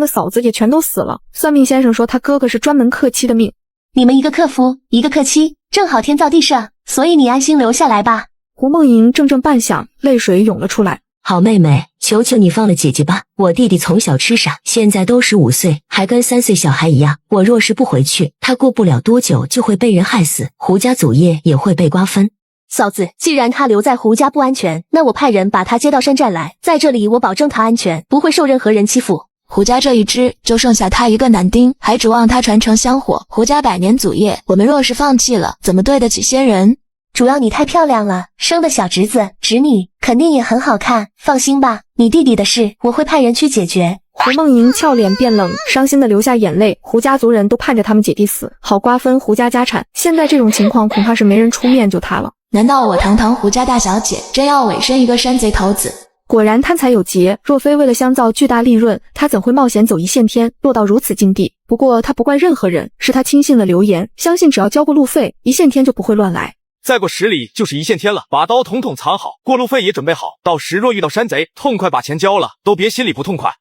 的嫂子也全都死了。算命先生说他哥哥是专门克妻的命。你们一个克夫，一个克妻，正好天造地设，所以你安心留下来吧。胡梦莹怔怔半晌，泪水涌了出来。好妹妹，求求你放了姐姐吧，我弟弟从小吃傻，现在都15岁，还跟3岁小孩一样，我若是不回去，他过不了多久就会被人害死，胡家祖业也会被瓜分。嫂子，既然他留在胡家不安全，那我派人把他接到山寨来，在这里我保证他安全，不会受任何人欺负。胡家这一支就剩下他一个男丁，还指望他传承香火，胡家100年祖业，我们若是放弃了，怎么对得起先人？主要你太漂亮了，生的小侄子侄女肯定也很好看，放心吧，你弟弟的事我会派人去解决。胡梦莹俏脸变冷，伤心的流下眼泪。胡家族人都盼着他们姐弟死，好瓜分胡家家产，现在这种情况恐怕是没人出面救他了。难道我堂堂胡家大小姐真要委身一个山贼头子？果然贪财有节，若非为了香皂巨大利润，他怎会冒险走一线天，落到如此境地？不过他不怪任何人，是他轻信了流言，相信只要交过路费，一线天就不会乱来。再过10里就是一线天了，把刀统统藏好，过路费也准备好，到时若遇到山贼，痛快把钱交了，都别心里不痛快。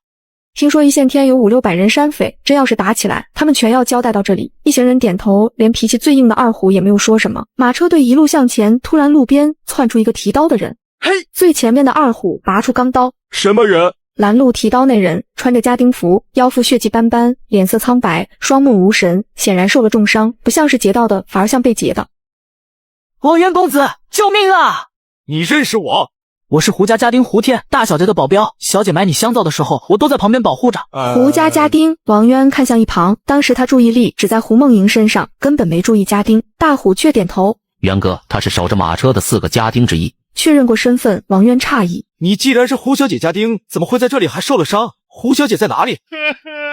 听说一线天有500-600人山匪，真要是打起来，他们全要交代到这里。一行人点头，连脾气最硬的二虎也没有说什么。马车队一路向前，突然路边窜出一个提刀的人。嘿，最前面的二虎拔出钢刀。什么人？拦路提刀那人穿着家丁服，腰腹血迹斑斑，脸色苍白，双目无神，显然受了重伤，不像是劫道的，反而像被劫的。王渊公子，救命啊！你认识我？我是胡家家丁胡天，大小姐的保镖。小姐买你香皂的时候，我都在旁边保护着。胡家家丁。王渊看向一旁，当时他注意力只在胡梦莹身上，根本没注意家丁。大虎却点头。渊哥，他是守着马车的4个家丁之一。确认过身份，王渊诧异：你既然是胡小姐家丁，怎么会在这里还受了伤？胡小姐在哪里？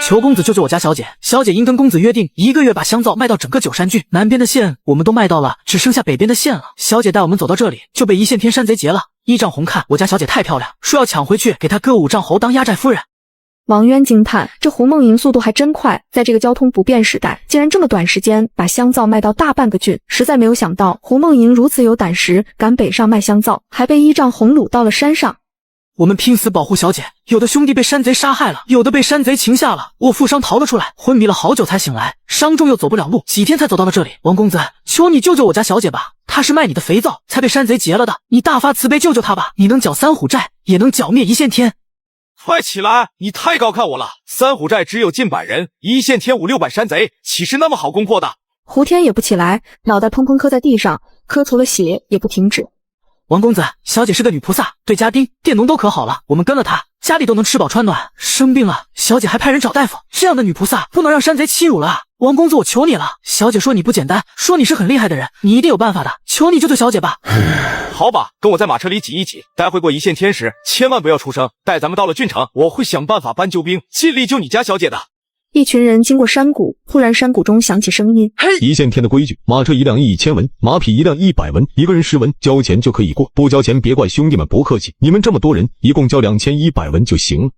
求公子救救我家小姐，小姐应跟公子约定，1个月把香皂卖到整个九山郡，南边的县我们都卖到了，只剩下北边的县了。小姐带我们走到这里，就被一线天山贼劫了。依仗红看我家小姐太漂亮，说要抢回去给她哥5丈侯当压寨夫人。王渊惊叹，这胡梦莹速度还真快，在这个交通不便时代，竟然这么短时间把香皂卖到大半个郡，实在没有想到胡梦莹如此有胆识，敢北上卖香皂，还被依仗红掳到了山上。我们拼死保护小姐，有的兄弟被山贼杀害了，有的被山贼擒下了，我负伤逃了出来，昏迷了好久才醒来，伤重又走不了路，几天才走到了这里。王公子，求你救救我家小姐吧，她是卖你的肥皂才被山贼劫了的，你大发慈悲救救她吧，你能剿3虎寨，也能剿灭一线天。快起来，你太高看我了，3虎寨只有近100人，一线天500-600山贼，岂是那么好攻破的？胡天也不起来，脑袋砰砰磕在地上，磕除了血也不停止。王公子，小姐是个女菩萨，对家丁佃农都可好了，我们跟了她，家里都能吃饱穿暖，生病了小姐还派人找大夫，这样的女菩萨不能让山贼欺辱了啊！王公子，我求你了，小姐说你不简单，说你是很厉害的人，你一定有办法的，求你救救小姐吧。好吧，跟我在马车里挤一挤，待会过一线天时千万不要出声，待咱们到了郡城，我会想办法搬救兵，尽力救你家小姐的。一群人经过山谷，突然山谷中响起声音：一线天的规矩，马车1辆1000文，马匹1辆100文，一个人10文，交钱就可以过，不交钱别怪兄弟们不客气，你们这么多人，一共交2100文就行了。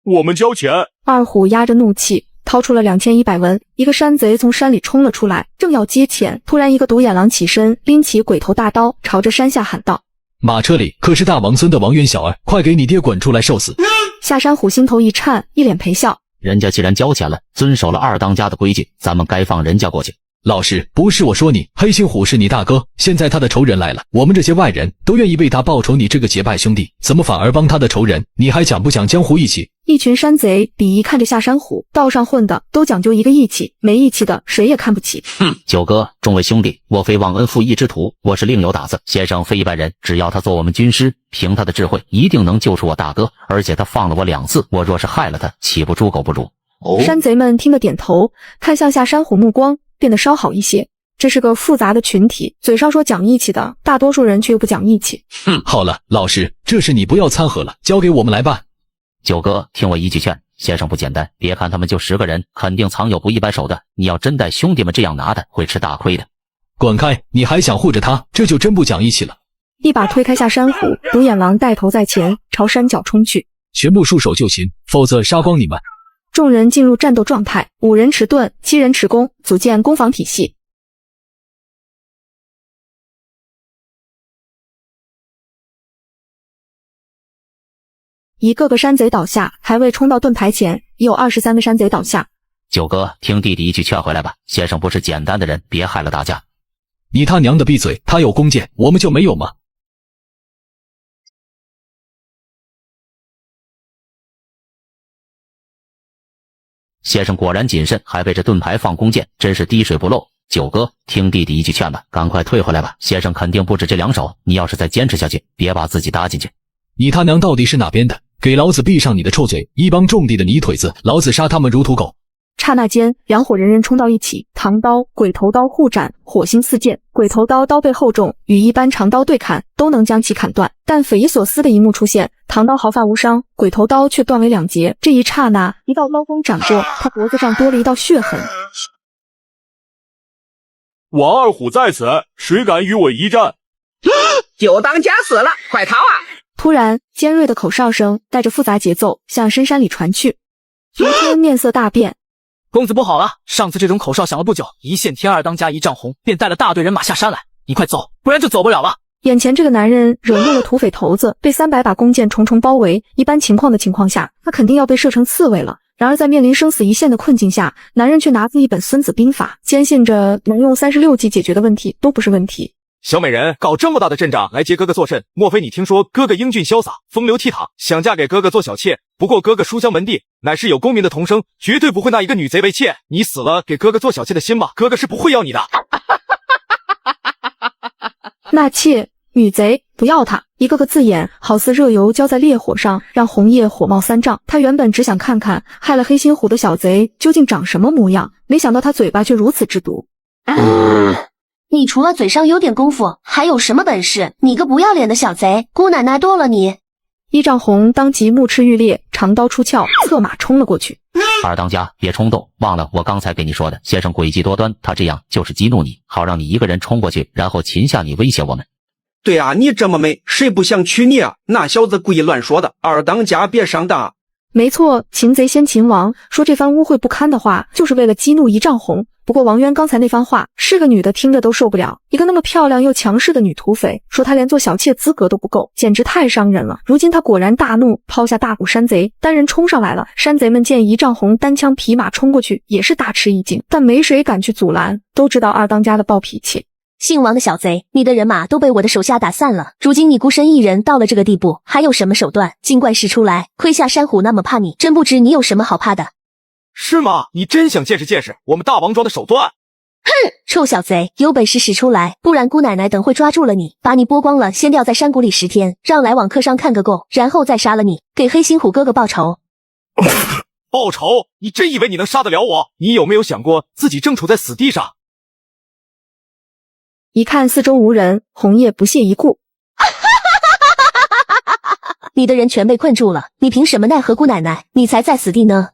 我们交钱。二虎压着怒气掏出了2100文。一个山贼从山里冲了出来，正要接钱，突然一个独眼狼起身，拎起鬼头大刀，朝着山下喊道：马车里可是大王孙的王渊小儿，快给你爹滚出来受死！下山虎心头一颤，一脸陪笑：人家既然交钱了，遵守了2当家的规矩，咱们该放人家过去。老师，不是我说你，黑心虎是你大哥，现在他的仇人来了，我们这些外人都愿意为他报仇，你这个结拜兄弟怎么反而帮他的仇人？你还讲不讲江湖义气？一群山贼鄙夷看着下山虎，道上混的都讲究一个义气，没义气的谁也看不起。九哥，众位兄弟，我非忘恩负义之徒，我是另有打算。先生非一般人，只要他做我们军师，凭他的智慧，一定能救出我大哥，而且他放了我2次，我若是害了他，岂不猪狗不如？山贼们听得点头，看向下山虎，目光变得稍好一些。这是个复杂的群体，嘴上说讲义气的，大多数人却又不讲义气。好了，老师，这事你不要掺和了，交给我们来办。九哥，听我一句劝，先生不简单，别看他们就10个人，肯定藏有不一般手段，你要真带兄弟们这样拿的，会吃大亏的。滚开，你还想护着他，这就真不讲义气了。一把推开下山虎，独眼狼带头在前，朝山脚冲去。全部束手就擒，否则杀光你们。众人进入战斗状态，5人持盾，7人持弓，组建攻防体系。一个个山贼倒下，还未冲到盾牌前，已有23位山贼倒下。九哥，听弟弟一句劝回来吧，先生不是简单的人，别害了大家。你他娘的闭嘴！他有弓箭，我们就没有吗？先生果然谨慎，还背着盾牌放弓箭，真是滴水不漏。九哥，听弟弟一句劝吧，赶快退回来吧，先生肯定不止这2手，你要是再坚持下去，别把自己搭进去。你他娘到底是哪边的？给老子闭上你的臭嘴！一帮种地的泥腿子，老子杀他们如土狗！刹那间，2伙人冲到一起，唐刀、鬼头刀互斩，火星四溅。鬼头刀刀背厚重，与一般长刀对砍都能将其砍断。但匪夷所思的一幕出现，唐刀毫发无伤，鬼头刀却断为2截。这一刹那，一道刀锋斩过，他脖子上多了一道血痕。王二虎在此，谁敢与我一战？九当家死了，快逃啊！突然，尖锐的口哨声带着复杂节奏向深山里传去。徐天面色大变。公子不好了，上次这种口哨响了不久，一线天二当家一丈红便带了大队人马下山来，你快走，不然就走不了了。眼前这个男人惹怒了土匪头子，被300把弓箭重重包围，一般情况的情况下，他肯定要被射成刺猬了。然而在面临生死一线的困境下，男人却拿自一本孙子兵法，坚信着能用36计解决的问题都不是问题。小美人搞这么大的阵仗来接哥哥作甚？莫非你听说哥哥英俊潇洒，风流倜傥，想嫁给哥哥做小妾？不过哥哥书香门第，乃是有功名的童生，绝对不会纳一个女贼为妾。你死了给哥哥做小妾的心吧，哥哥是不会要你的。纳妾、女贼，不要他！一个个字眼好似热油浇在烈火上，让红叶火冒3丈。他原本只想看看害了黑心虎的小贼究竟长什么模样，没想到他嘴巴却如此之毒。你除了嘴上有点功夫，还有什么本事？你个不要脸的小贼，姑奶奶剁了你！一丈红当即目赤欲裂，长刀出鞘，策马冲了过去。二当家，别冲动，忘了我刚才给你说的，先生诡计多端，他这样就是激怒你，好让你一个人冲过去，然后擒下你，威胁我们。对啊，你这么美，谁不想娶你啊？那小子故意乱说的，二当家别上当。没错，擒贼先擒王，说这番污秽不堪的话，就是为了激怒一丈红。不过王渊刚才那番话，是个女的听着都受不了。一个那么漂亮又强势的女土匪，说她连做小妾资格都不够，简直太伤人了。如今她果然大怒，抛下大股山贼，单人冲上来了。山贼们见一丈红单枪匹马冲过去，也是大吃一惊，但没谁敢去阻拦，都知道二当家的暴脾气。姓王的小贼，你的人马都被我的手下打散了，如今你孤身一人到了这个地步，还有什么手段？尽管使出来，亏下山虎那么怕你，真不知你有什么好怕的。是吗？你真想见识见识我们大王庄的手段？哼，臭小贼，有本事使出来，不然姑奶奶等会抓住了你，把你剥光了，先吊在山谷里10天，让来往客商看个够，然后再杀了你，给黑心虎哥哥报仇。报仇？你真以为你能杀得了我？你有没有想过自己正处在死地上？一看四周无人，红叶不屑一顾。你的人全被困住了，你凭什么奈何姑奶奶？你才在死地呢。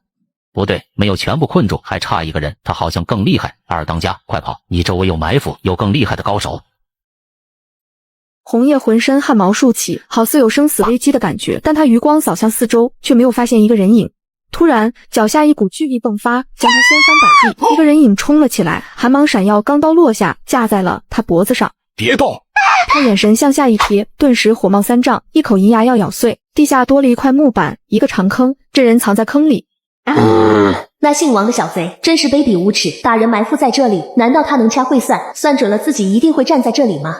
不对，没有全部困住，还差一个人，他好像更厉害。二当家，快跑！你周围有埋伏，有更厉害的高手。红叶浑身汗毛竖起，好似有生死危机的感觉，但他余光扫向四周，却没有发现一个人影。突然，脚下一股巨力迸发，将他掀翻摆地。一个人影冲了起来，寒芒闪耀，钢刀落下，架在了他脖子上。别动！他眼神向下一瞥，顿时火冒3丈，一口银牙要咬碎。地下多了一块木板，一个长坑，这人藏在坑里。那姓王的小贼真是卑鄙无耻，大人埋伏在这里，难道他能掐会算，算准了自己一定会站在这里吗？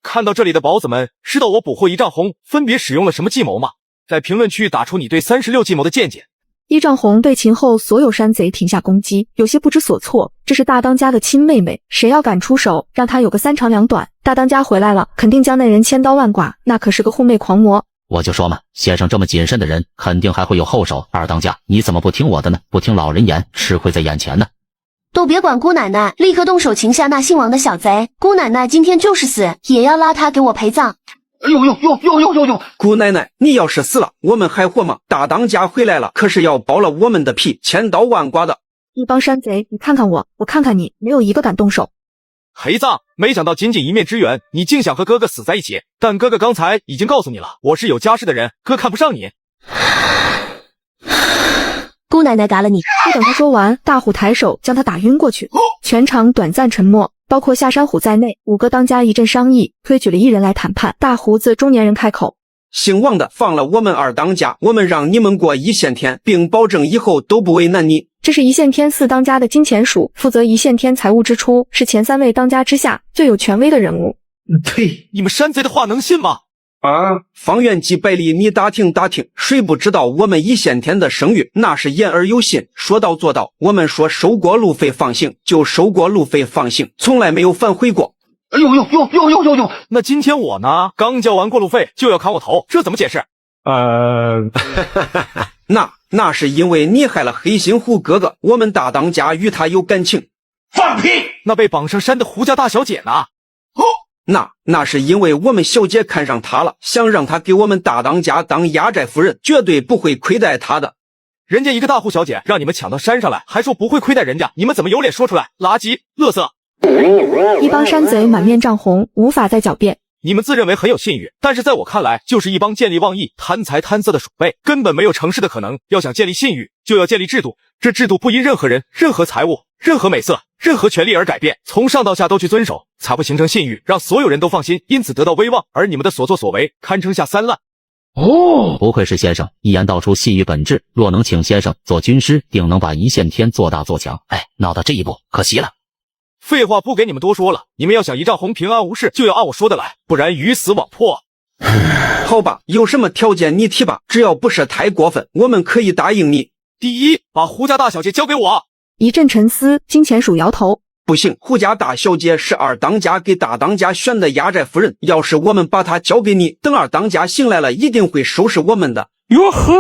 看到这里的宝子们，知道我捕获一丈红分别使用了什么计谋吗？在评论区打出你对36计谋的见解。一丈红被擒后，所有山贼停下攻击，有些不知所措。这是大当家的亲妹妹，谁要敢出手，让他有个3长2短。大当家回来了，肯定将那人千刀万剐，那可是个护妹狂魔。我就说嘛，先生这么谨慎的人，肯定还会有后手。二当家，你怎么不听我的呢？不听老人言，吃亏在眼前呢。都别管姑奶奶，立刻动手擒下那姓王的小贼。姑奶奶今天就是死，也要拉他给我陪葬。呦！姑奶奶，你要是死了，我们还活吗？大当家回来了，可是要剥了我们的皮，千刀万剐的。一帮山贼，你看看我，我看看你，没有一个敢动手。陪葬？没想到仅仅一面之缘，你竟想和哥哥死在一起。但哥哥刚才已经告诉你了，我是有家室的人，哥看不上你。姑奶奶嘎了你！不等他说完，大虎抬手将他打晕过去。全场短暂沉默，包括下山虎在内，5个当家一阵商议，推举了1人来谈判。大胡子中年人开口：姓王的放了我们二当家，我们让你们过一线天，并保证以后都不为难你。这是一线天4当家的金钱鼠，负责一线天财务支出，是前3位当家之下最有权威的人物。呸！你们山贼的话能信吗？方圆几百里，你打听打听，谁不知道我们一线天的声誉那是言而有信，说到做到。我们说收过路费放行，就收过路费放行，从来没有反悔过。哎呦！那今天我呢？刚交完过路费就要砍我头，这怎么解释？那是因为你害了黑心胡哥哥，我们大当家与他有感情。放屁！那被绑上山的胡家大小姐呢？那是因为我们小姐看上他了，想让他给我们大当家当压寨夫人，绝对不会亏待他的。人家一个大户小姐让你们抢到山上来，还说不会亏待人家，你们怎么有脸说出来？垃圾，垃圾！一帮山贼满面涨红，无法再狡辩。你们自认为很有信誉，但是在我看来，就是一帮见利忘义、贪财贪色的鼠辈，根本没有成事的可能。要想建立信誉，就要建立制度，这制度不因任何人、任何财物、任何美色、任何权利而改变，从上到下都去遵守，才会形成信誉，让所有人都放心，因此得到威望。而你们的所作所为，堪称下三滥。不愧是先生，一言道出信誉本质。若能请先生做军师，定能把一线天做大做强。闹到这一步，可惜了。废话不给你们多说了，你们要想一丈红平安无事，就要按我说的来，不然鱼死网破。好吧，有什么条件你提吧，只要不是太过分，我们可以答应你。第一，把胡家大小姐交给我。一阵沉思，金钱鼠摇头。不行，胡家大小姐是二当家给大当家选的压寨夫人，要是我们把她交给你，等二当家醒来了，一定会收拾我们的。哟呵，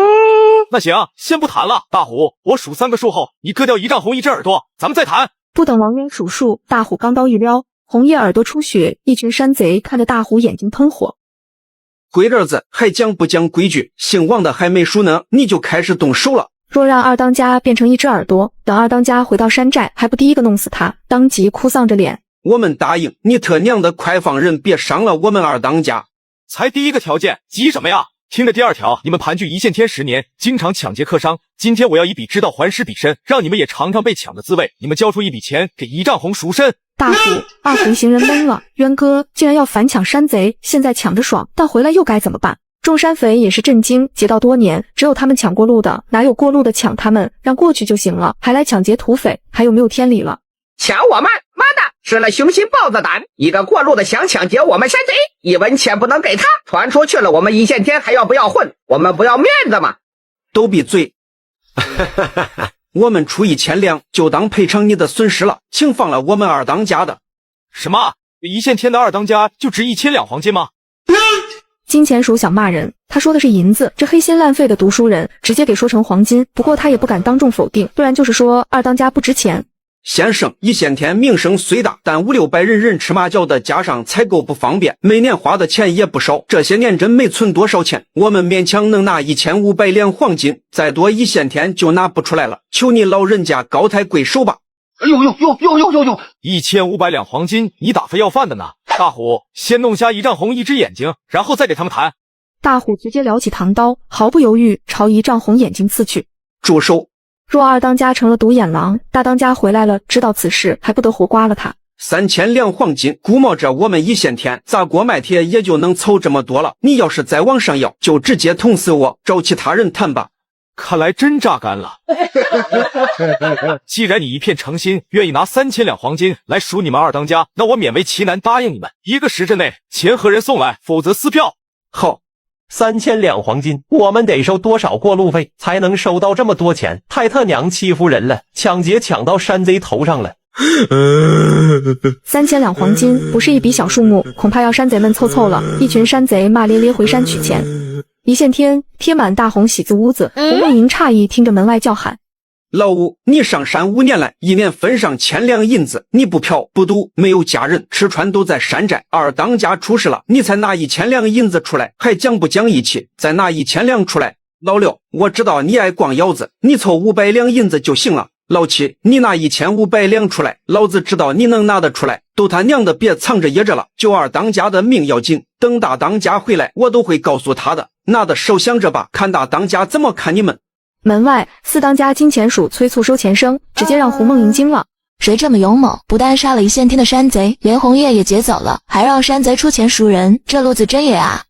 那行，先不谈了。大虎，我数3个数后，你割掉一丈红1只耳朵，咱们再谈。不等王渊数数，大虎钢刀一撩，红叶耳朵出血，一群山贼看着大虎眼睛喷火。龟儿子还讲不讲规矩？姓王的还没数呢，你就开始动手了。若让二当家变成1只耳朵，等二当家回到山寨，还不第一个弄死他？当即哭丧着脸。我们答应你，特娘的快放人，别伤了我们二当家。才第1个条件，急什么呀？听着第2条，你们盘踞一线天10年，经常抢劫客商，今天我要以彼之道还施彼身，让你们也尝尝被抢的滋味。你们交出一笔钱给一丈红赎身。大虎、二胡行人懵了，渊哥竟然要反抢山贼，现在抢着爽，但回来又该怎么办？众山匪也是震惊，劫道多年，只有他们抢过路的，哪有过路的抢他们？让过去就行了，还来抢劫土匪，还有没有天理了？抢我们，妈的，吃了雄心豹子胆！一个过路的想抢劫我们山贼，1文钱不能给他，传出去了，我们一线天还要不要混？我们不要面子吗？都闭嘴！我们出1000两，就当赔偿你的损失了，请放了我们二当家的。什么？一线天的二当家就值1000两黄金吗？金钱鼠想骂人，他说的是银子，这黑心烂废的读书人直接给说成黄金，不过他也不敢当众否定，不然就是说二当家不值钱。先生，一线天名声虽大，但500-600人人吃马叫的，加上采购不方便，每年花的钱也不少。这些年真没存多少钱，我们勉强能拿1500两黄金，再多一线天就拿不出来了。求你老人家高抬贵手吧。1500两黄金，你打发要饭的呢？大虎，先弄瞎一丈红1只眼睛，然后再给他们谈。大虎直接撩起唐刀，毫不犹豫朝一丈红眼睛刺去。住手！若二当家成了独眼狼，大当家回来了，知道此事还不得活刮了他。3000两黄金，估摸着我们一线天砸锅卖铁也就能凑这么多了。你要是再往上要，就直接捅死我，找其他人谈吧。看来真榨干了。既然你一片诚心，愿意拿3000两黄金来赎你们二当家，那我勉为其难答应你们，1个时辰内钱和人送来，否则撕票。好。3000两黄金，我们得收多少过路费才能收到这么多钱？太他娘欺负人了！抢劫抢到山贼头上了。3000两黄金不是一笔小数目，恐怕要山贼们凑了。一群山贼骂咧咧回山取钱。一线天贴满大红喜字屋子，胡梦莹诧异听着门外叫喊：老五，你上山5年来，一年分上1000两银子，你不嫖不赌，没有家人，吃穿都在山寨。二当家出事了，你才拿1000两银子出来，还讲不讲义气？再拿1000两出来。老六，我知道你爱逛腰子，你凑500两银子就行了。老七，你拿1500两出来，老子知道你能拿得出来。都他娘的别藏着掖着了，就二当家的命要紧，等大当家回来，我都会告诉他的。拿的手想着吧，看大当家怎么看你们。门外4当家金钱鼠催促收钱声，直接让胡梦莹惊了。谁这么勇猛，不但杀了一线天的山贼，连红叶也劫走了，还让山贼出钱赎人，这路子真野啊！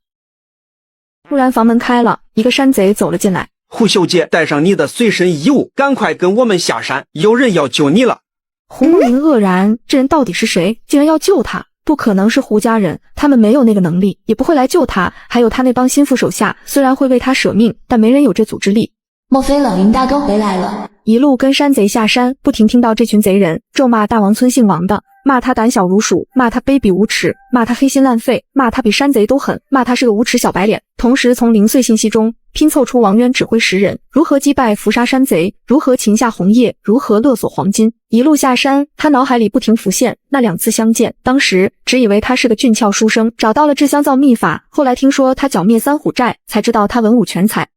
突然房门开了，一个山贼走了进来。胡小姐，带上你的随身衣物，赶快跟我们下山，有人要救你了。胡梦莹愕然，这人到底是谁？竟然要救他？不可能是胡家人，他们没有那个能力，也不会来救他。还有他那帮心腹手下，虽然会为他舍命，但没人有这组织力。莫非老林大哥回来了？一路跟山贼下山，不停听到这群贼人咒骂大王村姓王的，骂他胆小如鼠，骂他卑鄙无耻，骂他黑心烂肺，骂他比山贼都狠，骂他是个无耻小白脸。同时从零碎信息中拼凑出王渊指挥10人如何击败伏杀山贼，如何擒下红叶，如何勒索黄金。一路下山，他脑海里不停浮现那2次相见，当时只以为他是个俊俏书生，找到了制香皂秘法，后来听说他剿灭3虎寨，才知道他文武全才。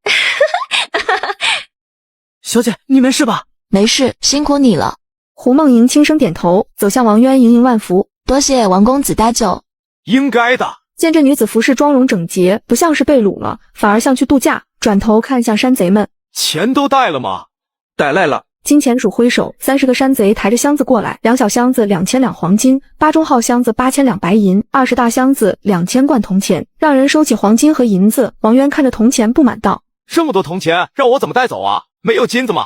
小姐，你没事吧？没事，辛苦你了。胡梦莹轻声点头，走向王渊，盈盈万福。多谢王公子搭救。应该的。见这女子服饰妆容整洁，不像是被掳了，反而像去度假。转头看向山贼们，钱都带了吗？带来了。金钱鼠挥手，30个山贼抬着箱子过来，2小箱子2000两黄金，8中号箱子8000两白银，20大箱子2000贯铜钱，让人收起黄金和银子。王渊看着铜钱不满道：这么多铜钱，让我怎么带走啊？没有金子吗？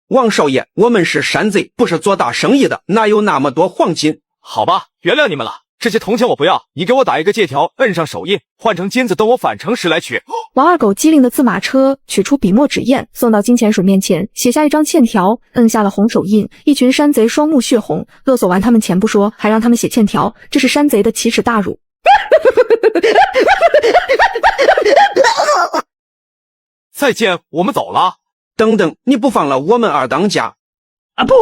王少爷，我们是山贼，不是做大生意的，哪有那么多黄金？好吧，原谅你们了。这些铜钱我不要，你给我打一个借条，摁上手印，换成金子，等我返程时来取。王二狗机灵的自马车取出笔墨纸砚，送到金钱鼠面前，写下一张欠条，摁下了红手印。一群山贼双目血红，勒索完他们钱不说，还让他们写欠条，这是山贼的奇耻大辱。再见，我们走了。等等，你不放了我们二当家？啊不！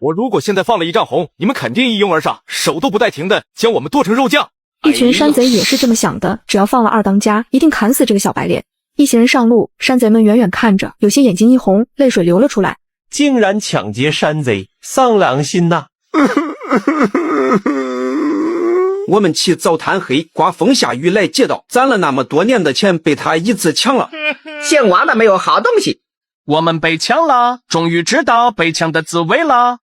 我如果现在放了一丈红，你们肯定一拥而上，手都不带停的将我们剁成肉酱。一群山贼也是这么想的，只要放了二当家，一定砍死这个小白脸。一行人上路，山贼们远远看着，有些眼睛一红，泪水流了出来。竟然抢劫山贼，丧良心呐！我们起早贪黑，刮风下雨来劫道，攒了那么多年的钱被他一次抢了。姓王的没有好东西。我们被抢了，终于知道被抢的滋味了。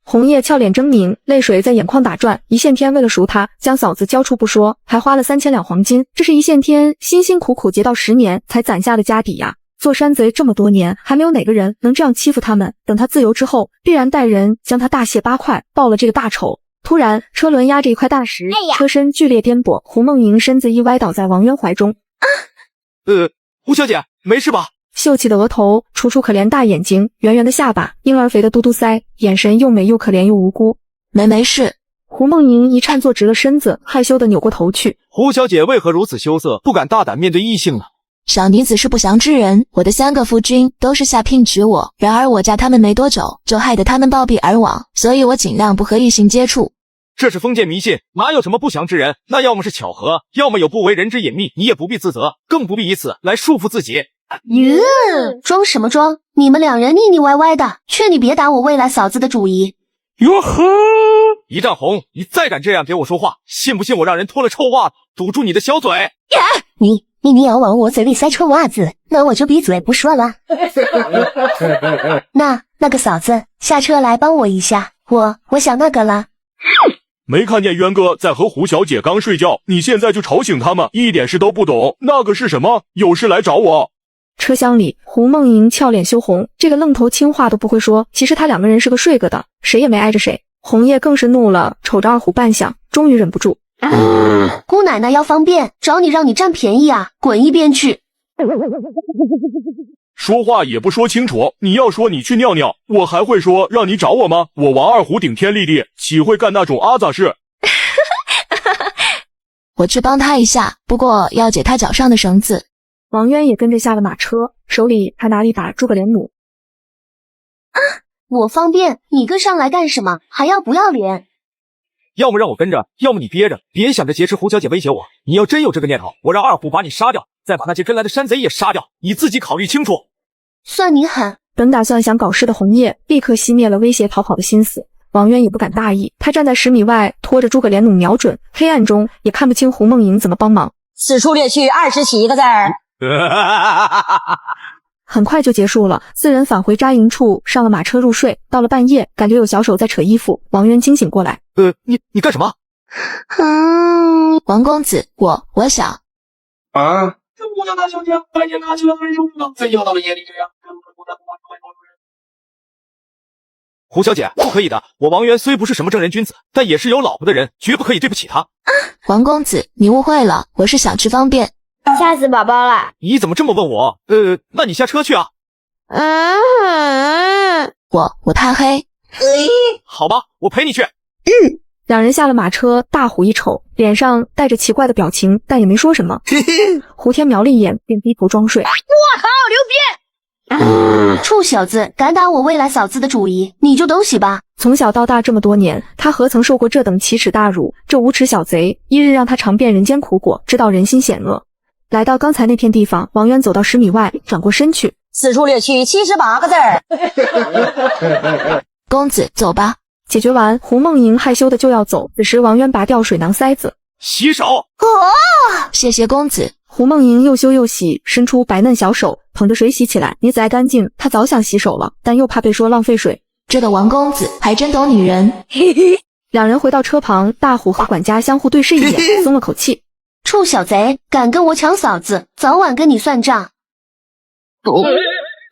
红叶俏脸狰狞，泪水在眼眶打转。一线天为了赎他，将嫂子交出不说，还花了3000两黄金，这是一线天辛辛苦苦劫道10年才攒下的家底呀。做山贼这么多年，还没有哪个人能这样欺负他们。等他自由之后，必然带人将他大卸八块，报了这个大仇。突然，车轮压着一块大石，车身剧烈颠簸，胡梦莹身子一歪倒在王渊怀中。胡小姐，没事吧？秀气的额头，楚楚可怜大眼睛，圆圆的下巴，婴儿肥的嘟嘟腮，眼神又美又可怜又无辜。没事。胡梦莹一颤坐直了身子，害羞的扭过头去。胡小姐为何如此羞涩，不敢大胆面对异性呢？小女子是不祥之人，我的3个夫君都是下聘娶我，然而我嫁他们没多久，就害得他们暴毙而亡，所以我尽量不和异性接触。这是封建迷信，哪有什么不祥之人？那要么是巧合，要么有不为人知隐秘，你也不必自责，更不必以此来束缚自己。装什么装？你们2人腻腻歪歪的，劝你别打我未来嫂子的主意。哟呵，一丈红，你再敢这样给我说话，信不信我让人脱了臭袜子堵住你的小嘴？你要往我嘴里塞臭袜子，那我就闭嘴不说了。那个嫂子，下车来帮我一下，我想那个了。没看见渊哥在和胡小姐刚睡觉，你现在就吵醒他们，一点事都不懂。那个是什么？有事来找我。车厢里，胡梦莹俏脸羞红，这个愣头青话都不会说。其实他2个人是个睡个的，谁也没挨着谁。红叶更是怒了，瞅着二虎半晌，终于忍不住。姑奶奶要方便，找你让你占便宜啊，滚一边去。说话也不说清楚，你要说你去尿尿，我还会说让你找我吗？我王二虎顶天立地，岂会干那种阿杂事？我去帮他一下，不过要解他脚上的绳子。王渊也跟着下了马车，手里还拿了一把诸葛连弩。我方便，你跟上来干什么？还要不要脸？要么让我跟着，要么你憋着，别想着劫持胡小姐威胁我。你要真有这个念头，我让二虎把你杀掉，再把那些跟来的山贼也杀掉，你自己考虑清楚。算你狠！本打算想搞事的红叶立刻熄灭了威胁逃跑的心思。王渊也不敢大意，他站在10米外，拖着诸葛连弩瞄准，黑暗中也看不清胡梦莹怎么帮忙。此处略去27个字儿。很快就结束了，4人返回扎营处，上了马车入睡。到了半夜，感觉有小手在扯衣服，王渊惊醒过来。你干什么？王公子，我想啊，这胡家大小姐白天看起来很柔弱，怎又到了夜里这样，根本不在乎外头人。胡小姐，不可以的。我王源虽不是什么正人君子，但也是有老婆的人，绝不可以对不起他。王公子，你误会了，我是想吃方便。吓死宝宝了！你怎么这么问我？那你下车去啊。我怕黑。好吧，我陪你去。两人下了马车，大虎一瞅，脸上带着奇怪的表情，但也没说什么。胡天瞄了一眼，便低头装睡。我靠，牛逼！臭小子，敢打我未来嫂子的主意，你就等死吧！从小到大这么多年，他何曾受过这等奇耻大辱？这无耻小贼，一日让他尝遍人间苦果，知道人心险恶。来到刚才那片地方，王渊走到10米外，转过身去。此处略去78个字儿。公子，走吧。解决完，胡梦莹害羞的就要走，此时王渊拔掉水囊塞子，洗手。谢谢公子。胡梦莹又羞又喜，伸出白嫩小手，捧着水洗起来。女子爱干净，她早想洗手了，但又怕被说浪费水。这个王公子还真懂女人。两人回到车旁，大虎和管家相互对视一眼，松了口气。臭小贼，敢跟我抢嫂子，早晚跟你算账。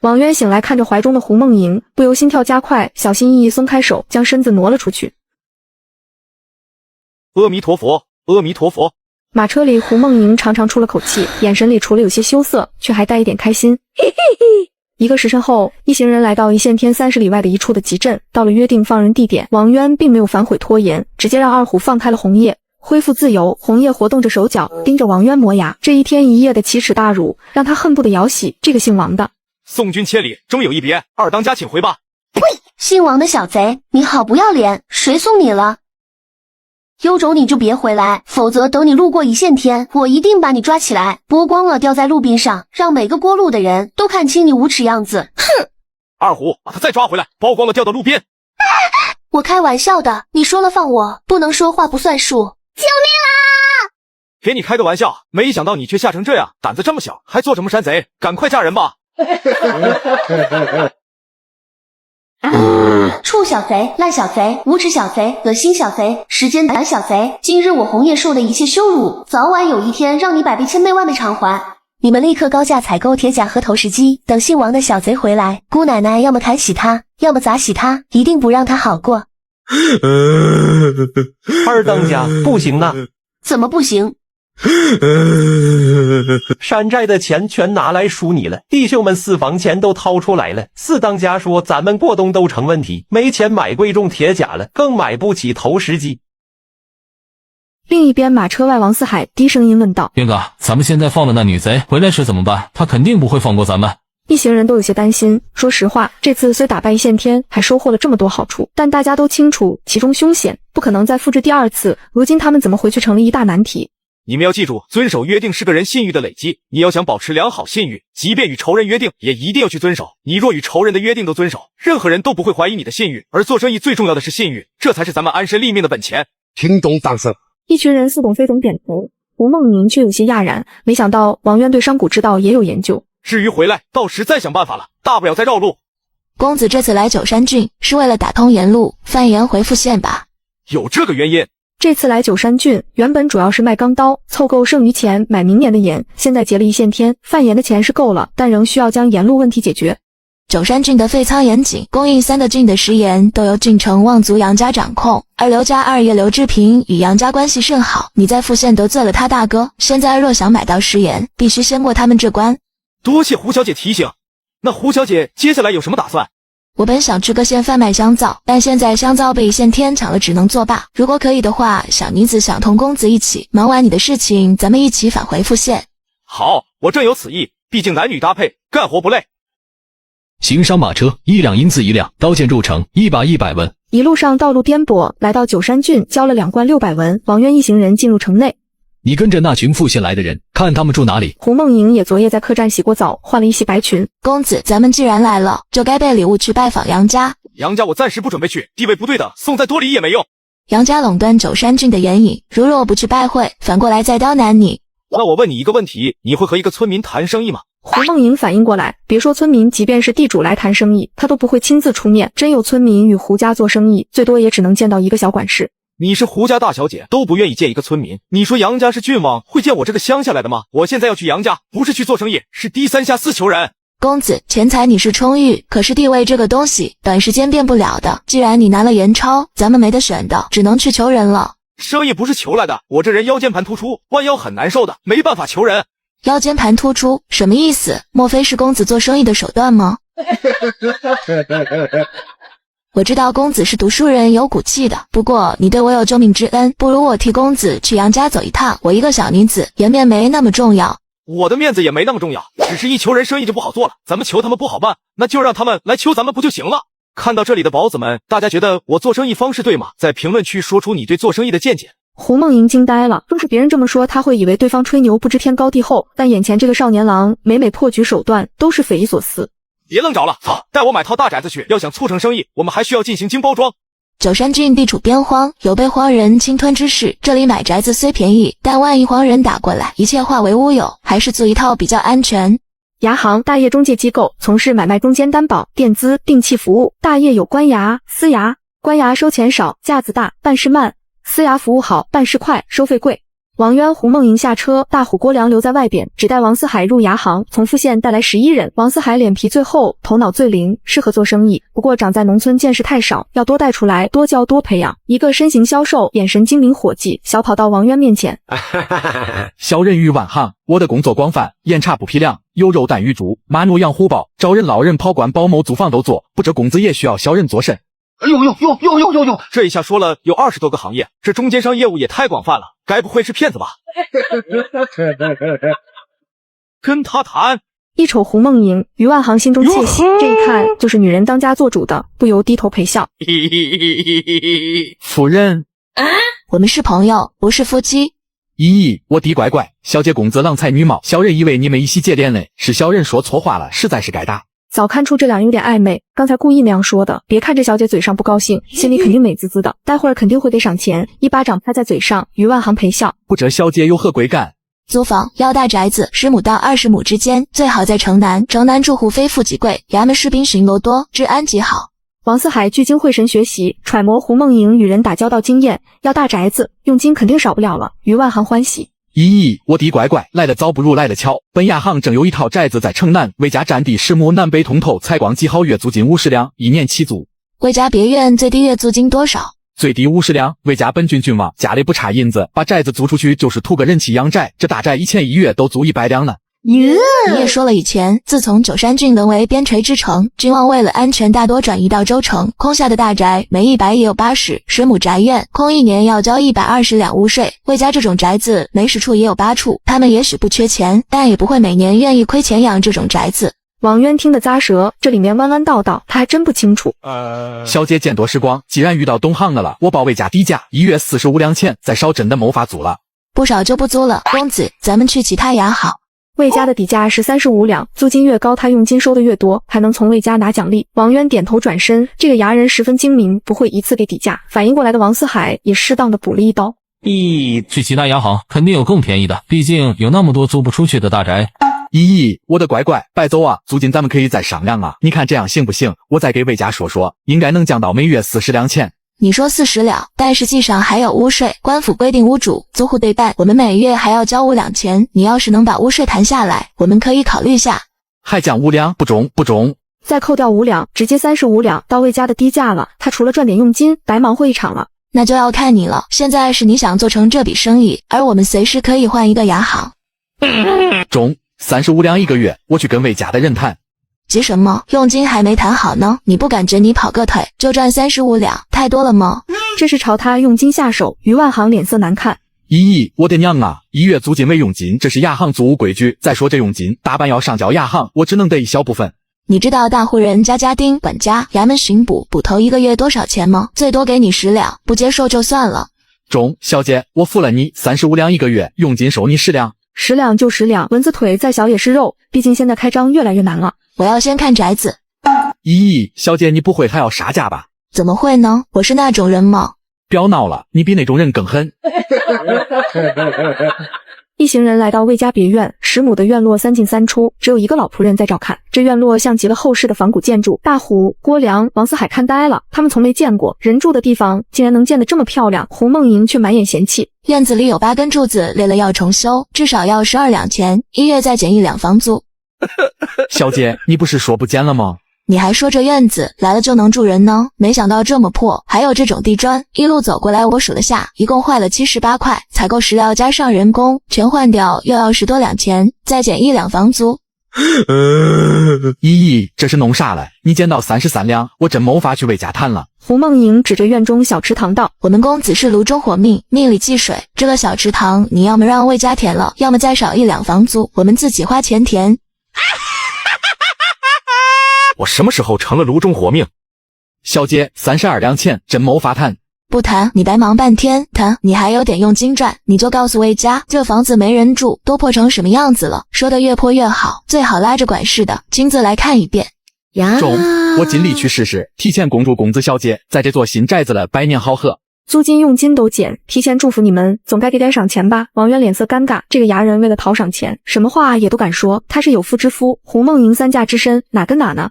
王渊醒来，看着怀中的胡梦莹，不由心跳加快，小心翼翼松开手，将身子挪了出去。阿弥陀佛，阿弥陀佛。马车里，胡梦莹长长出了口气，眼神里除了有些羞涩，却还带一点开心。1个时辰后，一行人来到一线天30里外的一处的集镇，到了约定放人地点。王渊并没有反悔拖延，直接让二虎放开了红叶，恢复自由。红叶活动着手脚，盯着王渊磨牙。这一天一夜的奇耻大辱，让他恨不得咬死这个姓王的。送君千里，终有一别。二当家请回吧。呸！姓王的小贼，你好不要脸！谁送你了？有种你就别回来，否则等你路过一线天，我一定把你抓起来，剥光了吊在路边上，让每个过路的人都看清你无耻样子。哼！二虎，把他再抓回来，剥光了吊到路边。我开玩笑的，你说了放我，不能说话不算数。救命啊！给你开个玩笑，没想到你却吓成这样，胆子这么小，还做什么山贼？赶快嫁人吧！畜小贼，烂小贼，无耻小贼，恶心小贼，时间短小贼，今日我红叶受的一切羞辱，早晚有一天让你百倍千倍万倍偿还。你们立刻高价采购铁甲和投石机，等姓王的小贼回来，姑奶奶要么砍死他，要么砸死他，一定不让他好过。二当家，不行啊！怎么不行？山寨的钱全拿来输你了，弟兄们私房钱都掏出来了。四当家说咱们过冬都成问题，没钱买贵重铁甲了，更买不起投石机。另一边，马车外王四海低声音问道：渊哥，咱们现在放了那女贼回来时怎么办？他肯定不会放过咱们。一行人都有些担心。说实话，这次虽打败一线天，还收获了这么多好处，但大家都清楚其中凶险，不可能再复制第二次。如今他们怎么回去成了一大难题。你们要记住，遵守约定是个人信誉的累积。你要想保持良好信誉，即便与仇人约定，也一定要去遵守。你若与仇人的约定都遵守，任何人都不会怀疑你的信誉。而做生意最重要的是信誉，这才是咱们安身立命的本钱。听懂掌声。一群人似懂非懂点头，胡梦宁却有些讶然，没想到王渊对商贾之道也有研究。至于回来，到时再想办法了，大不了再绕路。公子这次来九山郡是为了打通沿路，范延回复县吧？有这个原因。这次来九山郡，原本主要是卖钢刀，凑够剩余钱买明年的盐。现在结了一线天，范盐的钱是够了，但仍需要将盐路问题解决。九山郡的废仓盐井供应3个郡的食盐都由郡城望族杨家掌控，而刘家二爷刘志平与杨家关系甚好。你在富县得罪了他大哥，现在若想买到食盐，必须先过他们这关。多谢胡小姐提醒。那胡小姐接下来有什么打算？我本想去各县贩卖香皂，但现在香皂被一线天抢了，只能作罢。如果可以的话，小女子想同公子一起忙完你的事情，咱们一起返回富县。好，我正有此意，毕竟男女搭配，干活不累。行商马车1两银子1辆，刀剑入城1把100文。一路上道路颠簸，来到九山郡，交了2贯600文。王渊一行人进入城内。你跟着那群富县来的人，看他们住哪里。胡梦莹也昨夜在客栈洗过澡，换了一袭白裙。公子，咱们既然来了，就该备礼物去拜访杨家。杨家我暂时不准备去，地位不对的，送再多礼也没用。杨家垄断九山郡的盐引，如若不去拜会，反过来再刁难你。那我问你一个问题，你会和一个村民谈生意吗？胡梦莹反应过来，别说村民，即便是地主来谈生意，他都不会亲自出面。真有村民与胡家做生意，最多也只能见到一个小管事。你是胡家大小姐，都不愿意见一个村民。你说杨家是郡王，会见我这个乡下来的吗？我现在要去杨家，不是去做生意，是低三下四求人。公子，钱财你是充裕，可是地位这个东西，短时间变不了的。既然你拿了盐钞，咱们没得选的，只能去求人了。生意不是求来的，我这人腰间盘突出，弯腰很难受的，没办法求人。腰间盘突出什么意思？莫非是公子做生意的手段吗？我知道公子是读书人，有骨气的，不过你对我有救命之恩，不如我替公子去杨家走一趟。我一个小女子，颜面没那么重要。我的面子也没那么重要，只是一求人生意就不好做了。咱们求他们不好办，那就让他们来求咱们不就行了？看到这里的宝子们，大家觉得我做生意方式对吗？在评论区说出你对做生意的见解。胡梦莹惊呆了，若是别人这么说，他会以为对方吹牛不知天高地厚，但眼前这个少年郎每破局手段都是匪夷所思。别愣着了，操！带我买套大宅子去。要想促成生意，我们还需要进行精包装。九山郡地处边荒，有被荒人侵吞之势。这里买宅子虽便宜，但万一荒人打过来，一切化为乌有，还是租一套比较安全。牙行大业中介机构，从事买卖中间担保、垫资、定期服务。大业有官衙、私衙，官衙收钱少，架子大，办事慢；私衙服务好，办事快，收费贵。王渊、胡梦莹下车，大虎郭良留在外边，只带王四海入牙行。从富县带来11人。王四海脸皮最厚，头脑最灵，适合做生意。不过长在农村，见识太少，要多带出来，多教多培养。一个身形消瘦、眼神精明伙计，小跑到王渊面前。小人鱼万行，我的工作广泛，盐茶不批量，有肉蛋鱼猪，马牛羊虎豹，招人捞人跑官包某租房都做，不这工资也需要小人做甚？呦！这一下说了有20多个行业，这中间商业务也太广泛了，该不会是骗子吧？跟他谈。一瞅胡梦莹，于万行心中窃喜，这一看就是女人当家做主的，不由低头陪笑。夫人，我们是朋友，不是夫妻。咦，我的乖乖，小姐公子郎才女貌，小人以为你们一起结连嘞，是小人说错话了，实在是该打。早看出这俩人有点暧昧，刚才故意那样说的。别看这小姐嘴上不高兴，心里肯定美滋滋的，待会儿肯定会给赏钱，一巴掌拍在嘴上。于万行陪笑，不知小姐有何贵干？租房要大宅子，10亩到20亩之间，最好在城南。城南住户非富即贵，衙门士兵巡逻多，治安极好。王四海聚精会神学习，揣摩胡梦莹与人打交道经验，要大宅子，用金肯定少不了了。于万行欢喜。咦，我的乖乖，来得早不如来得巧。本衙行正有一套宅子在城南，魏家占地10亩，南北通透，采光极好，月租金50两，1年起租。魏家别院最低月租金多少？最低50两。魏家本郡郡王，家里不差银子，把宅子租出去就是图个人气养宅。这大宅以前一月都租100两呢。你也说了，以前自从九山郡沦为边陲之城，郡王为了安全大多转移到州城，空下的大宅每100也有80，10亩宅院空1年要交120两屋税。魏家这种宅子每10处也有8处，他们也许不缺钱，但也不会每年愿意亏钱养这种宅子。王渊听得咂舌，这里面弯弯道道，他还真不清楚。小姐见多识广，既然遇到懂行的了，我报魏家底价，1月45两钱，再少真的没法租了。不少就不租了，公子，咱们去其他衙好。魏家的底价是35两，租金越高，他用金收的越多，还能从魏家拿奖励。王渊点头转身，这个衙人十分精明，不会一次给底价。反应过来的王四海也适当的补了一刀。去其他衙行肯定有更便宜的，毕竟有那么多租不出去的大宅。咦，我的乖乖，白走啊，租金咱们可以再商量啊，你看这样行不行？我再给魏家说说，应该能降到每月40两钱。你说40两，但实际上还有屋税，官府规定屋主、租户对半，我们每月还要交5两钱。你要是能把屋税谈下来，我们可以考虑下。还降5两，不中。再扣掉5两，直接35两，到魏家的低价了。他除了赚点佣金，白忙活一场了。那就要看你了。现在是你想做成这笔生意，而我们随时可以换一个衙行。中，35两1个月，我去跟魏家的人谈。急什么？佣金还没谈好呢，你不感觉你跑个腿就赚35两，太多了吗？这是朝他佣金下手，于万行脸色难看。咦，我的娘啊！1月租金为佣金，这是衙行租务规矩。再说这佣金大半要上交衙行，我只能得一小部分。你知道大户人家家丁、管家、衙门巡捕、捕头1个月多少钱吗？最多给你10两，不接受就算了。中，小姐，我服了你，35两1个月，佣金收你10两。10两就10两，蚊子腿再小也是肉，毕竟现在开张越来越难了。我要先看宅子。咦，小姐，你不会还要杀价吧？怎么会呢？我是那种人吗？不要闹了，你比那种人更狠。一行人来到魏家别院，10亩的院落3进3出，只有一个老仆人在照看。这院落像极了后世的仿古建筑。大虎、郭良、王思海看呆了，他们从没见过人住的地方竟然能建得这么漂亮。胡梦莹却满眼嫌弃，院子里有8根柱子，累了要重修，至少要12两钱，1月再减1两房租。小姐，你不是说不见了吗？你还说这院子来了就能住人呢，没想到这么破，还有这种地砖。一路走过来我数了下，一共坏了78块，采购石料加上人工，全换掉又要10多两钱，再减1两房租。依依，这是弄啥了？你捡到33两，我真没法去魏家谈了。胡梦莹指着院中小池塘道：“我们公子是炉中火命，命里忌水，这个小池塘你要么让魏家填了，要么再少1两房租，我们自己花钱填。”我什么时候成了炉中活命？小姐，32两钱真没法谈。不谈，你白忙半天，谈你还有点用金赚，你就告诉魏家，这房子没人住，都破成什么样子了，说的越破越好，最好拉着管事的亲自来看一遍。呀，中，我尽力去试试，提前恭祝公子小姐在这座新宅子了百年好合。租金佣金都减，提前祝福你们，总该给点赏钱吧？王渊脸色尴尬，这个衙人为了讨赏钱，什么话也都敢说，他是有妇之夫，胡梦莹3嫁之身，哪跟哪呢？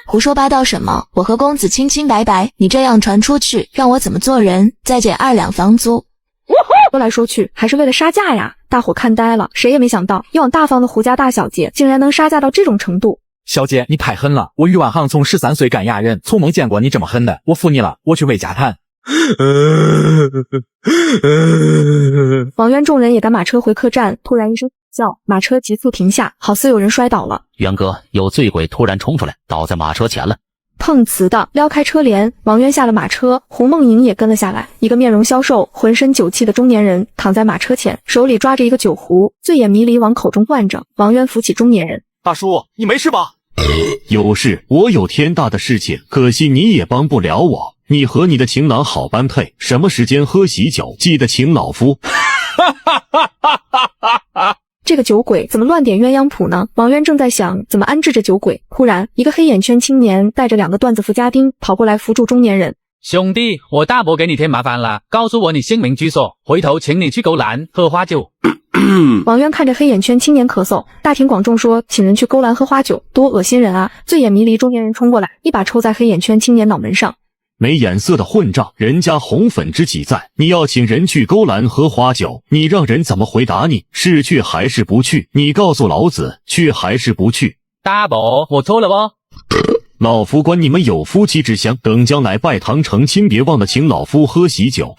胡说八道什么？我和公子清清白白，你这样传出去，让我怎么做人？再减2两房租。说来说去，还是为了杀价呀！大伙看呆了，谁也没想到，以往大方的胡家大小姐，竟然能杀价到这种程度。小姐，你太狠了！我于万行从13岁干哑人，从没见过你这么狠的。我服你了，我去魏家谈。王渊众人也赶马车回客栈，突然一声叫，马车急速停下，好似有人摔倒了。元哥，有醉鬼突然冲出来，倒在马车前了。碰瓷的撩开车帘，王渊下了马车，胡梦莹也跟了下来。一个面容消瘦、浑身酒气的中年人躺在马车前，手里抓着一个酒壶，醉眼迷离往口中灌着。王渊扶起中年人：“大叔，你没事吧？”“有事，我有天大的事情，可惜你也帮不了我。你和你的情郎好般配，什么时间喝喜酒，记得请老夫。”这个酒鬼怎么乱点鸳鸯谱呢？王渊正在想怎么安置这酒鬼，忽然一个黑眼圈青年带着2个缎子富家丁跑过来扶住中年人。兄弟，我大伯给你添麻烦了，告诉我你姓名居所，回头请你去勾栏喝花酒。王渊看着黑眼圈青年咳嗽，大庭广众说请人去勾栏喝花酒，多恶心人啊！醉眼迷离中年人冲过来，一把抽在黑眼圈青年脑门上。没眼色的混账，人家红粉知己在，你要请人去勾栏喝花酒，你让人怎么回答你？是去还是不去？你告诉老子，去还是不去？大伯，我错了哦。老夫管你们有夫妻之相，等将来拜堂成亲，别忘了请老夫喝喜酒。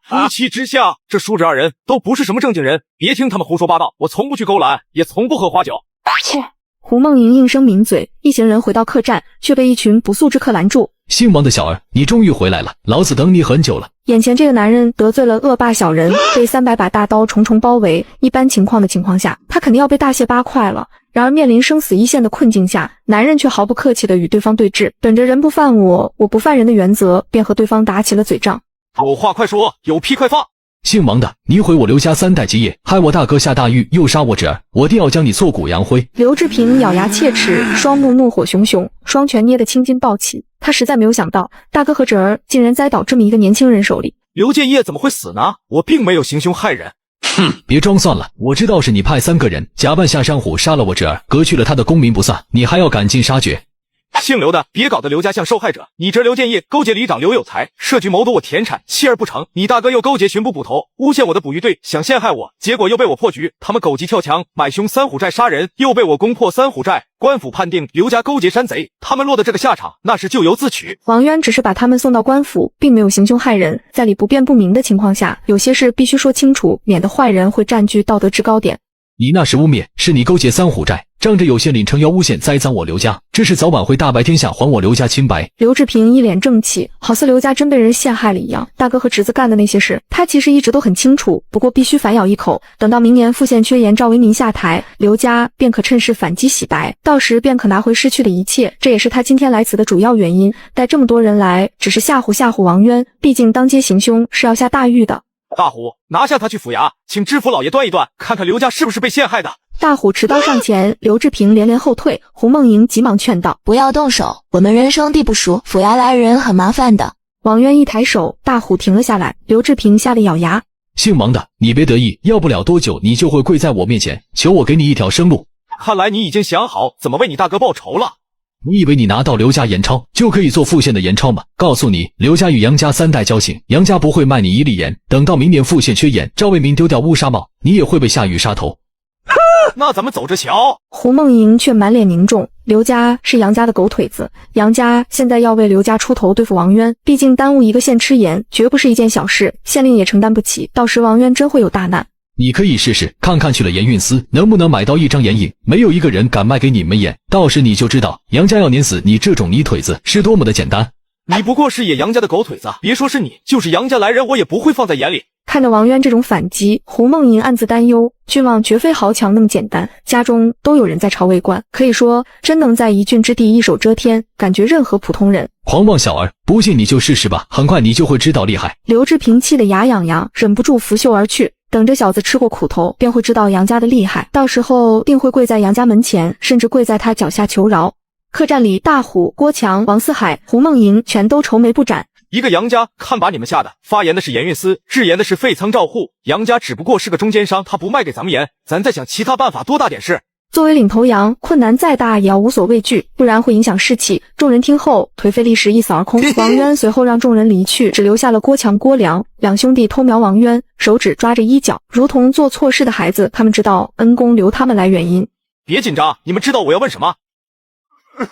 夫妻之相，这叔侄2人都不是什么正经人，别听他们胡说八道。我从不去勾栏，也从不喝花酒。切！胡梦莹应声抿嘴，一行人回到客栈，却被一群不速之客拦住。姓王的小儿，你终于回来了，老子等你很久了。眼前这个男人得罪了恶霸小人，被300把大刀重重包围，一般情况下，他肯定要被大卸8块了。然而面临生死一线的困境下，男人却毫不客气地与对方对峙，本着人不犯我，我不犯人的原则，便和对方打起了嘴仗。有话快说，有屁快放！姓王的，你毁我刘家3代基业，害我大哥下大狱，又杀我侄儿，我定要将你挫骨扬灰！刘志平咬牙切齿，双目怒火熊熊，双拳捏得青筋暴起。他实在没有想到，大哥和侄儿竟然栽倒这么一个年轻人手里。刘建业怎么会死呢？我并没有行凶害人。哼，别装蒜了，我知道是你派3个人假扮下山虎杀了我侄儿，革去了他的功名不算，你还要赶尽杀绝。姓刘的，别搞得刘家像受害者。你侄刘建业勾结里长刘有才，设局谋夺我田产，弃而不成。你大哥又勾结巡捕捕头，诬陷我的捕鱼队，想陷害我，结果又被我破局。他们狗急跳墙，买凶3虎寨杀人，又被我攻破3虎寨。官府判定刘家勾结山贼，他们落得这个下场，那是咎由自取。王渊只是把他们送到官府，并没有行凶害人。在理不辩不明的情况下，有些事必须说清楚，免得坏人会占据道德制高点。你那是污蔑，是你勾结3虎寨，仗着有些领撑腰诬陷栽赃我刘家，这是早晚会大白天下，还我刘家清白。刘志平一脸正气，好似刘家真被人陷害了一样。大哥和侄子干的那些事，他其实一直都很清楚，不过必须反咬一口。等到明年副县缺盐赵为民下台，刘家便可趁势反击洗白，到时便可拿回失去的一切。这也是他今天来此的主要原因。带这么多人来，只是吓唬王渊，毕竟当街行凶是要下大狱的。大虎，拿下他去府衙，请知府老爷断一断，看看刘家是不是被陷害的。大虎持刀上前，刘志平连连后退。胡梦莹急忙劝道：“不要动手，我们人生地不熟，府衙来人很麻烦的。”王渊一抬手，大虎停了下来。刘志平吓得咬牙：“姓王的，你别得意，要不了多久你就会跪在我面前，求我给你一条生路。看来你已经想好怎么为你大哥报仇了。你以为你拿到刘家盐钞就可以做复县的盐钞吗？告诉你，刘家与杨家3代交情，杨家不会卖你1粒盐。等到明年复县缺盐，赵为民丢掉乌纱帽，你也会被下狱杀头。那咱们走着瞧。胡梦莹却满脸凝重，刘家是杨家的狗腿子，杨家现在要为刘家出头对付王渊，毕竟耽误一个县吃盐绝不是一件小事，县令也承担不起，到时王渊真会有大难。你可以试试看看去了盐运司能不能买到1张盐引，没有一个人敢卖给你们盐，到时你就知道杨家要碾死你这种泥腿子是多么的简单。你不过是野杨家的狗腿子，别说是你，就是杨家来人我也不会放在眼里。看着王渊这种反击，胡梦莹暗自担忧，郡望绝非豪强那么简单，家中都有人在朝为官，可以说真能在一郡之地一手遮天，感觉任何普通人。狂妄小儿，不信你就试试吧，很快你就会知道厉害。刘志平气得牙痒痒，忍不住拂袖而去。等着小子吃过苦头，便会知道杨家的厉害，到时候定会跪在杨家门前，甚至跪在他脚下求饶。客栈里，大虎、郭强、王四海、胡梦莹全都愁眉不展。一个杨家，看把你们吓的！发盐的是盐运司，制盐的是费仓赵户，杨家只不过是个中间商，他不卖给咱们盐，咱再想其他办法多大点事。作为领头羊，困难再大也要无所畏惧，不然会影响士气。众人听后，颓废立时一扫而空。王渊随后让众人离去，只留下了郭强、郭良两兄弟偷瞄王渊，手指抓着衣角，如同做错事的孩子。他们知道恩公留他们来原因。别紧张，你们知道我要问什么？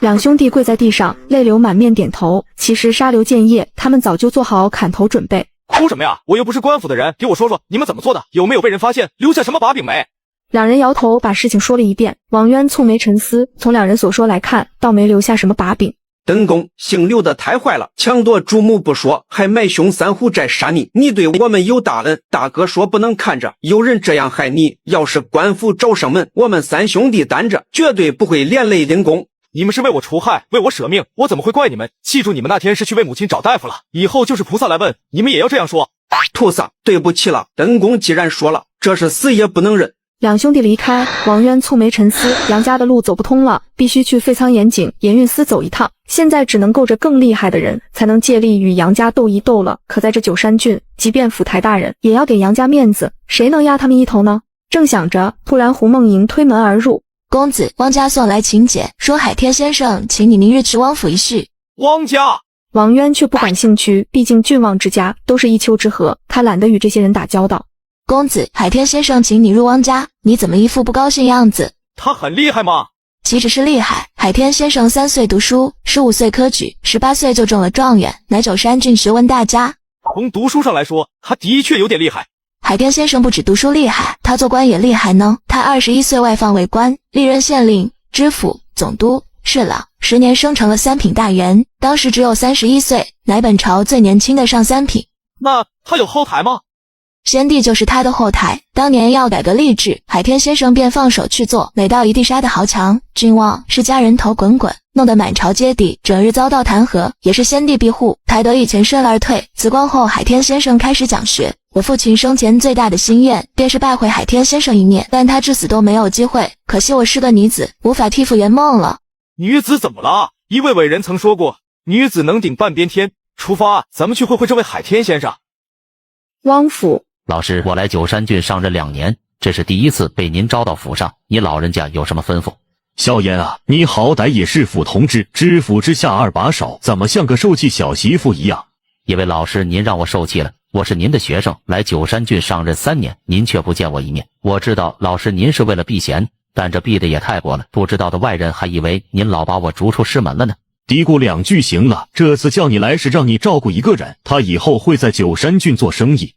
两兄弟跪在地上，泪流满面点头。其实沙流建业，他们早就做好砍头准备。哭什么呀？我又不是官府的人，给我说说你们怎么做的？有没有被人发现？留下什么把柄没？两人摇头，把事情说了一遍。王渊蹙眉沉思，从两人所说来看，倒没留下什么把柄。登公，姓刘的太坏了，抢夺主母不说，还买凶3户寨杀你。你对我们有大恩，大哥说不能看着有人这样害你。要是官府找上门，我们3兄弟担着，绝对不会连累登公。你们是为我除害，为我舍命，我怎么会怪你们？记住，你们那天是去为母亲找大夫了，以后就是菩萨来问，你们也要这样说。菩萨，对不起了，登公既然说了，这是死也不能忍。两兄弟离开，王渊蹙眉沉思，杨家的路走不通了，必须去费仓盐井、盐运司走一趟。现在只能够着更厉害的人，才能借力与杨家斗一斗了。可在这九山郡，即便府台大人，也要给杨家面子，谁能压他们一头呢？正想着，突然胡梦莹推门而入。公子，汪家送来请柬，说海天先生请你明日去汪府一叙。汪家。王渊却不感兴趣，毕竟郡望之家都是一丘之貉，他懒得与这些人打交道。公子，海天先生请你入汪家，你怎么一副不高兴样子？他很厉害吗？岂止是厉害，海天先生3岁读书，15岁科举，18岁就中了状元，乃九山郡学问大家。从读书上来说，他的确有点厉害。海天先生不止读书厉害，他做官也厉害呢。他21岁外放为官，历任县令、知府、总督、侍郎，10年升成了3品大员，当时只有31岁，乃本朝最年轻的上3品。那他有后台吗？先帝就是他的后台，当年要改革吏治，海天先生便放手去做，垒到一地沙的豪强。郡望是家人头滚滚，弄得满朝皆敌，整日遭到弹劾，也是先帝庇护，才得以全身而退。辞官后，海天先生开始讲学。我父亲生前最大的心愿，便是拜会海天先生一面，但他至死都没有机会。可惜我是个女子，无法替父圆梦了。女子怎么了？一位伟人曾说过，女子能顶半边天。出发，咱们去会会这位海天先生。汪府。老师，我来九山郡上任2年，这是第一次被您招到府上，你老人家有什么吩咐？萧炎啊，你好歹也是府同知，知府之下2把手，怎么像个受气小媳妇一样？因为老师您让我受气了，我是您的学生，来九山郡上任3年，您却不见我一面。我知道老师您是为了避嫌，但这避的也太过了，不知道的外人还以为您老把我逐出师门了呢。嘀咕2句行了，这次叫你来是让你照顾一个人，他以后会在九山郡做生意。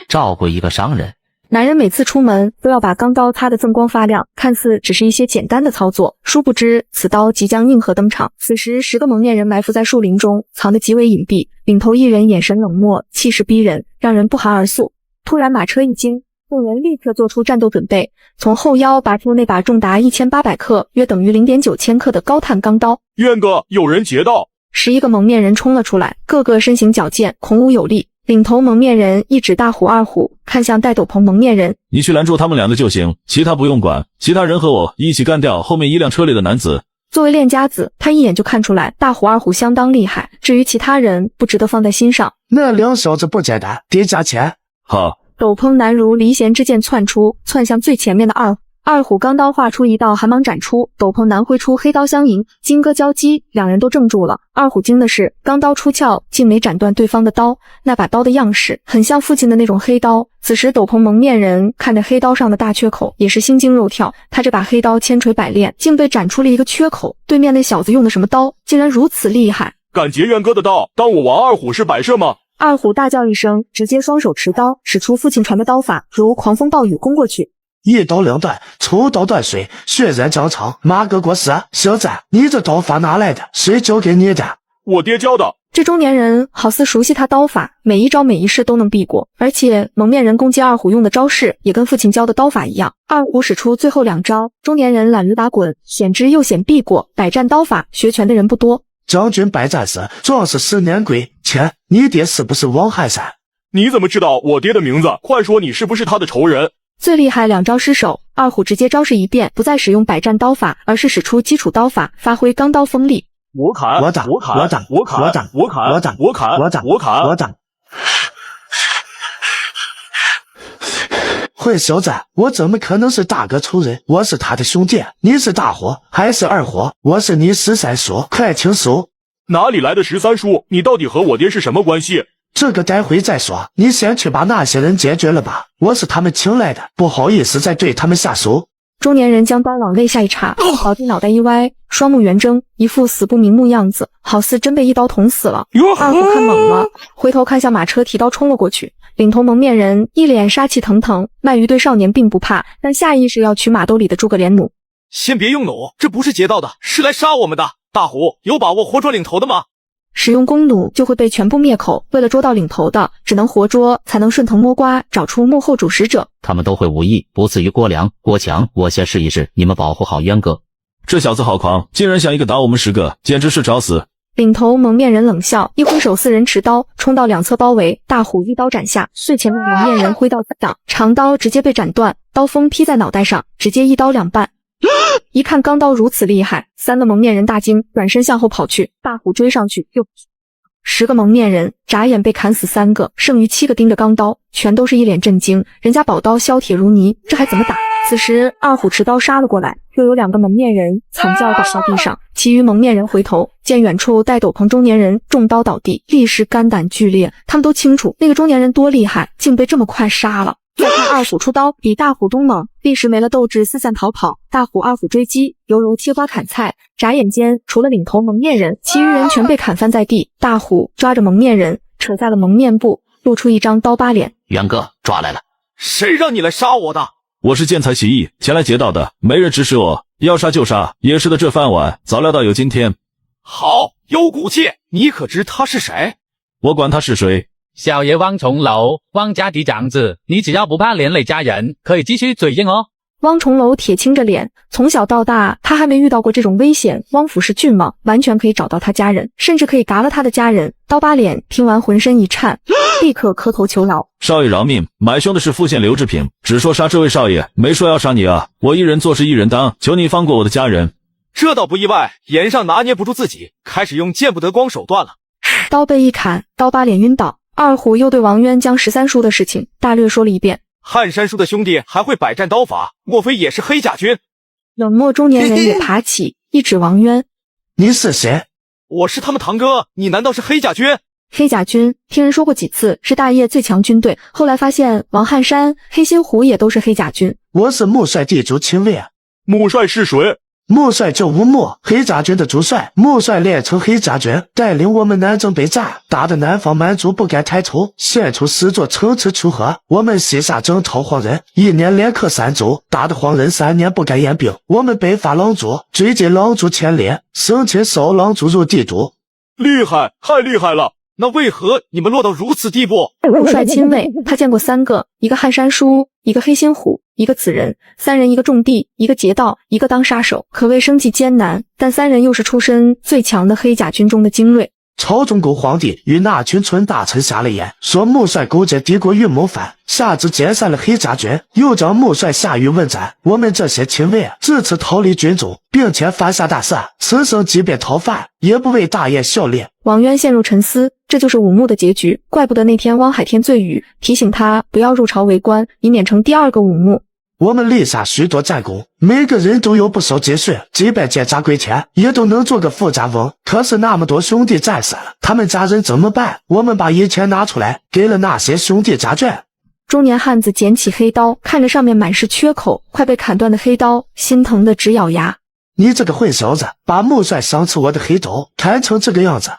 照顾一个商人。男人每次出门都要把钢刀擦得锃光发亮，看似只是一些简单的操作，殊不知此刀即将应和登场。此时10个蒙面人埋伏在树林中，藏得极为隐蔽，领头一人眼神冷漠，气势逼人，让人不寒而栗。突然马车一惊，众人立刻做出战斗准备，从后腰拔出那把重达1800克，约等于0.9千克的高碳钢刀。渊哥，有人劫道！11个蒙面人冲了出来，个个身形矫健，孔武有力。领头蒙面人一指大虎、二虎，看向戴斗篷蒙面人：“你去拦住他们2个就行，其他不用管。其他人和我一起干掉后面1辆车里的男子。”作为练家子，他一眼就看出来大虎、二虎相当厉害，至于其他人不值得放在心上。那2小子不简单，得加钱。好，斗篷难如离弦之箭窜出，窜向最前面的二虎。二虎钢刀画出一道寒芒斩出，斗篷难挥出黑刀相迎，金戈交击，两人都怔住了。二虎惊的是，钢刀出鞘，竟没斩断对方的刀，那把刀的样式很像父亲的那种黑刀。此时斗篷蒙面人看着黑刀上的大缺口，也是心惊肉跳，他这把黑刀千锤百炼，竟被斩出了一个缺口。对面那小子用的什么刀，竟然如此厉害？敢劫元哥的刀，当我王二虎是摆设吗？二虎大叫一声，直接双手持刀，使出父亲传的刀法，如狂风暴雨攻过去。一刀两断，抽刀断水，血染疆场，马革裹尸。小子，你这刀法哪来的？谁教给你的？我爹教的。这中年人好似熟悉他刀法，每一招每一式都能避过，而且蒙面人攻击二虎用的招式也跟父亲教的刀法一样。二虎使出最后两招，中年人懒如打滚，险之又险避过。百战刀法学全的人不多。将军百战死，壮士十年归。切，你爹是不是王汉山？你怎么知道我爹的名字？快说你是不是他的仇人？最厉害两招失手，二虎直接招式一变，不再使用百战刀法，而是使出基础刀法，发挥钢刀锋利。我砍，我斩，我砍，我斩，我砍，我斩，我砍，我斩，我砍，我斩，我砍，我斩。坏小子，我怎么可能是大哥仇人？我是他的兄弟，你是大伙还是二伙？我是你13叔，快请手！哪里来的13叔？你到底和我爹是什么关系？这个待会再说，你先去把那些人解决了吧。我是他们请来的，不好意思再对他们下手。中年人将刀往肋下一插，老弟脑袋一歪，双目圆睁，一副死不瞑目样子，好似真被一刀捅死了。二虎看懵了，回头看向马车，提刀冲了过去。领头蒙面人一脸杀气腾腾，鳗鱼对少年并不怕，但下意识要取马兜里的诸葛连弩。先别用弩，这不是劫道的，是来杀我们的。大虎，有把握活捉领头的吗？使用弓弩就会被全部灭口，为了捉到领头的，只能活捉，才能顺藤摸瓜找出幕后主使者。他们都会武艺，不次于郭良、郭强，我先试一试，你们保护好渊哥。这小子好狂，竟然想一个打我们10个，简直是找死！领头蒙面人冷笑，一挥手，4人持刀冲到两侧包围，大虎一刀斩下，最前面蒙面人挥刀挡，长刀直接被斩断，刀锋劈在脑袋上，直接一刀两半。一看钢刀如此厉害，3个蒙面人大惊，转身向后跑去。大虎追上去，又10个蒙面人眨眼被砍死3个，剩余7个盯着钢刀，全都是一脸震惊。人家宝刀削铁如泥，这还怎么打？此时二虎持刀杀了过来，又有2个蒙面人惨叫倒在地上，其余蒙面人回头见远处戴斗篷中年人中刀倒地，立时肝胆俱裂。他们都清楚那个中年人多厉害，竟被这么快杀了。再看二虎出刀比大虎中猛，立时没了斗志，四散逃跑。大虎、二虎追击，犹如切花砍菜。眨眼间，除了领头蒙面人，其余人全被砍翻在地。大虎抓着蒙面人，扯下了蒙面布，露出一张刀疤脸。元哥抓来了，谁让你来杀我的？我是见财起意前来劫道的，没人指使我，要杀就杀。也是的，这饭碗早料到有今天。好，有骨气！你可知他是谁？我管他是谁。小爷汪重楼，汪家嫡长子，你只要不怕连累家人，可以继续嘴硬哦。汪重楼铁青着脸，从小到大他还没遇到过这种危险。汪府是郡王，完全可以找到他家人，甚至可以嘎了他的家人。刀疤脸听完浑身一颤，立刻磕头求饶。少爷饶命，买凶的是副县刘志平，只说杀这位少爷，没说要杀你啊！我一人做事一人当，求你放过我的家人。这倒不意外，言上拿捏不住自己，开始用见不得光手段了。刀被一砍，刀疤脸晕倒。二虎又对王渊将13叔的事情大略说了一遍。汉山叔的兄弟还会百战刀法，莫非也是黑甲军？冷漠中年人也爬起，一指王渊：“你是谁？”“我是他们堂哥，你难道是黑甲军？”黑甲军听人说过几次，是大业最强军队，后来发现王汉山、黑心虎也都是黑甲军。我是穆帅地主亲卫。穆帅是谁？穆帅叫吴穆，黑甲军的主帅。穆帅练成黑甲军，带领我们南征北战，打得南方蛮族不敢抬头，献出10座城池楚河。我们西夏征讨黄人，1年连克3州，打得黄人3年不敢言兵。我们北伐狼族，追进狼族前列，生擒扫狼族入帝都。厉害，太厉害了！那为何你们落到如此地步？穆帅亲卫，他见过3个，一个汉山叔，一个黑心虎，一个子人，3人一个种地，一个劫道，一个当杀手，可谓生计艰难。但3人又是出身最强的黑甲军中的精锐。朝中狗皇帝与那群村大臣下了言，说穆帅勾结敌国运谋反，下旨解散了黑甲军，又将穆帅下狱问斩。我们这些亲卫自此逃离军中，并且犯下大赦，此生即便逃犯也不为大业效力。王渊陷入沉思，这就是武穆的结局，怪不得那天汪海天醉语，提醒他不要入朝为官，以免成第二个武穆。我们立下许多战功，每个人都有不少积蓄，几百件扎龟钱也都能做个富家翁。可是那么多兄弟战死了，他们家人怎么办？我们把一钱拿出来，给了那些兄弟家眷。中年汉子捡起黑刀，看着上面满是缺口，快被砍断的黑刀，心疼的直咬牙。你这个混小子，把穆帅上次我的黑刀砍成这个样子。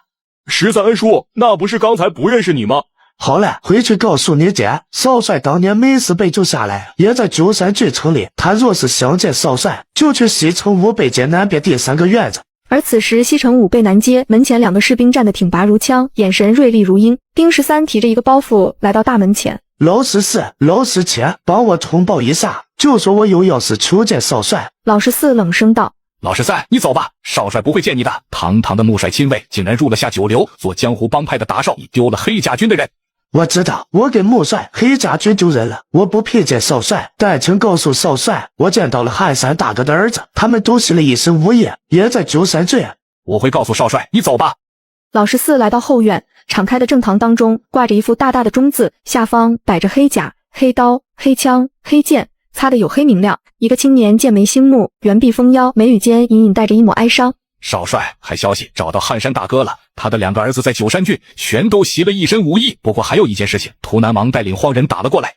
13恩叔，那不是刚才不认识你吗？好了，回去告诉你姐，少帅当年没死被救下来，也在九山郡城里。他若是想见少帅，就去西城武备街南边第3个院子。而此时西城武备南街门前2个士兵站得挺拔如枪，眼神锐利如鹰。丁13提着一个包袱来到大门前。老14、老17，帮我通报一下，就说我有要事求见少帅。老14冷声道：老13，你走吧，少帅不会见你的。堂堂的穆帅亲卫，竟然入了下九流，做江湖帮派的打手，你丢了黑甲军的人。我知道，我给穆帅黑甲军丢人了，我不配见少帅，但请告诉少帅，我见到了汉山大哥的儿子，他们都习了一身武艺，也在九山郡。我会告诉少帅，你走吧。老14来到后院，敞开的正堂当中挂着一副大大的钟字，下方摆着黑甲、黑刀、黑枪、黑剑，擦得黝黑明亮。一个青年剑眉星目，圆臂丰腰，眉宇间隐隐带着一抹哀伤。少帅，还消息找到汉山大哥了，他的2个儿子在九山郡全都习了一身武艺。不过还有一件事情，图南王带领荒人打了过来。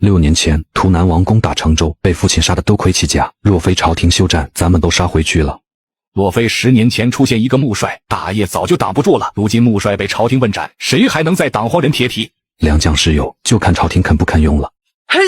6年前，图南王攻打成州，被父亲杀得都盔弃甲。若非朝廷休战，咱们都杀回去了。若非10年前出现一个穆帅，大业早就挡不住了。如今穆帅被朝廷问斩，谁还能再挡荒人铁蹄？良将是有，就看朝廷肯不肯用了。嘿！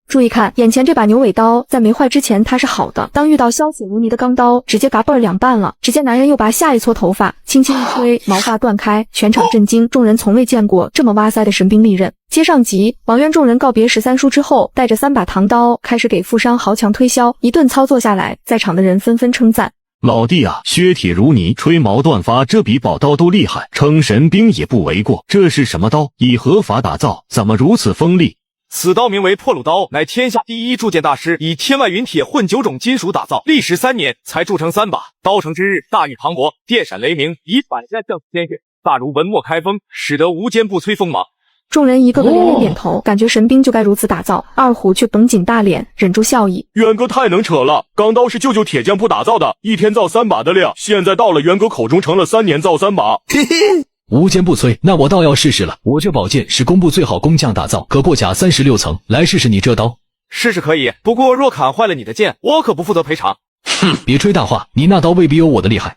注意看，眼前这把牛尾刀在没坏之前它是好的，当遇到削铁如泥的钢刀，直接嘎嘣儿2半了。只见男人又拔下一撮头发，轻轻一吹，毛发断开，全场震惊，众人从未见过这么哇塞的神兵利刃。接上集，王渊众人告别13叔之后，带着3把唐刀开始给负伤豪强推销，一顿操作下来，在场的人纷纷称赞。老弟啊，削铁如泥，吹毛断发，这比宝刀都厉害，称神兵也不为过。这是什么刀？以何法打造？怎么如此锋利？此刀名为破虏刀，乃天下第一铸剑大师以天外云铁混9种金属打造，历时3年才铸成3把。刀成之日，大雨磅礴，电闪雷鸣，以百战胜天血，大如文墨开封，使得无坚不摧锋芒。众人一个个连连点头，感觉神兵就该如此打造。二虎却绷紧大脸，忍住笑意。渊哥太能扯了，钢刀是舅舅铁匠铺打造的，一天造3把的量，现在到了渊哥口中成了3年造3把。嘿嘿。无坚不摧，那我倒要试试了。我这宝剑是工部最好工匠打造，可过甲36层，来试试你这刀。试试可以，不过若砍坏了你的剑，我可不负责赔偿。哼，别吹大话，你那刀未必有我的厉害。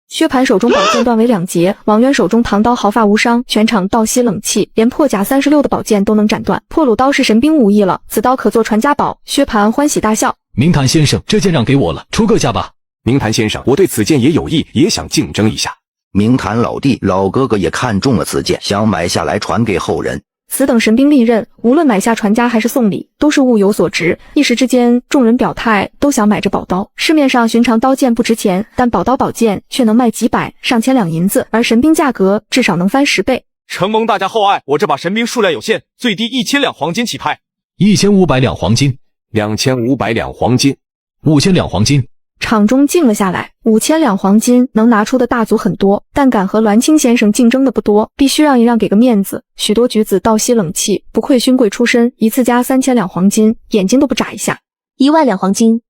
薛蟠手中宝剑断为2截，王渊手中唐刀毫发无伤，全场倒吸冷气，连破甲36的宝剑都能斩断。破虏刀是神兵武艺了，此刀可做传家宝。薛蟠欢喜大笑。明坛先生，这剑让给我了，出个价吧。明坛先生，我对此剑也有意，也想竞争一下。明坛老弟，老哥哥也看中了此剑，想买下来传给后人。此等神兵利刃，无论买下传家还是送礼，都是物有所值。一时之间，众人表态都想买这宝刀。市面上寻常刀剑不值钱，但宝刀宝剑却能卖几百上千两银子，而神兵价格至少能翻10倍。承蒙大家厚爱，我这把神兵数量有限，最低1000两黄金起拍。1500两黄金，2500两黄金，5000两黄金。场中静了下来，5000两黄金能拿出的大族很多，但敢和栾青先生竞争的不多，必须让一让，给个面子。许多举子倒吸冷气，不愧勋贵出身，一次加3000两黄金，眼睛都不眨一下。1万两黄金。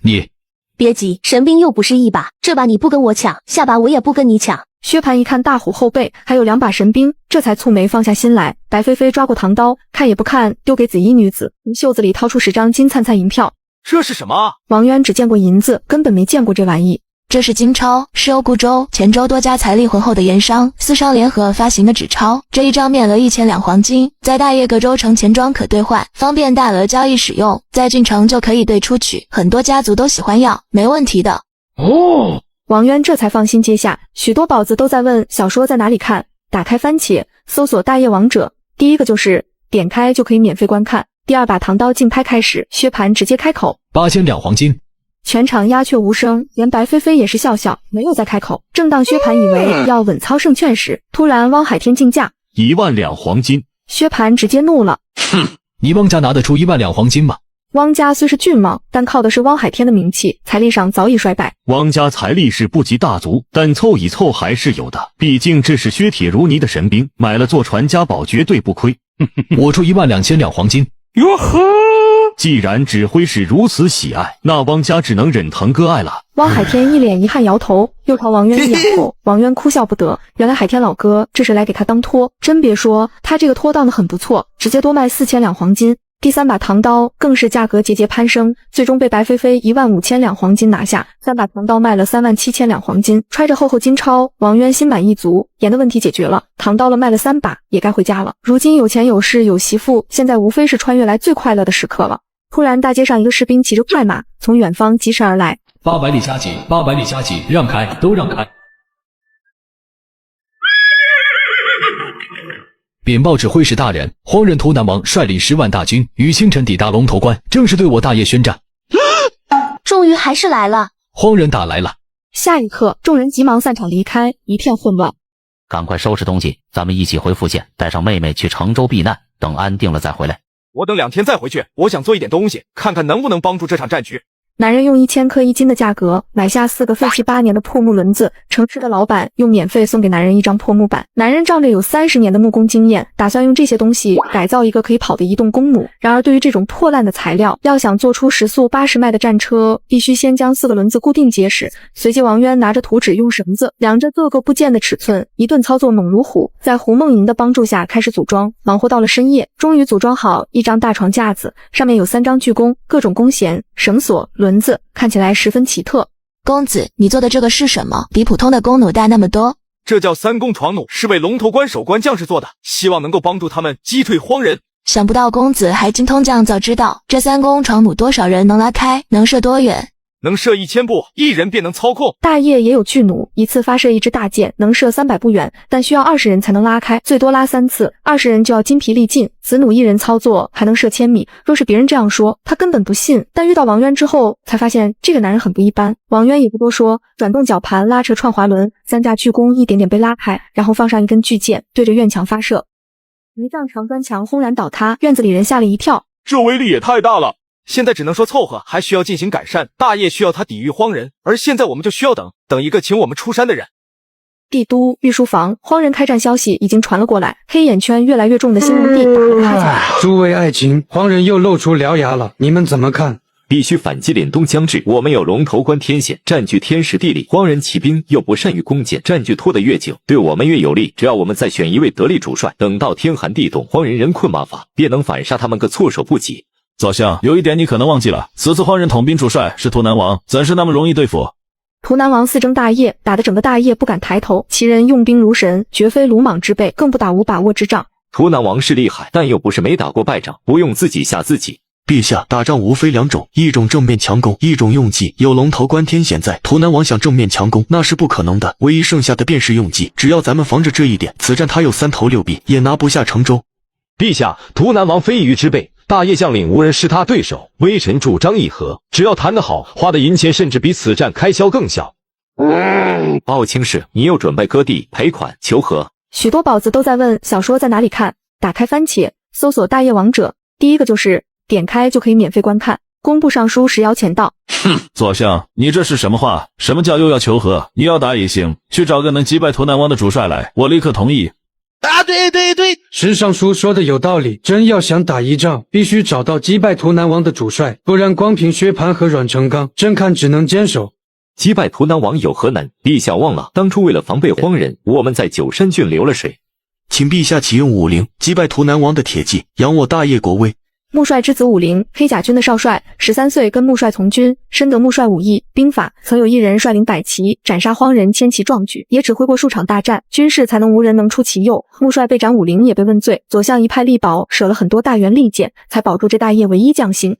你别急，神兵又不是1把，这把你不跟我抢，下把我也不跟你抢。薛蟠一看大虎后背还有2把神兵，这才蹙眉放下心来。白飞飞抓过唐刀，看也不看，丢给紫衣女子，从袖子里掏出10张金灿灿银票。这是什么？王渊只见过银子，根本没见过这玩意。这是金钞，是欧固州、黔州多家财力浑厚的盐商、私商联合发行的纸钞。这一张面额1000两黄金，在大业各州城钱庄可兑换，方便大额交易使用，在郡城就可以兑出取，很多家族都喜欢要，没问题的。哦，王渊这才放心接下。许多宝子都在问小说在哪里看，打开番茄，搜索大业王者，第一个就是点开就可以免费观看。第2把唐刀竞拍开始，薛蟠直接开口：8000两黄金。全场鸦雀无声，连白飞飞也是笑笑，没有再开口。正当薛蟠以为要稳操胜券时，突然汪海天竞价1万两黄金。薛蟠直接怒了：哼，你汪家拿得出1万两黄金吗？汪家虽是郡莽，但靠的是汪海天的名气，财力上早已衰败。汪家财力是不及大族，但凑一凑还是有的，毕竟这是削铁如泥的神兵，买了做传家宝绝对不亏。我出12000两黄金。哟呵！既然指挥使如此喜爱，那汪家只能忍疼割爱了。汪海天一脸遗憾摇头，又朝王渊一仰头，王渊哭笑不得。原来海天老哥这是来给他当托，真别说，他这个托当得很不错，直接多卖4000两黄金。第3把唐刀更是价格节节攀升，最终被白飞飞15000两黄金拿下。3把唐刀卖了37000两黄金，揣着厚厚金钞，王渊心满意足，盐的问题解决了，唐刀了卖了3把，也该回家了。如今有钱有势有媳妇，现在无非是穿越来最快乐的时刻了。突然，大街上一个士兵骑着快马从远方疾驰而来。800里加急，800里加急，让开，都让开！禀报指挥使大人，荒人图南王率领10万大军于清晨抵达龙头关，正式对我大业宣战。终于还是来了。荒人打来了。下一刻，众人急忙散场离开，一片混乱。赶快收拾东西，咱们一起回富县，带上妹妹去成州避难，等安定了再回来。我等2天再回去，我想做一点东西，看看能不能帮助这场战局。男人用1000颗1金的价格买下4个废弃8年的破木轮子，城市的老板又免费送给男人1张破木板。男人仗着有30年的木工经验，打算用这些东西改造一个可以跑的移动公母。然而对于这种破烂的材料，要想做出时速80迈的战车，必须先将4个轮子固定结实。随即王渊拿着图纸用绳子量着各个部件的尺寸，一顿操作猛如虎，在胡梦莹的帮助下开始组装，忙活到了深夜，终于组装好一张大床架子，上面有3张巨弓，各种弓弦、绳索、轮子，看起来十分奇特。公子，你做的这个是什么？比普通的弓弩大那么多。这叫3弓床弩，是为龙头关守关将士做的，希望能够帮助他们击退荒人。想不到公子还精通降造之道，这3弓床弩多少人能拉开？能射多远？能射1000步，1人便能操控。大业也有巨弩，一次发射一支大箭，能射300步远，但需要20人才能拉开，最多拉3次，20人就要筋疲力尽。此弩1人操作还能射1000米。若是别人这样说，他根本不信，但遇到王渊之后，才发现这个男人很不一般。王渊也不多说，转动绞盘拉扯串滑轮，3架巨弓一点点被拉开，然后放上一根巨箭，对着院墙发射。一丈长砖墙轰然倒塌，院子里人吓了一跳。这威力也太大了。现在只能说凑合，还需要进行改善。大业需要他抵御荒人，而现在我们就需要等一个请我们出山的人。帝都御书房，荒人开战消息已经传了过来，黑眼圈越来越重的新文帝打了开起来。诸位爱卿，荒人又露出獠牙了，你们怎么看？必须反击凛冬将至，我们有龙头关天险，占据天时地利，荒人骑兵又不善于攻坚，占据拖得越久，对我们越有利。只要我们再选一位得力主帅，等到天寒地冻，荒人人困马乏，便能反杀他们个措手不及。左相，有一点你可能忘记了，此次荒人统兵主帅是图南王，怎是那么容易对付？图南王四征大业，打得整个大业不敢抬头，其人用兵如神，绝非鲁莽之辈，更不打无把握之仗。图南王是厉害，但又不是没打过败仗，不用自己吓自己。陛下，打仗无非2种，一种正面强攻，一种用计。有龙头关天险在，图南王想正面强攻那是不可能的，唯一剩下的便是用计。只要咱们防着这一点，此战他有3头6臂，也拿不下成州。陛下，图南王非鱼之辈，大业将领无人是他对手，微臣主张议和，只要谈得好，花的银钱甚至比此战开销更小。鲍卿士，你又准备割地赔款求和？许多宝子都在问小说在哪里看，打开番茄，搜索大业王者，第一个就是点开就可以免费观看。工部尚书石摇前道：哼，左相，你这是什么话？什么叫又要求和？你要打也行，去找个能击败图南王的主帅来，我立刻同意。对，石尚书说的有道理，真要想打一仗，必须找到击败图南王的主帅，不然光凭薛蟠和阮成刚，朕看只能坚守。击败图南王有何难？陛下忘了，当初为了防备荒人，我们在九山郡流了水。请陛下启用武陵，击败图南王的铁骑，扬我大业国威。穆帅之子武陵，黑甲军的少帅，13岁跟穆帅从军，深得穆帅武艺兵法，曾有一人率领百骑斩杀荒人，千骑壮举，也指挥过数场大战，军事才能无人能出其右。穆帅被斩，武陵也被问罪，左相一派力保，舍了很多大员利剑，才保住这大业唯一将星。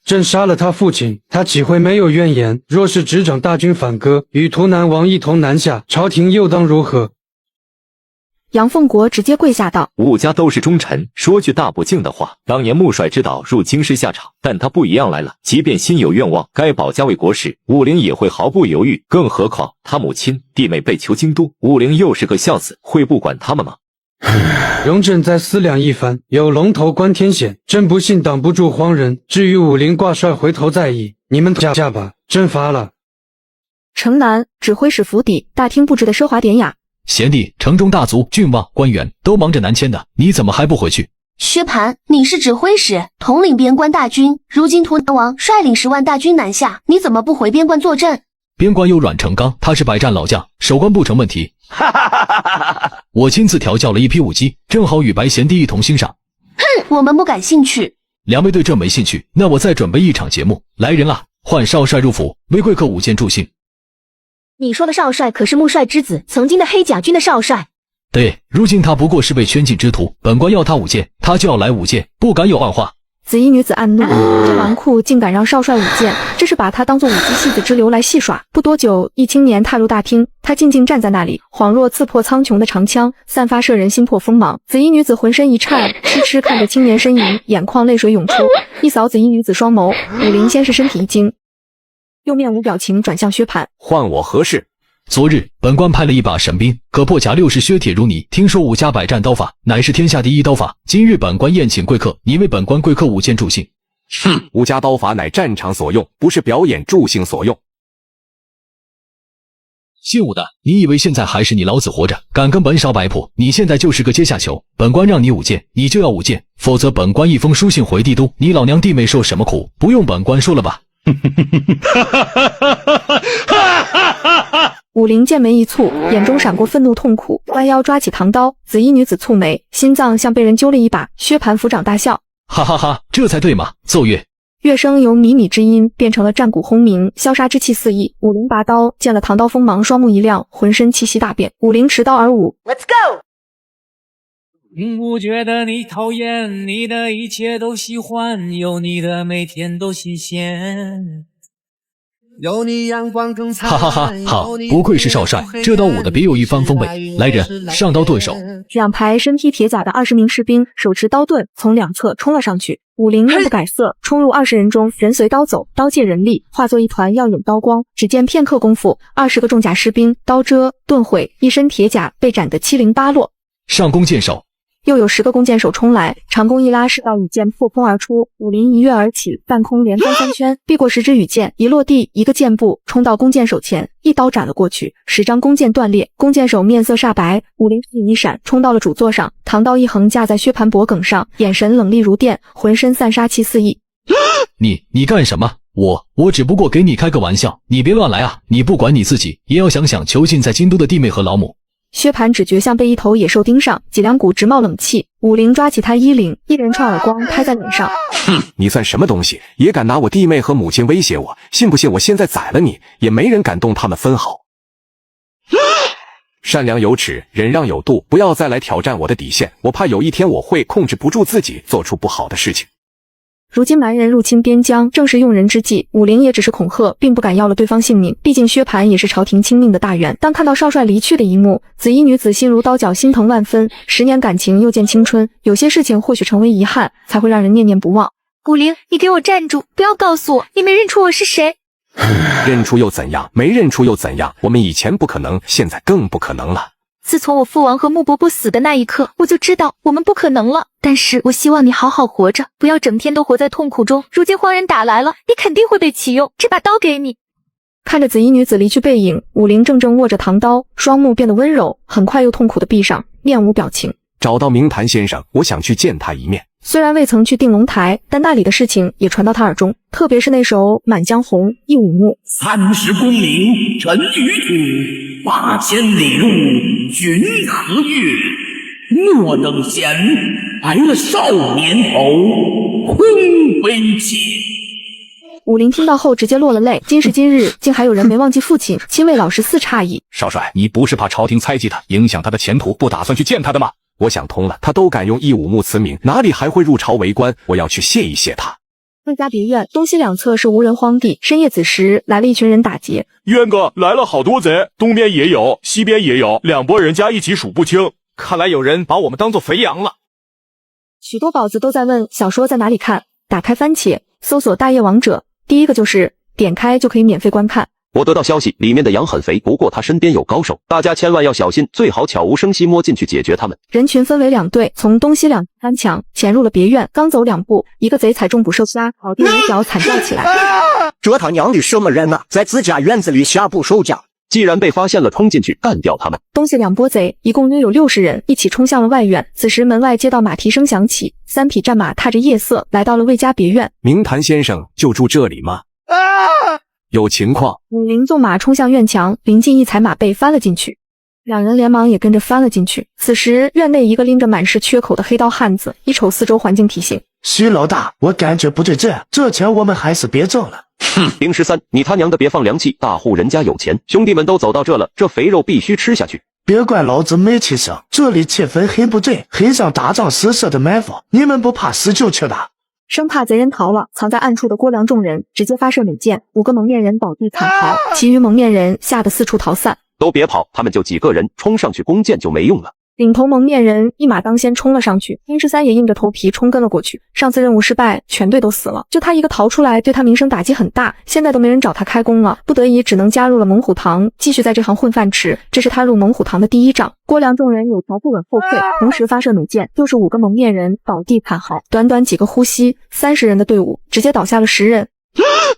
朕杀了他父亲，他岂会没有怨言？若是执掌大军反戈，与图南王一同南下，朝廷又当如何？杨凤国直接跪下道：武家都是忠臣，说句大不敬的话，当年穆帅知道入京师下场，但他不一样来了，即便心有愿望，该保家卫国时，武陵也会毫不犹豫，更何况他母亲弟妹被囚京都，武陵又是个孝子，会不管他们吗？容朕再思量一番。有龙头观天险，朕不信挡不住荒人。至于武林挂帅，回头再议。你们下吧，朕发了。城南指挥使府邸，大厅布置的奢华典雅。贤弟，城中大族、郡望、官员都忙着南迁的，你怎么还不回去？薛蟠，你是指挥使，统领边关大军。如今图南王率领10万大军南下，你怎么不回边关坐镇？边关有阮成刚，他是百战老将，守关不成问题。我亲自调教了一批武姬，正好与白贤弟一同欣赏。哼，我们不感兴趣。两位对这没兴趣，那我再准备一场节目。来人啊，唤少帅入府，为贵客舞剑助兴。你说的少帅可是穆帅之子，曾经的黑甲军的少帅。对，如今他不过是被圈禁之徒，本官要他舞剑，他就要来舞剑，不敢有二话。紫衣女子暗怒，这纨绔竟敢让少帅舞剑，这是把他当作舞姬戏子之流来戏耍。不多久，一青年踏入大厅，他静静站在那里，恍若刺破苍穹的长枪，散发摄人心魄锋芒。紫衣女子浑身一颤，痴痴看着青年身影，眼眶泪水涌出，一扫紫衣女子双眸。武林先是身体一惊，又面无表情转向薛蟠，唤我何事？昨日本官派了一把神兵，可破甲60削铁如泥。听说武家百战刀法乃是天下第一刀法，今日本官宴请贵客，你为本官贵客舞剑助兴。哼，武家刀法乃战场所用，不是表演助兴所用。姓武的，你以为现在还是你老子活着，敢跟本少摆谱？你现在就是个阶下囚。本官让你舞剑，你就要舞剑，否则本官一封书信回帝都，你老娘弟妹受什么苦？不用本官说了吧？武林剑眉一蹙，眼中闪过愤怒痛苦，弯腰抓起唐刀。紫衣女子蹙眉，心脏像被人揪了一把。薛蟠抚掌大笑，哈哈哈，这才对嘛！奏乐。乐声由靡靡之音变成了战鼓轰鸣，消杀之气四溢。武林拔刀，见了唐刀锋芒，双目一亮，浑身气息大变。武林持刀而舞 ，Let's go。我觉得你讨厌，你的一切都喜欢，有你的每天都新鲜。有你阳光更灿烂，哈哈哈！好，不愧是少帅，这刀舞的别有一番风味。来人，上刀顿手。两排身披铁甲的20名士兵手持刀盾，从两侧冲了上去。武林面不改色，冲入20人中，人随刀走，刀借人力，化作一团耀眼刀光。只见片刻功夫，20个重甲士兵刀遮盾毁，一身铁甲被斩得七零八落。上弓箭手。又有10个弓箭手冲来，长弓一拉，是道羽箭破空而出。武林一跃而起，半空连翻3圈，避过10支羽箭，一落地，一个箭步冲到弓箭手前，一刀斩了过去。10张弓箭断裂，弓箭手面色煞白。武林一闪，冲到了主座上，唐刀一横架在薛蟠脖颈上，眼神冷厉如电，浑身散杀气四溢。你干什么？我只不过给你开个玩笑，你别乱来啊！你不管你自己，也要想想囚禁在京都的弟妹和老母。薛蟠只觉像被一头野兽盯上，脊梁骨直冒冷气。武林抓起他衣领，一连串耳光拍在脸上。哼，你算什么东西，也敢拿我弟妹和母亲威胁我？信不信我现在宰了你，也没人敢动他们分毫。善良有尺，忍让有度，不要再来挑战我的底线，我怕有一天我会控制不住自己，做出不好的事情。如今蛮人入侵边疆，正是用人之际。武林也只是恐吓，并不敢要了对方性命。毕竟薛蟠也是朝廷亲命的大员。当看到少帅离去的一幕，紫衣女子心如刀绞，心疼万分。10年感情又见青春，有些事情或许成为遗憾，才会让人念念不忘。武林，你给我站住！不要告诉我你没认出我是谁。认出又怎样？没认出又怎样？我们以前不可能，现在更不可能了。自从我父王和穆伯伯死的那一刻，我就知道我们不可能了。但是我希望你好好活着，不要整天都活在痛苦中。如今荒人打来了，你肯定会被启用。这把刀给你。看着紫衣女子离去背影，武林怔怔握着唐刀，双目变得温柔，很快又痛苦地闭上，面无表情。找到明坛先生，我想去见他一面。虽然未曾去定龙台，但那里的事情也传到他耳中，特别是那首《满江红》一五目：30功名尘与土，8000里路君何月？莫等闲，白了少年头，空悲切。武林听到后直接落了泪，今时今日竟还有人没忘记父亲，亲卫老师似诧异。少帅，你不是怕朝廷猜忌他，影响他的前途，不打算去见他的吗？我想通了，他都敢用义武目辞名，哪里还会入朝为官？我要去谢一谢他。魏家别院东西两侧是无人荒地，深夜子时来了一群人打劫。渊哥，来了好多贼，东边也有，西边也有，两拨人加一起数不清。看来有人把我们当作肥羊了。许多宝子都在问小说在哪里看，打开番茄，搜索大业王者，第一个就是点开就可以免费观看。我得到消息，里面的羊很肥，不过他身边有高手，大家千万要小心，最好悄无声息摸进去解决他们。人群分为两队，从东西两翻墙潜入了别院。刚走2步，一个贼踩中捕兽夹，倒地捂脚惨叫起来。这他娘的什么人啊，在自家院子里下捕兽夹！既然被发现了，冲进去干掉他们。东西2波贼，一共约有60人，一起冲向了外院。此时门外接到马蹄声响起，3匹战马踏着夜色来到了魏家别院。明坛先生就住这里吗？有情况。武林纵马冲向院墙，临近一踩马背翻了进去，两人连忙也跟着翻了进去。此时院内一个拎着满是缺口的黑道汉子，一瞅四周环境体型，徐老大，我感觉不对劲，这钱我们还是别挣了。哼，丁13，你他娘的别放凉气，大户人家有钱，兄弟们都走到这了，这肥肉必须吃下去。别怪老子没气声，这里气氛很不对，很像打仗时设的埋伏，你们不怕死就去吧。生怕贼人逃了，藏在暗处的郭良众人直接发射美箭，5个蒙面人倒地惨逃，其余蒙面人吓得四处逃散。都别跑，他们就几个人，冲上去弓箭就没用了。领头蒙面人一马当先冲了上去，丁13也硬着头皮冲跟了过去。上次任务失败，全队都死了，就他一个逃出来，对他名声打击很大，现在都没人找他开工了，不得已只能加入了猛虎堂，继续在这行混饭吃。这是他入猛虎堂的第一仗。郭良众人有条不紊后退，同时发射美箭，又是5个蒙面人倒地惨嚎。短短几个呼吸，30人的队伍直接倒下了10人。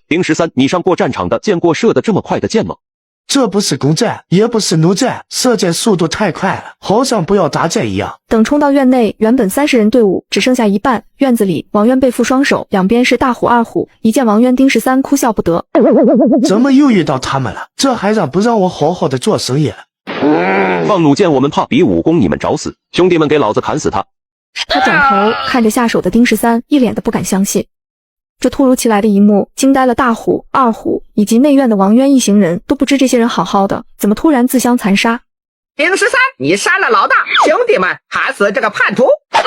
丁13，你上过战场的，见过射得这么快的箭吗？这不是弓箭，也不是弩箭，射箭速度太快了，好像不要搭箭一样。等冲到院内，原本30人队伍只剩下一半。院子里，王渊背负双手，两边是大虎、二虎。一见王渊，丁13哭笑不得。怎么又遇到他们了？这还不让我好好的做生意了？放弩箭我们怕，比武功你们找死。兄弟们，给老子砍死他！他转头看着下手的丁13，一脸的不敢相信。这突如其来的一幕惊呆了大虎、二虎以及内院的王渊一行人，都不知这些人好好的怎么突然自相残杀。丁13，你杀了老大，兄弟们砍死这个叛徒！别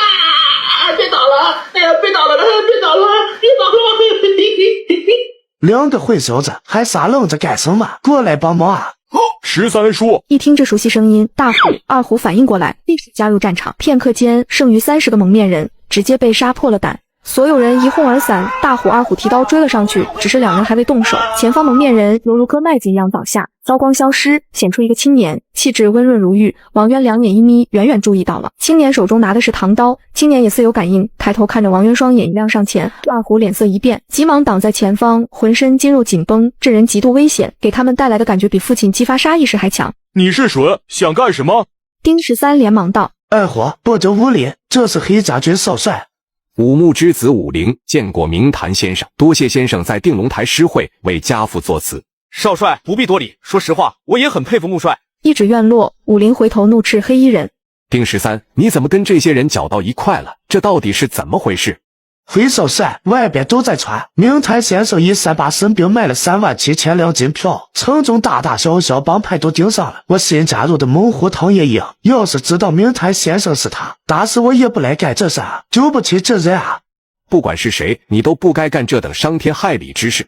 打了！哎呀，别打了！别打了！别打了！ 2个混小子还傻愣着干什么？过来帮忙啊！13叔，一听这熟悉声音，大虎、二虎反应过来，立时加入战场。片刻间，剩余30个蒙面人直接被杀破了胆。所有人一哄而散，大虎、二虎提刀追了上去，只是2人还未动手，前方蒙面人犹如割麦子一样倒下，刀光消失，显出一个青年，气质温润如玉。王渊两眼一眯，远远注意到了青年手中拿的是唐刀，青年也似有感应，抬头看着王渊，双眼一亮上前。二虎脸色一变，急忙挡在前方，浑身筋肉紧绷，这人极度危险，给他们带来的感觉比父亲激发杀意时还强。你是谁？想干什么？丁13连忙道：二虎，不得无礼，这是黑甲军少帅。武穆之子武陵见过明坛先生，多谢先生在定龙台诗会为家父作词。少帅不必多礼，说实话，我也很佩服穆帅。一指院落，武陵回头怒斥黑衣人：丁13，你怎么跟这些人搅到一块了？这到底是怎么回事？回少帅，外边都在传，明坛先生以3把神兵卖了37000两金票，城中大大小小帮派都盯上了。我新加入的猛虎堂也一样，要是知道明坛先生是他，打死我也不来干这事啊！对不起这人啊！不管是谁，你都不该干这等伤天害理之事。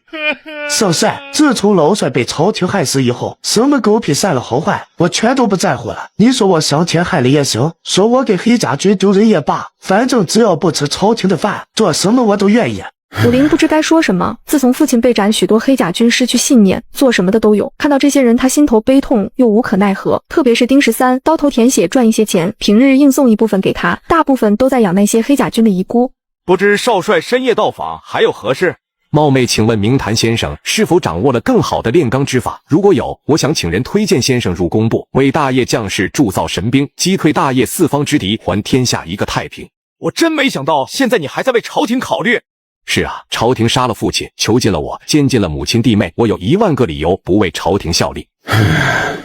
少帅，自从老帅被朝廷害死以后，什么狗屁散了好坏，我全都不在乎了。你说我伤天害理也行，说我给黑家军丢人也罢，反正只要不吃朝廷的饭，做什么我都愿意。武陵不知该说什么，自从父亲被斩，许多黑甲军失去信念，做什么的都有。看到这些人，他心头悲痛又无可奈何。特别是丁13，刀头舔血赚一些钱，平日硬送一部分给他，大部分都在养那些黑甲军的遗孤。不知少帅深夜到访，还有何事？冒昧请问明坛先生是否掌握了更好的炼钢之法？如果有，我想请人推荐先生入工部，为大业将士铸造神兵，击退大业四方之敌，还天下一个太平。我真没想到，现在你还在为朝廷考虑。是啊，朝廷杀了父亲，囚禁了我，监禁了母亲弟妹，我有10000个理由不为朝廷效力。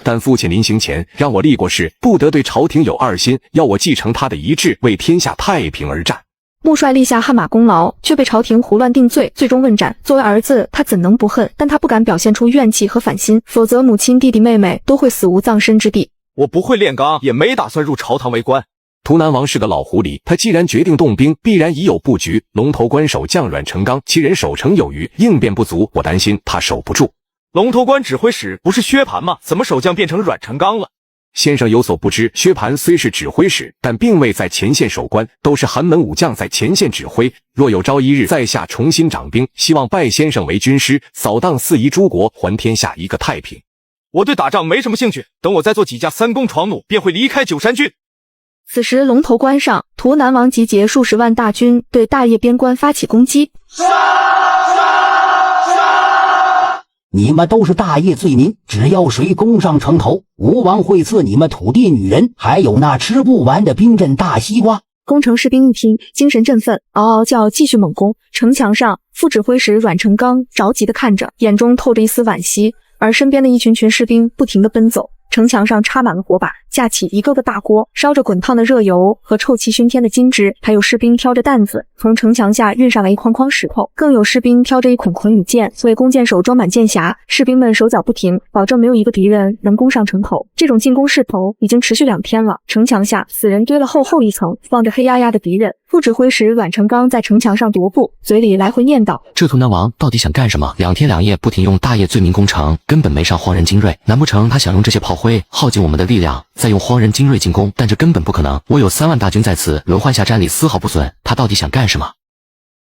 但父亲临行前让我立过誓，不得对朝廷有2心，要我继承他的遗志，为天下太平而战。穆帅立下汗马功劳，却被朝廷胡乱定罪，最终问斩。作为儿子，他怎能不恨？但他不敢表现出怨气和反心，否则母亲、弟弟、妹妹都会死无葬身之地。我不会炼钢，也没打算入朝堂为官。图南王是个老狐狸，他既然决定动兵，必然已有布局。龙头关守将阮成刚，其人守城有余，应变不足，我担心他守不住。龙头关指挥使不是薛蟠吗？怎么守将变成阮成刚了？先生有所不知，薛蟠虽是指挥使，但并未在前线守关，都是寒门武将在前线指挥。若有朝一日在下重新掌兵，希望拜先生为军师，扫荡四夷诸国，还天下一个太平。我对打仗没什么兴趣，等我再做几架三公闯弩，便会离开九山郡。此时龙头关上，图南王集结数十万大军，对大业边关发起攻击。你们都是大业罪民，只要谁攻上城头，吴王会赐你们土地、女人，还有那吃不完的冰镇大西瓜。攻城士兵一听，精神振奋，嗷嗷叫，继续猛攻。城墙上，副指挥使阮成刚着急地看着，眼中透着一丝惋惜，而身边的一群士兵不停地奔走。城墙上插满了火把，架起一个个大锅，烧着滚烫的热油和臭气熏天的金汁，还有士兵挑着担子从城墙下运上来一筐筐石头，更有士兵挑着一捆捆羽箭，为弓箭手装满箭匣。士兵们手脚不停，保证没有一个敌人能攻上城头。这种进攻势头已经持续2天了，城墙下死人堆了厚厚一层，望着黑压压的敌人。副指挥使阮成刚在城墙上踱步，嘴里来回念叨：这图南王到底想干什么？2天2夜不停用大业罪民攻城，根本没上荒人精锐。难不成他想用这些炮灰耗尽我们的力量，再用荒人精锐进攻？但这根本不可能，我有3万大军在此，轮换下战力丝毫不损。他到底想干什么？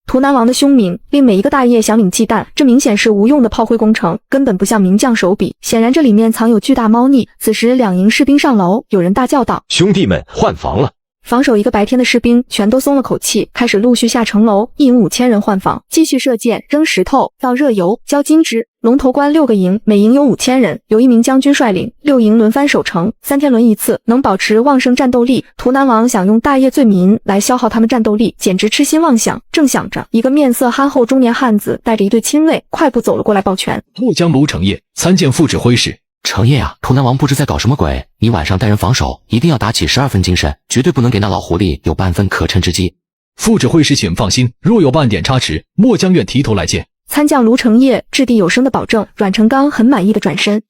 图南王的凶名令每一个大业想领忌惮，这明显是无用的炮灰攻城，根本不像名将手笔，显然这里面藏有巨大猫腻。此时2营士兵上楼，有人大叫道：兄弟们，换防了！防守1个白天的士兵全都松了口气，开始陆续下城楼。1营5000人换防，继续射箭、扔石头、倒热油、浇金汁。龙头关6个营，每营有5000人，由1名将军率领，6营轮番守城，3天轮一次，能保持旺盛战斗力。图南王想用大业罪民来消耗他们战斗力，简直痴心妄想。正想着，一个面色憨厚中年汉子带着一队亲卫快步走了过来抱拳。末将卢成业参见副指挥使。成业啊，图南王不知在搞什么鬼，你晚上带人防守，一定要打起12分精神，绝对不能给那老狐狸有半分可乘之机。副指挥使请放心，若有半点差池，末将愿提头来见。参将卢成业掷地有声的保证，阮成刚很满意的转身。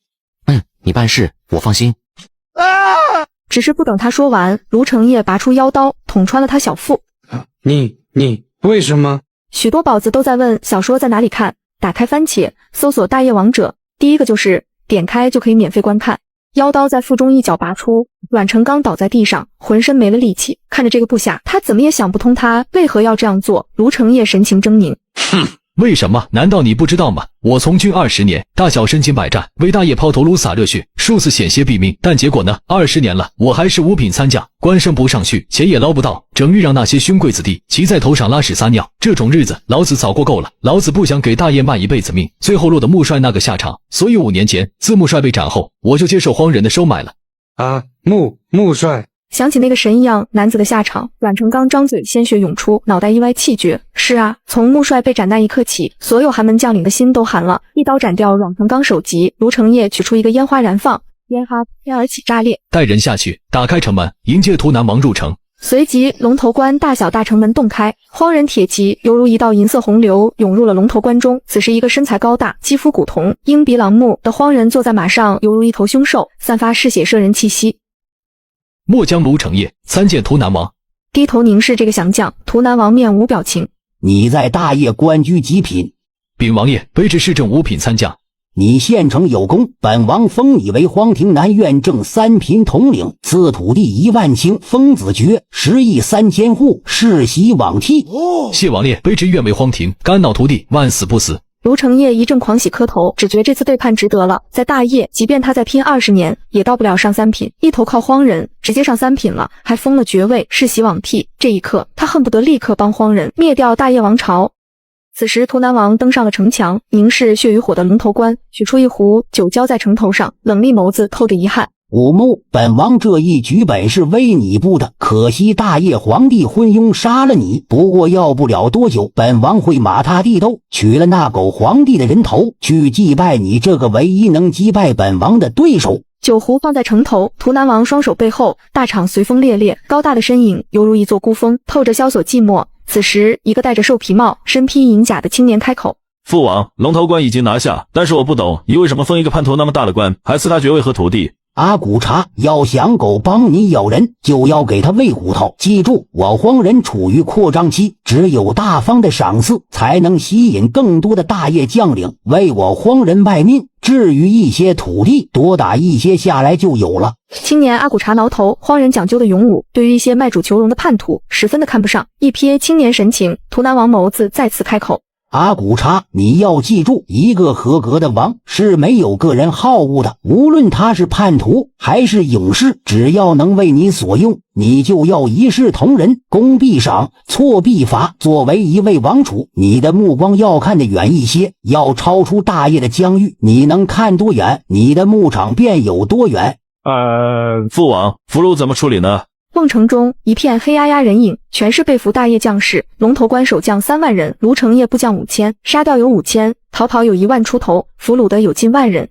你办事我放心。只是不等他说完，卢成业拔出腰刀捅穿了他小腹。你为什么？许多宝子都在问小说在哪里看，打开番茄搜索大业王者，第一个就是点开就可以免费观看。腰刀在腹中一脚拔出，阮成刚倒在地上，浑身没了力气。看着这个部下，他怎么也想不通他为何要这样做。卢成业神情狰狞，为什么？难道你不知道吗？我从军20年，大小身经百战，为大业抛头颅洒热血，数次险些毙命，但结果呢？20年了，我还是五品参将，官升不上去，钱也捞不到，整日让那些勋贵子弟骑在头上拉屎撒尿，这种日子老子早过够了。老子不想给大业卖一辈子命，最后落得穆帅那个下场。所以5年前，自穆帅被斩后，我就接受荒人的收买了。啊，穆帅。想起那个神一样男子的下场，阮成刚张嘴鲜血涌出，脑袋一歪气绝。是啊，从穆帅被斩那一刻起，所有寒门将领的心都寒了。一刀斩掉阮成刚首级，卢成业取出一个烟花燃放，烟花天而起炸裂。带人下去，打开城门，迎接图南王入城。随即龙头关大小大城门洞开，荒人铁骑犹如一道银色洪流涌入了龙头关中。此时一个身材高大、肌肤古铜、鹰鼻狼目的荒人坐在马上，犹如一头凶兽，散发嗜血摄人气息。末将卢成业参见图南王。低头凝视这个降将，图南王面无表情。你在大业官居几品？禀王爷，卑职市正5品参将。你县城有功，本王封你为荒庭南院正3品统领，赐土地1万顷，封子爵10亿3千户，世袭罔替。谢王爷，卑职愿为荒庭肝脑涂地，万死不死。卢成业一阵狂喜磕头，只觉这次背叛值得了。在大业，即便他再拼20年，也到不了上3品，一头靠荒人，直接上3品了，还封了爵位，世袭罔替。这一刻，他恨不得立刻帮荒人灭掉大业王朝。此时，图南王登上了城墙，凝视血与火的龙头关，取出一壶酒浇在城头上，冷厉眸子透着遗憾。武穆，本王这一局本是为你布的，可惜大业皇帝昏庸杀了你。不过要不了多久，本王会马踏地斗，取了那狗皇帝的人头，去祭拜你这个唯一能击败本王的对手。酒壶放在城头，图南王双手背后，大场随风猎猎，高大的身影犹如一座孤峰，透着萧索寂寞。此时，一个戴着兽皮帽、身披银甲的青年开口：父王，龙头关已经拿下，但是我不懂，你为什么封一个叛徒那么大的官，还赐他爵位和土地？阿古茶，要想狗帮你咬人，就要给他喂骨头。记住，我荒人处于扩张期，只有大方的赏赐，才能吸引更多的大业将领为我荒人卖命。至于一些土地，多打一些下来就有了。青年阿骨茶挠头，荒人讲究的勇武，对于一些卖主求荣的叛徒十分的看不上。一瞥青年神情，图南王眸子再次开口：阿骨茶，你要记住，一个合格的王是没有个人好恶的，无论他是叛徒还是勇士，只要能为你所用，你就要一视同仁，功必赏，错必罚。作为一位王储，你的目光要看得远一些，要超出大业的疆域，你能看多远，你的牧场便有多远。父王，俘虏怎么处理呢？瓮城中一片黑压压人影，全是被俘大业将士。龙头关守将3万人，卢城业部将5000，杀掉有5000，逃跑有1万出头，俘虏的有近万人。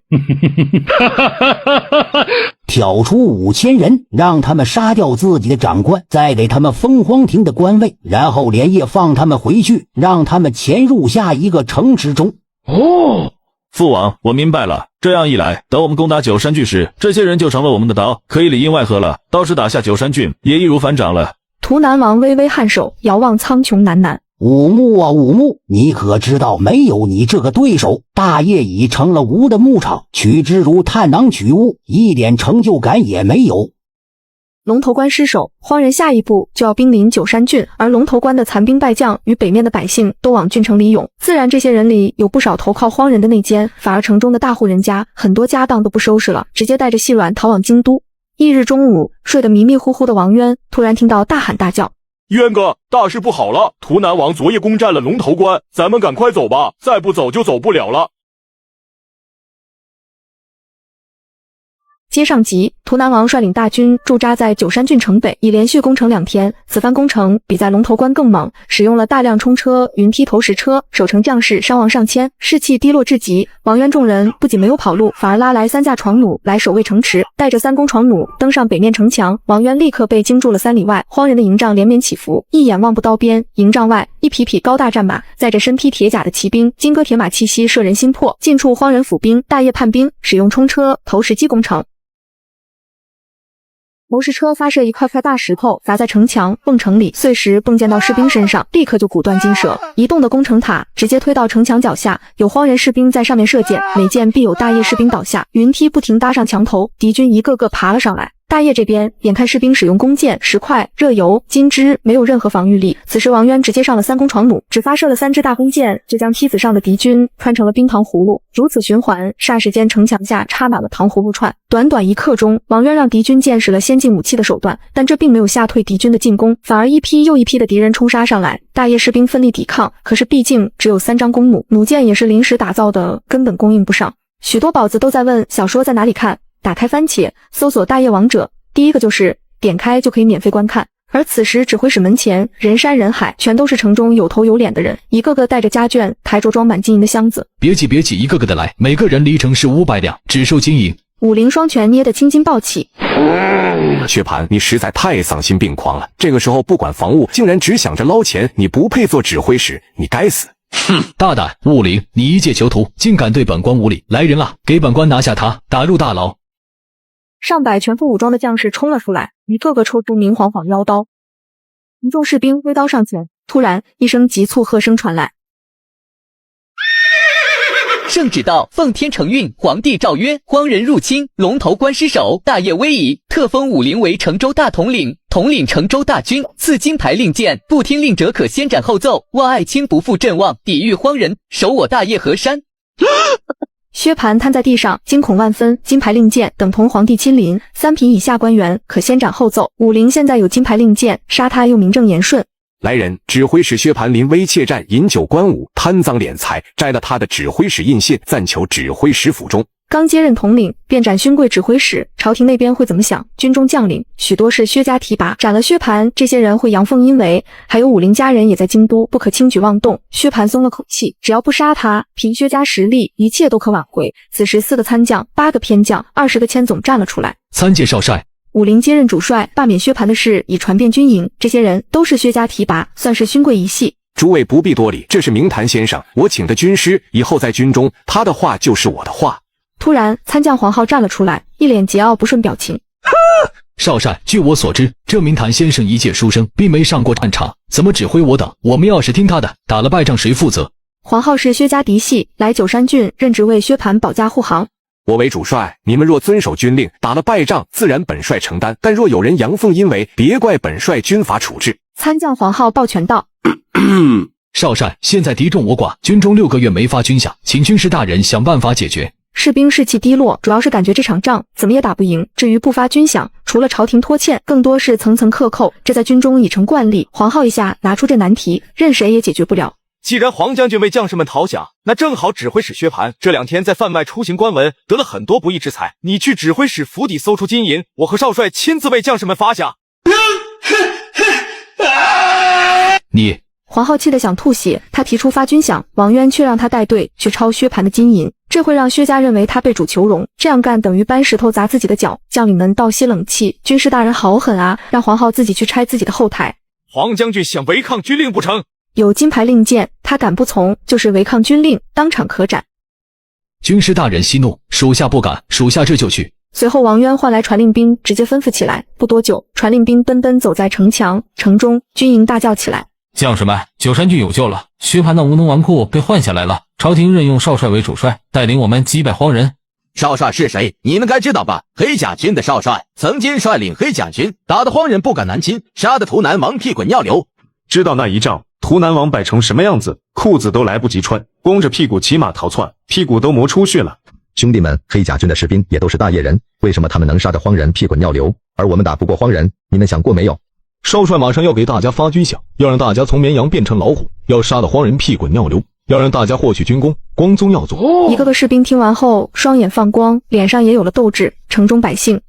挑出5000人，让他们杀掉自己的长官，再给他们封荒庭的官位，然后连夜放他们回去，让他们潜入下一个城池中。父王，我明白了。这样一来，等我们攻打九山郡时，这些人就成了我们的刀，可以里应外合了。到时打下九山郡，也易如反掌了。图南王微微颔首，遥望苍穹喃喃：武穆啊武穆，你可知道，没有你这个对手，大业已成了吾的牧场，取之如探囊取物，一点成就感也没有。龙头关失守，荒人下一步就要兵临九山郡，而龙头关的残兵败将与北面的百姓都往郡城里涌，自然这些人里有不少投靠荒人的内奸，反而城中的大户人家很多家当都不收拾了，直接带着细软逃往京都。翌日中午，睡得迷迷糊糊的王渊突然听到大喊大叫：渊哥，大事不好了！图南王昨夜攻占了龙头关，咱们赶快走吧，再不走就走不了了。接上集，图南王率领大军驻扎在九山郡城北，已连续攻城2天。此番攻城比在龙头关更猛，使用了大量冲车、云梯投石车，守城将士伤亡上千，士气低落至极。王渊众人不仅没有跑路，反而拉来3架床弩来守卫城池，带着3弓床弩登上北面城墙。王渊立刻被惊住了3里外，荒人的营帐连绵起伏，一眼望不到边。营帐外，一匹匹高大战马，载着身披铁甲的骑兵，金戈铁马气息摄人心魄。近处荒人府兵、大业叛兵使用冲车、投石机攻城。投石车发射一块块大石头砸在城墙、瓮城里，碎石迸溅到士兵身上，立刻就骨断筋折。移动的攻城塔直接推到城墙脚下，有荒人士兵在上面射箭，每箭必有大业士兵倒下。云梯不停搭上墙头，敌军一个个爬了上来。大业这边，眼看士兵使用弓箭、石块、热油、金枝，没有任何防御力。此时王渊直接上了3弓床弩，只发射了3支大弓箭，就将梯子上的敌军穿成了冰糖葫芦。如此循环，霎时间城墙下插满了糖葫芦串。短短1刻钟，王渊让敌军见识了先进武器的手段，但这并没有吓退敌军的进攻，反而一批又一批的敌人冲杀上来。大业士兵奋力抵抗，可是毕竟只有3张弓弩，弩箭也是临时打造的，根本供应不上。许多宝子都在问小说在哪里看，打开番茄，搜索大业王者，第一个就是点开就可以免费观看。而此时指挥使门前人山人海，全都是城中有头有脸的人，一个个带着家眷，抬着装满金银的箱子。别急，一个个的来，每个人离城是500两，只收金银。武陵双拳捏得青筋暴起。薛蟠，你实在太丧心病狂了，这个时候不管防务，竟然只想着捞钱，你不配做指挥使，你该死！哼，大胆！武陵，你一介囚徒，竟敢对本官无礼！来人啊，给本官拿下他，打入大牢！上百全副武装的将士冲了出来，一个个抽出明晃晃腰刀。一众士兵挥刀上前，突然一声急促喝声传来：圣旨到，奉天承运，皇帝诏曰：荒人入侵，龙头关失守，大业危矣，特封武陵为成州大统领，统领成州大军，赐金牌令箭，不听令者可先斩后奏。望爱卿不负众望，抵御荒人，守我大业河山。薛蟠瘫在地上，惊恐万分。金牌令箭等同皇帝亲临，3品以下官员可先斩后奏。武陵现在有金牌令箭，杀他又名正言顺。来人，指挥使薛蟠临危怯战，饮酒观舞，贪赃敛财，摘了他的指挥使印信，暂囚指挥使府中。刚接任统领，便斩勋贵指挥使，朝廷那边会怎么想？军中将领许多是薛家提拔，斩了薛蟠，这些人会阳奉阴违。还有武陵家人也在京都，不可轻举妄动。薛蟠松了口气，只要不杀他，凭薛家实力，一切都可挽回。此时4个参将、8个偏将、20个千总站了出来。参见少帅。武陵接任主帅，罢免薛蟠的事已传遍军营，这些人都是薛家提拔，算是勋贵一系。诸位不必多礼，这是明坛先生，我请的军师，以后在军中，他的话就是我的话。突然，参将黄浩站了出来，一脸桀骜不顺表情。少帅，据我所知，这明坛先生一介书生，并没上过战场，怎么指挥我等？我们要是听他的，打了败仗谁负责？黄浩是薛家嫡系，来九山郡任职为薛蟠保驾护航。我为主帅，你们若遵守军令，打了败仗，自然本帅承担；但若有人阳奉阴违，别怪本帅军法处置。参将黄浩抱拳道：少帅，现在敌众我寡，军中6个月没发军饷，请军师大人想办法解决。士兵士气低落，主要是感觉这场仗怎么也打不赢。至于不发军饷，除了朝廷拖欠，更多是层层克扣，这在军中已成惯例。黄浩一下拿出这难题，任谁也解决不了。既然黄将军为将士们讨饷，那正好指挥使薛蟠这2天在贩卖出行官文，得了很多不义之财。你去指挥使府邸搜出金银，我和少帅亲自为将士们发饷。你黄浩气得想吐血，他提出发军饷，王渊却让他带队去抄薛蟠的金银，这会让薛家认为他被主求荣，这样干等于搬石头砸自己的脚。将领们倒吸冷气，军师大人好狠啊，让黄浩自己去拆自己的后台。黄将军想违抗军令不成？有金牌令箭，他敢不从，就是违抗军令，当场可斩。军师大人息怒，属下不敢，属下这就去。随后王渊唤来传令兵，直接吩咐起来。不多久，传令兵奔奔走在城墙，城中军营大叫起来：将士们，九山郡有救了，薛蟠的无能纨绔被换下来了，朝廷任用少帅为主帅，带领我们击败荒人。少帅是谁？你们该知道吧？黑甲军的少帅，曾经率领黑甲军，打得荒人不敢南侵，杀得图南王屁滚尿流。知道那一仗图南王败成什么样子，裤子都来不及穿，光着屁股骑马逃窜，屁股都磨出血了。兄弟们，黑甲军的士兵也都是大业人，为什么他们能杀得荒人屁滚尿流，而我们打不过荒人？你们想过没有？少帅马上要给大家发军饷，要让大家从绵羊变成老虎，要杀得荒人屁滚尿流，要让大家获取军功，光宗耀祖。一个个士兵听完后，双眼放光，脸上也有了斗志。城中百姓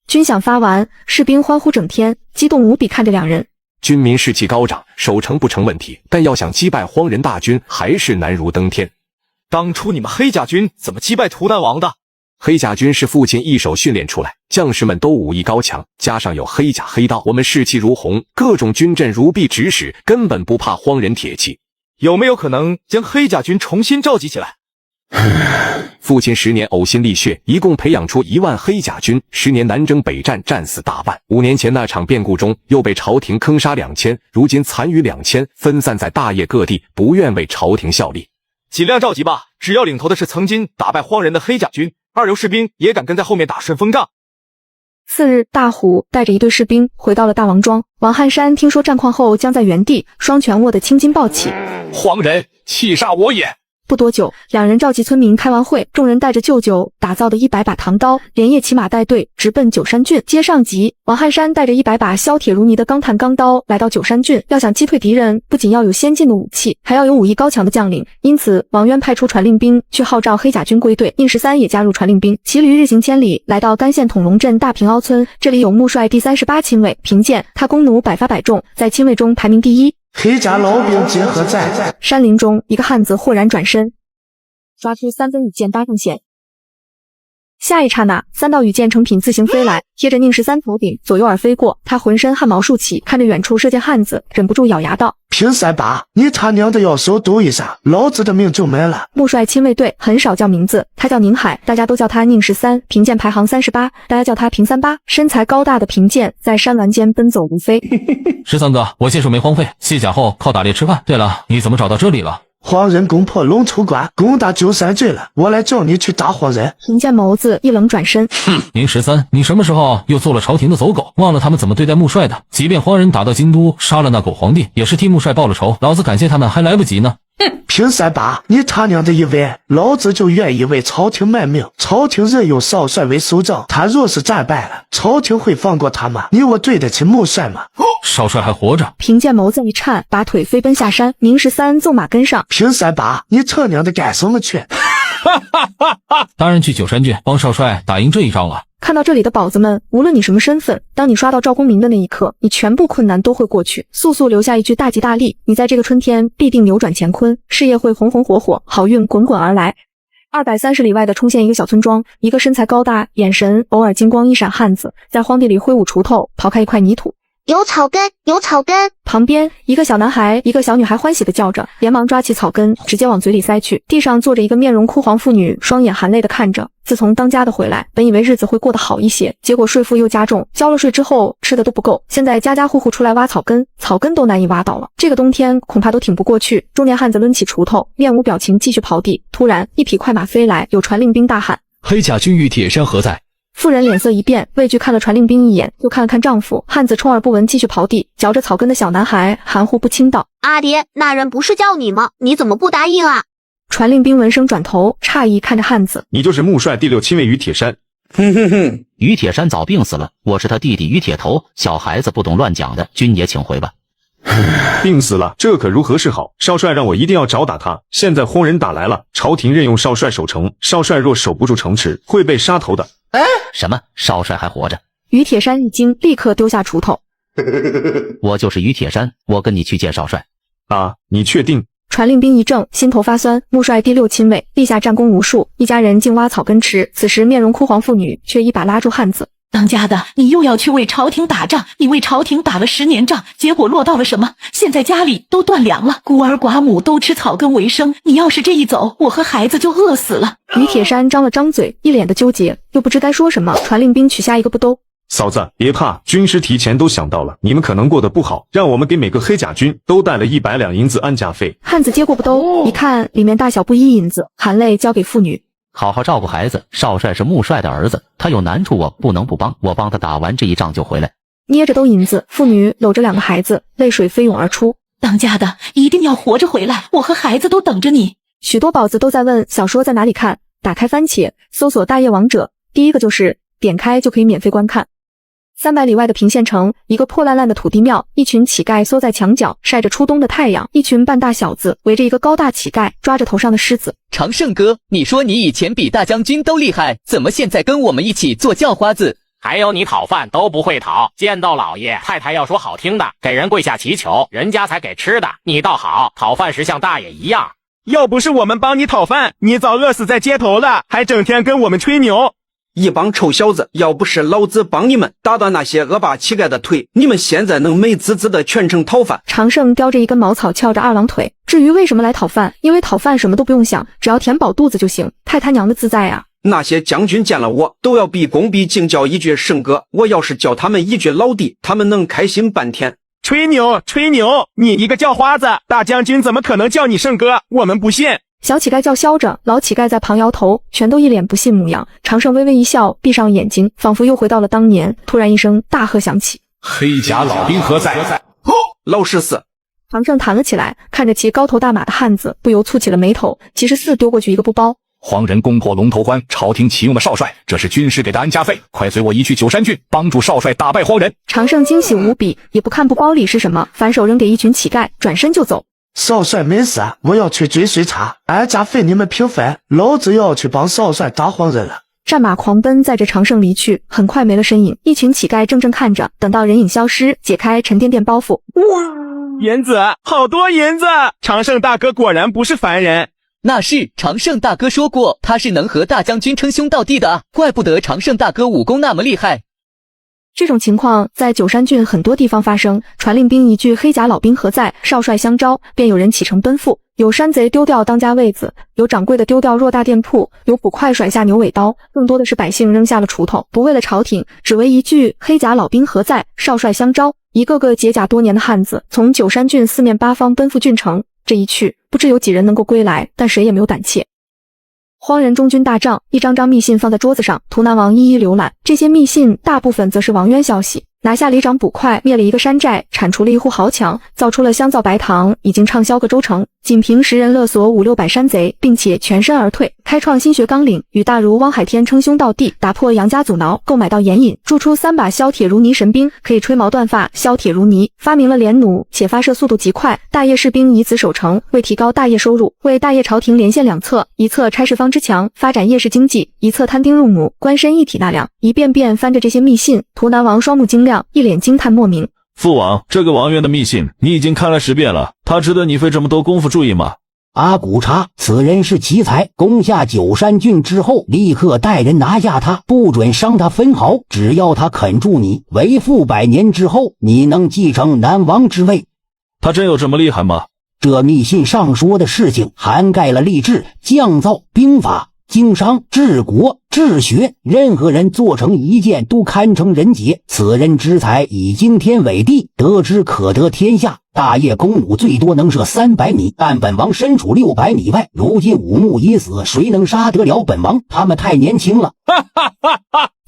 军饷发完，士兵欢呼整天，激动无比看着两人。军民士气高涨，守城不成问题，但要想击败荒人大军，还是难如登天。当初你们黑甲军怎么击败图南王的？黑甲军是父亲一手训练出来，将士们都武艺高强，加上有黑甲黑刀，我们士气如虹，各种军阵如臂指使，根本不怕荒人铁骑。有没有可能将黑甲军重新召集起来？父亲10年呕心沥血，一共培养出1万黑甲军，10年南征北战，战死大半。5年前那场变故中，又被朝廷坑杀2000，如今残余2000，分散在大业各地，不愿为朝廷效力。尽量召集吧，只要领头的是曾经打败荒人的黑甲军，二流士兵也敢跟在后面打顺风仗。次日，大虎带着一队士兵回到了大王庄。王汉山听说战况后，僵在原地，双拳握得青筋暴起。荒人气煞我也！不多久，两人召集村民开完会，众人带着舅舅打造的100把唐刀，连夜骑马带队直奔九山郡。接上集，王汉山带着100把削铁如泥的钢炭钢刀来到九山郡。要想击退敌人，不仅要有先进的武器，还要有武艺高强的将领。因此，王渊派出传令兵去号召黑甲军归队。宁13也加入传令兵，骑驴日行千里，来到甘县统龙镇大平凹村。这里有穆帅第38亲卫平健，他弓弩百发百中，在亲卫中排名第1。黑甲老兵结何在？山林中，一个汉子豁然转身，抓出3分羽箭搭上弦。下一刹那，3道羽箭成品自行飞来，贴着宁13头顶左右耳飞过。他浑身汗毛竖起，看着远处射箭汉子，忍不住咬牙道：平38，你他娘的要手抖一下，老子的命就没了。穆帅亲卫队很少叫名字，他叫宁海，大家都叫他宁13，平箭排行38，大家叫他平38。身材高大的平箭在山峦间奔走如飞。13哥，我谢术没荒废，卸甲后靠打猎吃饭。对了，你怎么找到这里了？荒人攻破龙头关，攻打九山郡了，我来叫你去打荒人。平剑眸子一冷转身，哼，宁13，你什么时候又做了朝廷的走狗？忘了他们怎么对待穆帅的？即便荒人打到京都，杀了那狗皇帝，也是替穆帅报了仇，老子感谢他们还来不及呢。平38，你他娘的以为老子就愿意为朝廷卖命？朝廷任用少帅为首政，他若是战败了，朝廷会放过他吗？你我对得起穆帅吗？少帅还活着。平剑眸子一颤，拔腿飞奔下山。宁13纵马跟上。平38，你他娘的干什么去？当然去九山郡帮少帅打赢这一仗了。看到这里的宝子们，无论你什么身份，当你刷到赵公明的那一刻，你全部困难都会过去。速速留下一句大吉大利，你在这个春天必定扭转乾坤，事业会红红火火，好运滚滚而来。230里外的冲线一个小村庄，一个身材高大、眼神偶尔金光一闪汉子在荒地里挥舞锄头，刨开一块泥土。有草根，有草根。旁边一个小男孩一个小女孩欢喜地叫着，连忙抓起草根直接往嘴里塞去。地上坐着一个面容枯黄妇女，双眼含泪地看着。自从当家的回来，本以为日子会过得好一些，结果税负又加重，交了税之后吃的都不够，现在家家户户出来挖草根，草根都难以挖到了。这个冬天恐怕都挺不过去。中年汉子抡起锄头，面无表情继续刨地。突然一匹快马飞来，有传令兵大喊：黑甲军与铁山何在？妇人脸色一变，畏惧看了传令兵一眼，又看了看丈夫。汉子充耳不闻，继续刨地。嚼着草根的小男孩含糊不清道：阿爹，那人不是叫你吗？你怎么不答应啊？传令兵闻声转头，诧异看着汉子：你就是穆帅第6亲卫于铁山。哼哼哼，于铁山早病死了，我是他弟弟于铁头，小孩子不懂乱讲的，军爷请回吧。病死了，这可如何是好？少帅让我一定要找打他。现在荒人打来了，朝廷任用少帅守城，少帅若守不住城池，会被杀头的。什么？少帅还活着？于铁山一惊，立刻丢下锄头。我就是于铁山，我跟你去见少帅。啊，你确定？传令兵一怔，心头发酸。穆帅第6亲卫，立下战功无数，一家人竟挖草根吃。此时面容枯黄妇女却一把拉住汉子：当家的，你又要去为朝廷打仗，你为朝廷打了10年仗，结果落到了什么？现在家里都断粮了，孤儿寡母都吃草根为生，你要是这一走，我和孩子就饿死了。于铁山张了张嘴，一脸的纠结，又不知该说什么。传令兵取下一个布兜：嫂子，别怕，军师提前都想到了，你们可能过得不好，让我们给每个黑甲军都带了100两银子安家费。汉子接过布兜，一看里面大小不一银子，含泪交给妇女：好好照顾孩子，少帅是穆帅的儿子，他有难处我不能不帮，我帮他打完这一仗就回来。捏着兜银子，妇女搂着2个孩子，泪水飞涌而出：当家的一定要活着回来，我和孩子都等着你。许多宝子都在问小说在哪里看，打开番茄搜索大业王者，第一个就是点开就可以免费观看。300里外的平县城，一个破烂烂的土地庙，一群乞丐缩在墙角晒着初冬的太阳，一群半大小子围着一个高大乞丐，抓着头上的狮子。长胜哥，你说你以前比大将军都厉害，怎么现在跟我们一起做叫花子？还有你讨饭都不会讨，见到老爷太太要说好听的，给人跪下祈求，人家才给吃的。你倒好，讨饭时像大爷一样。要不是我们帮你讨饭，你早饿死在街头了，还整天跟我们吹牛。一帮臭小子，要不是老子帮你们打断那些恶霸乞丐的腿，你们现在能美滋滋的全城讨饭。常胜叼着一根茅草翘着2郎腿。至于为什么来讨饭，因为讨饭什么都不用想，只要填饱肚子就行，太他娘的自在啊。那些将军见了我都要毕恭毕敬叫一句胜哥，我要是叫他们一句老弟，他们能开心半天。吹牛吹牛，你一个叫花子，大将军怎么可能叫你胜哥？我们不信。小乞丐叫嚣着，老乞丐在旁摇头，全都一脸不信模样。常胜微微一笑，闭上眼睛，仿佛又回到了当年。突然一声大喝响起：黑甲老兵何在？老十四！常胜弹了起来，看着骑高头大马的汉子，不由蹙起了眉头。骑士4丢过去一个布包。荒人攻破龙头关，朝廷启用了少帅，这是军师给的安家费，快随我一去九山郡，帮助少帅打败荒人。常胜惊喜无比，也不看布包里是什么，反手扔给一群乞丐，转身就走。少帅没事，我要去追水茶，安家费你们平分，老子要去帮少帅打荒人了。战马狂奔，载着常胜离去，很快没了身影。一群乞丐怔怔看着，等到人影消失，解开沉甸甸包袱。哇，银子，好多银子！常胜大哥果然不是凡人。那是常胜大哥说过，他是能和大将军称兄道弟的，怪不得常胜大哥武功那么厉害。这种情况在九山郡很多地方发生，传令兵一句黑甲老兵何在，少帅相招，便有人启程奔赴。有山贼丢掉当家位子，有掌柜的丢掉偌大店铺，有捕快甩下牛尾刀，更多的是百姓扔下了锄头，不为了朝廷，只为一句黑甲老兵何在，少帅相招。一个个解甲多年的汉子从九山郡四面八方奔赴郡城，这一去不知有几人能够归来，但谁也没有胆怯。荒人中军大帐，一张张密信放在桌子上，图南王一一浏览。这些密信大部分则是王渊消息。拿下里长捕快，灭了一个山寨，铲除了一户豪强，造出了香皂白糖，已经畅销各州城。仅凭10人勒索500-600山贼，并且全身而退，开创新学纲领，与大儒汪海天称兄道弟，打破杨家阻挠，购买到盐引，铸出3把削铁如泥神兵，可以吹毛断发，削铁如泥。发明了连弩，且发射速度极快，大业士兵以此守城。为提高大业收入，为大业朝廷连线两侧，一侧拆释方之墙，发展夜市经济，一侧摊丁入亩，官绅一体纳粮。一遍遍翻着这些密信，图南王双目晶亮，一脸惊叹莫名。父王，这个王渊的密信你已经看了10遍了，他值得你费这么多功夫注意吗？阿古察，此人是奇才，攻下九山郡之后，立刻带人拿下他，不准伤他分毫，只要他肯助你，为父100年之后，你能继承南王之位。他真有这么厉害吗？这密信上说的事情，涵盖了吏治、降造、兵法、经商、治国、治学，任何人做成一件都堪称人杰。此人之才以惊天伟地，得之可得天下。大叶弓弩最多能射300米，但本王身处600米外，如今五木已死，谁能杀得了本王？他们太年轻了。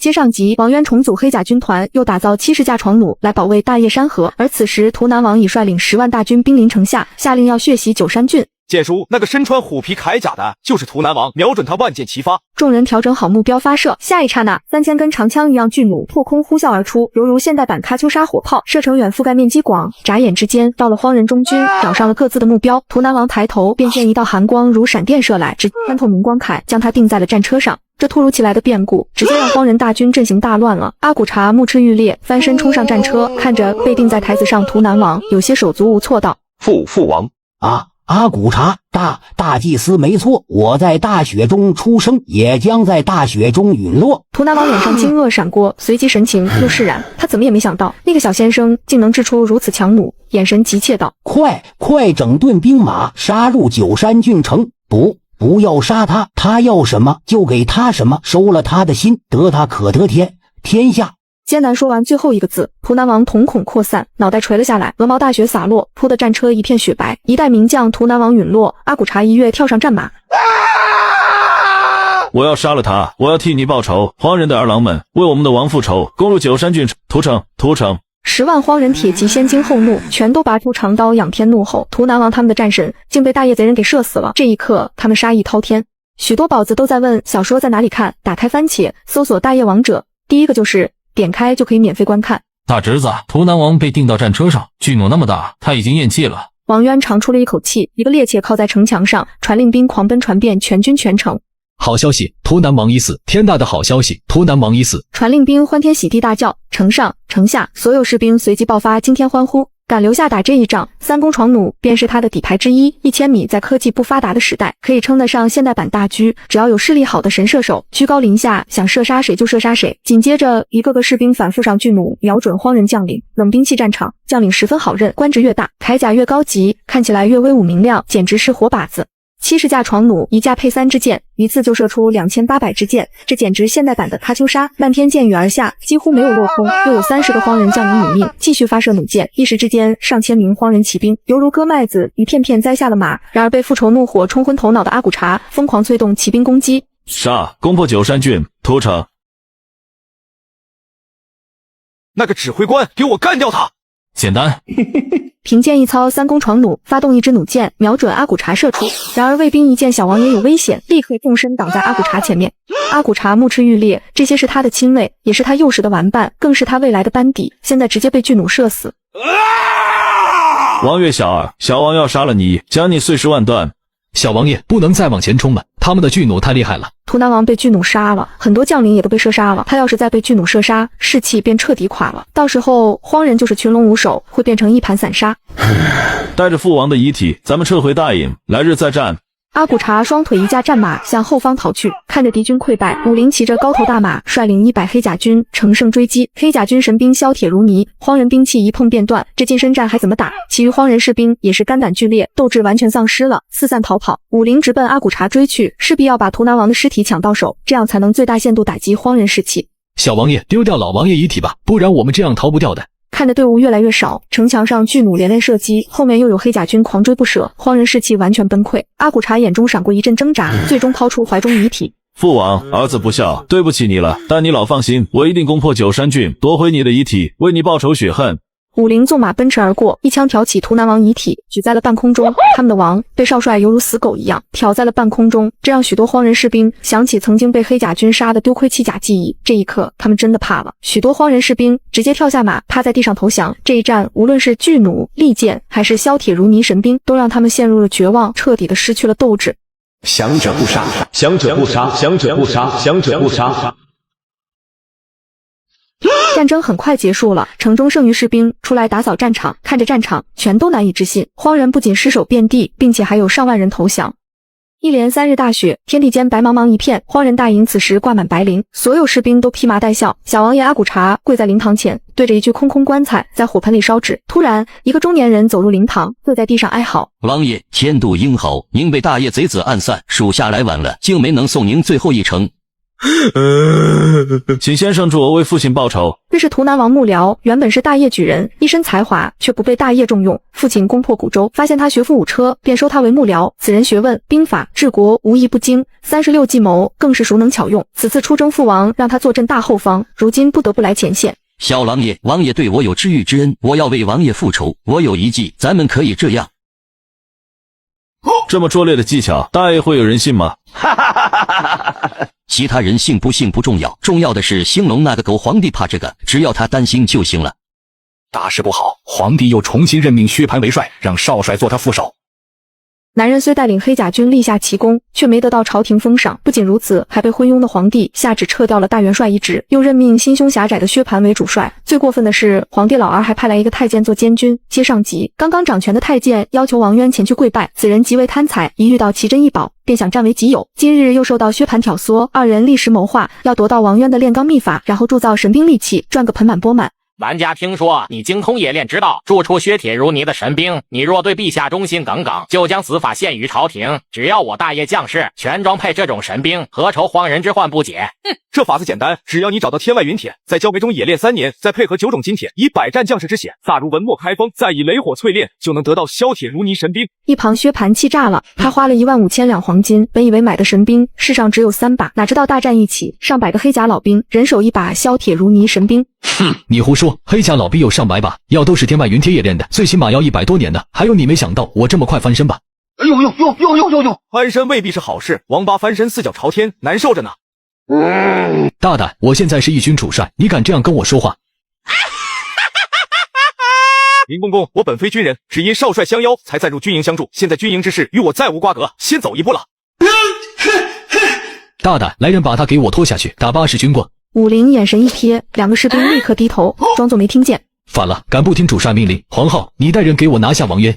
接上集，王渊重组黑甲军团，又打造70架床弩来保卫大叶山河。而此时，图南王已率领10万大军兵临城下，下令要血洗九山郡。剑叔，那个身穿虎皮铠甲的，就是图南王，瞄准他万箭齐发。众人调整好目标发射，下一刹那，3000根长枪一样巨弩破空呼啸而出，犹如现代版喀秋莎火炮，射程远，覆盖面积广。眨眼之间，到了荒人中军，找上了各自的目标。图南王抬头，便见一道寒光如闪电射来，直穿透明光铠，将他定在了战车上。这突如其来的变故，直接让荒人大军阵型大乱了。阿古察目赤欲裂，翻身冲上战车，看着被定在台子上图南王，有些手足无措道：“父王啊！”阿古察，大祭司没错，我在大雪中出生，也将在大雪中陨落。图南王脸上惊愕闪过，随即神情又释然。他怎么也没想到，那个小先生竟能制出如此强弩，眼神急切道：“快整顿兵马，杀入九山郡城！不要杀他，他要什么就给他什么，收了他的心，得他可得天下。”艰难说完最后一个字，图南王瞳孔扩散，脑袋垂了下来，鹅毛大雪洒落，扑的战车一片雪白。一代名将图南王陨落，阿古察一跃跳上战马。我要杀了他，我要替你报仇！荒人的儿郎们，为我们的王复仇，攻入九山郡屠城！10万荒人铁骑先惊后怒，全都拔出长刀仰天怒吼。图南王他们的战神竟被大叶贼人给射死了。这一刻，他们杀意滔天。许多宝子都在问小说在哪里看，打开番茄，搜索大叶王者，第一个就是点开就可以免费观看。大侄子，图南王被钉到战车上，巨弩那么大，他已经咽气了。王渊长出了一口气，一个趔趄靠在城墙上，传令兵狂奔传遍全军全城。好消息，图南王已死！天大的好消息，图南王已死！传令兵欢天喜地大叫，城上城下所有士兵随即爆发惊天欢呼。敢留下打这一仗，三弓床弩便是他的底牌之一。1000米在科技不发达的时代，可以称得上现代版大狙。只要有视力好的神射手，居高临下，想射杀谁就射杀谁。紧接着，一个个士兵反复上巨弩，瞄准荒人将领。冷兵器战场，将领十分好认，官职越大，铠甲越高级，看起来越威武明亮，简直是活靶子。70架床弩，一架配3支箭，一次就射出2800支箭，这简直现代版的喀秋莎，漫天箭雨而下，几乎没有落空。又有30个荒人将领殒命，继续发射弩箭，一时之间，上千名荒人骑兵犹如割麦子，一片片栽下了马。然而被复仇怒火冲昏头脑的阿古察，疯狂催动骑兵攻击，杀！攻破九山郡，屠城！那个指挥官，给我干掉他！简单。凭剑一操三弓床弩，发动一支弩箭，瞄准阿古察射出。然而卫兵一见小王爷有危险，立刻纵身挡在阿古察前面。阿古察目赤欲裂，这些是他的亲卫，也是他幼时的玩伴，更是他未来的班底，现在直接被巨弩射死。王爷小儿，小王要杀了你，将你碎尸万段。小王爷不能再往前冲了，他们的巨弩太厉害了。图南王被巨弩杀了，很多将领也都被射杀了。他要是再被巨弩射杀，士气便彻底垮了。到时候荒人就是群龙无首，会变成一盘散沙。带着父王的遗体，咱们撤回大隐，来日再战。阿古察双腿一架战马向后方逃去，看着敌军溃败，武林骑着高头大马率领100黑甲军乘胜追击。黑甲军神兵削铁如泥，荒人兵器一碰便断，这近身战还怎么打？其余荒人士兵也是肝胆俱裂，斗志完全丧失了，四散逃跑。武林直奔阿古察追去，势必要把图南王的尸体抢到手，这样才能最大限度打击荒人士气。小王爷，丢掉老王爷遗体吧，不然我们这样逃不掉的。看着队伍越来越少，城墙上巨弩连连射击，后面又有黑甲军狂追不舍，荒人士气完全崩溃。阿古察眼中闪过一阵挣扎，最终掏出怀中遗体。父王，儿子不孝，对不起你了，但你老放心，我一定攻破九山郡，夺回你的遗体，为你报仇雪恨。武林纵马奔驰而过，一枪挑起图南王遗体，举在了半空中。他们的王被少帅犹如死狗一样挑在了半空中，这让许多荒人士兵想起曾经被黑甲军杀得丢盔弃甲记忆。这一刻，他们真的怕了。许多荒人士兵直接跳下马，趴在地上投降。这一战，无论是巨弩、利剑，还是削铁如泥神兵，都让他们陷入了绝望，彻底的失去了斗志。降者不杀，降者不杀，降者不杀，降者不杀。战争很快结束了，城中剩余士兵出来打扫战场，看着战场，全都难以置信。荒人不仅尸首遍地，并且还有上万人投降。一连3日大雪，天地间白茫茫一片。荒人大营此时挂满白绫，所有士兵都披麻戴孝。小王爷阿古察跪在灵堂前，对着一具空棺材在火盆里烧纸。突然，一个中年人走入灵堂，跪在地上哀嚎：“王爷，天妒英豪，您被大业贼子暗算，属下来晚了，竟没能送您最后一程。”请先生助我为父亲报仇。这是图南王幕僚，原本是大业举人，一身才华，却不被大业重用。父亲攻破古州，发现他学富五车，便收他为幕僚。此人学问、兵法、治国无一不精，36计谋更是熟能巧用。此次出征父王，让他坐镇大后方，如今不得不来前线。小王爷，王爷对我有知遇之恩，我要为王爷复仇。我有一计，咱们可以这样。这么拙劣的技巧，大爷会有人信吗？其他人信不信不重要，重要的是兴隆那个狗皇帝怕这个，只要他担心就行了。大事不好，皇帝又重新任命薛蟠为帅，让少帅做他副手。男人虽带领黑甲军立下奇功，却没得到朝廷封赏。不仅如此，还被昏庸的皇帝下旨撤掉了大元帅一职，又任命心胸狭窄的薛蟠为主帅。最过分的是，皇帝老儿还派来一个太监做监军，接上级。刚刚掌权的太监要求王渊前去跪拜，此人极为贪财，一遇到奇珍异宝，便想占为己有。今日又受到薛蟠挑唆，二人立时谋划，要夺到王渊的炼钢秘法，然后铸造神兵利器，赚个盆满钵满。玩家听说你精通冶炼之道，铸出削铁如泥的神兵，你若对陛下忠心耿耿，就将此法献于朝廷。只要我大业将士全装配这种神兵，何愁荒人之患不解？这法子简单，只要你找到天外陨铁，在焦煤中冶炼3年，再配合9种金铁，以百战将士之血撒入文墨开封，再以雷火淬炼，就能得到削铁如泥神兵。一旁薛蟠气炸了，他花了15000两黄金，本以为买的神兵世上只有3把，哪知道大战一起，上百个黑甲老兵人手一把削铁如泥神兵。哼，你胡说，黑甲老兵有上百把，要都是天外陨铁冶炼的，最起码要100多年的。还有你没想到我这么快翻身吧？哎呦！翻身未必是好事，王八翻身4脚朝天，难受着呢。大胆，我现在是义军主帅，你敢这样跟我说话？林公公，我本非军人，只因少帅相邀才暂入军营相助，现在军营之事与我再无瓜葛，先走一步了。大胆，来人把他给我拖下去，打80军棍。武林眼神一瞥，2个士兵立刻低头，装作没听见。反了，敢不听主帅命令？黄浩，你带人给我拿下王渊。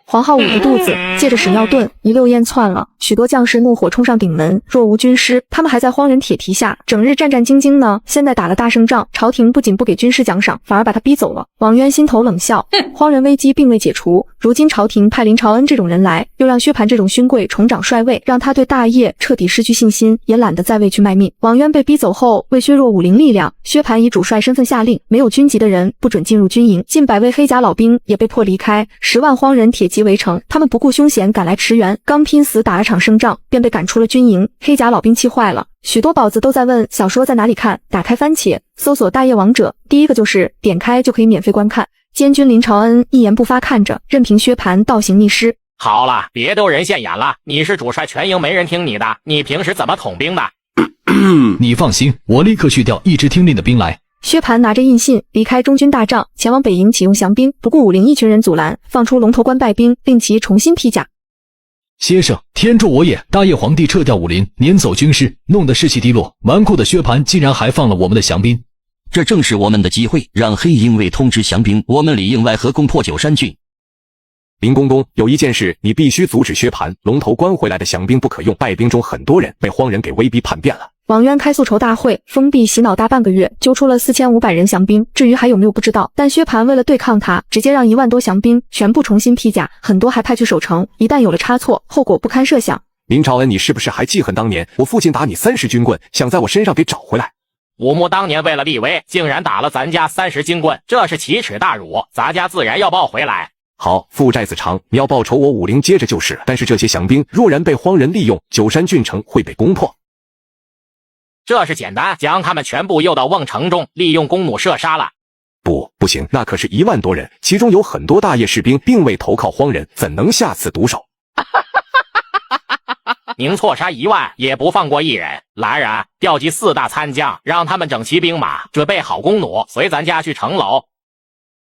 黄浩捂着肚子，借着屎尿遁一溜烟窜了。许多将士怒火冲上顶门，若无军师，他们还在荒人铁蹄下整日战战兢兢呢。现在打了大胜仗，朝廷不仅不给军师奖赏，反而把他逼走了。王渊心头冷笑，荒人危机并未解除，如今朝廷派林朝恩这种人来，又让薛蟠这种勋贵重掌帅位，让他对大业彻底失去信心，也懒得再为去卖命。王渊被逼走后，为削弱武林力量，薛蟠以主帅身份下令，没有军籍的人不准进入军营，近100位黑甲老兵也被迫离开，10万荒人铁骑围城，他们不顾凶险赶来驰援，刚拼死打了场胜仗，便被赶出了军营。黑甲老兵气坏了，许多宝子都在问小说在哪里看，打开番茄搜索大业王者，第一个就是点开就可以免费观看。监军林朝恩一言不发看着，任凭薛蟠倒行逆施。好了，别丢人现眼了，你是主帅全营，没人听你的，你平时怎么统兵的？你放心，我立刻去调一支听令的兵来。薛蟠拿着印信离开中军大帐，前往北营启用降兵，不顾武林一群人阻拦，放出龙头关败兵，令其重新披甲。先生，天助我也！大业皇帝撤掉武林，撵走军师，弄得士气低落。纨绔的薛蟠竟然还放了我们的降兵，这正是我们的机会，让黑营卫通知降兵，我们里应外合攻破九山郡。林公公，有一件事你必须阻止薛蟠，龙头关回来的降兵不可用，败兵中很多人被荒人给威逼叛变了。王渊开诉仇大会，封闭洗脑大半个月，揪出了4500人降兵，至于还有没有不知道。但薛蟠为了对抗他，直接让1万多降兵全部重新披甲，很多还派去守城，一旦有了差错，后果不堪设想。林朝恩，你是不是还记恨当年我父亲打你30军棍，想在我身上给找回来？武穆当年为了立威，竟然打了咱家30金棍，这是奇耻大辱，咱家自然要报回来。好，父债子偿，你要报仇我武陵接着就是。但是这些降兵若然被荒人利用，九山郡城会被攻破。这是简单，将他们全部诱到瓮城中，利用弓弩射杀了。不行，那可是1万多人，其中有很多大业士兵并未投靠荒人，怎能下此毒手？宁错杀1万，也不放过一人。来人，调集4大参将，让他们整齐兵马，准备好弓弩，随咱家去城楼。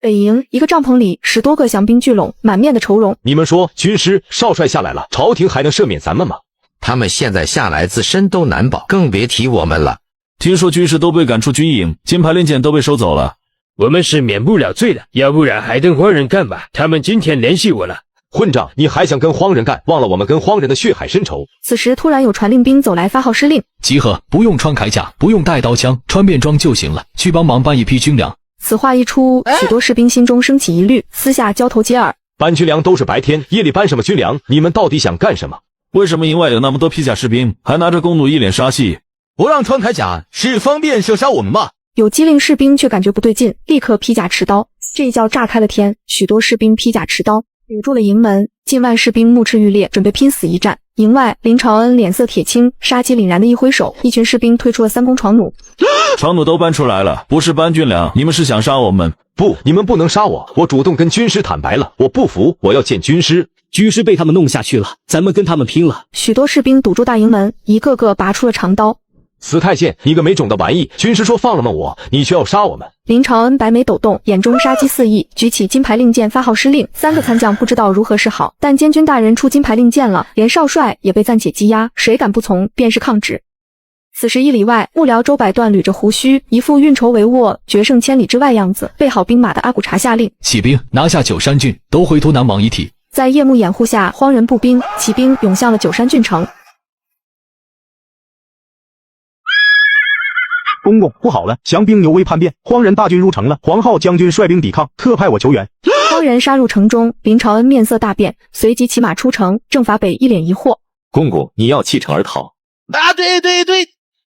北营一个帐篷里，10多个降兵聚拢，满面的愁容。你们说，军师少帅下来了，朝廷还能赦免咱们吗？他们现在下来自身都难保，更别提我们了。听说军师都被赶出军营，金牌令箭都被收走了。我们是免不了罪的，要不然还等荒人干吧？他们今天联系我了。混账！你还想跟荒人干？忘了我们跟荒人的血海深仇。此时突然有传令兵走来发号施令，集合，不用穿铠甲，不用带刀枪，穿便装就行了，去帮忙搬一批军粮。此话一出，许多士兵心中升起疑虑，私下交头接耳。搬军粮都是白天，夜里搬什么军粮？你们到底想干什么？为什么营外有那么多披甲士兵，还拿着弓弩，一脸杀气？不让穿铠甲是方便射杀我们吗？有机灵士兵却感觉不对劲，立刻披甲持刀。这一叫炸开了天，许多士兵披甲持刀堵住了营门，近万士兵目赤欲裂，准备拼死一战。营外，林朝恩脸色铁青，杀机凛然的一挥手，一群士兵推出了3弓床弩。床弩都搬出来了，不是搬军粮，你们是想杀我们？不，你们不能杀我，我主动跟军师坦白了，我不服，我要见军师。军师被他们弄下去了，咱们跟他们拼了。许多士兵堵住大营门，一个个拔出了长刀。死太监，你个没种的玩意！军师说放了吗我，你却要杀我们！林朝恩白眉抖动，眼中杀机四溢，举起金牌令箭发号施令。3个参将不知道如何是好，但监军大人出金牌令箭了，连少帅也被暂且羁押，谁敢不从，便是抗旨。此时1里外，幕僚周百段捋着胡须，一副运筹帷幄、决胜千里之外样子。备好兵马的阿骨茶下令：起兵，拿下九山郡，都回图南王一体。在夜幕掩护下，荒人步兵、骑兵涌向了九山郡城。公公，不好了！降兵尤为叛变，荒人大军入城了。黄浩将军率兵抵抗，特派我求援。荒人杀入城中，林朝恩面色大变，随即骑马出城。郑法北一脸疑惑：公公，你要弃城而逃？啊，对，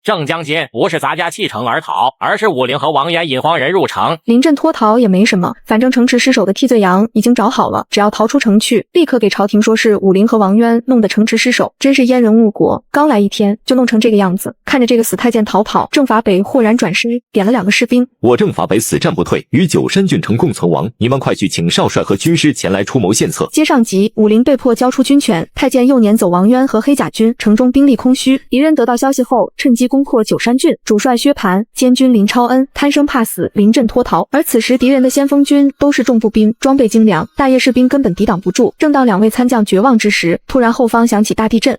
郑将军，不是咱家弃城而逃，而是武陵和王渊引荒人入城。临阵脱逃也没什么，反正城池失守的替罪羊已经找好了，只要逃出城去，立刻给朝廷说是武陵和王渊弄得城池失守，真是阉人误国。刚来1天就弄成这个样子，看着这个死太监逃跑，郑法北豁然转身，点了2个士兵：我郑法北死战不退，与九山郡城共存亡，你们快去请少帅和军师前来出谋献策。接上集，武陵被迫交出军权，太监又撵走王渊和黑甲军，城中兵力空虚。敌人得到消息后，趁机攻破九山郡，主帅薛蟠、监军林超恩贪生怕死，临阵脱逃。而此时敌人的先锋军都是重步兵，装备精良，大叶士兵根本抵挡不住。正当2位参将绝望之时，突然后方响起大地震，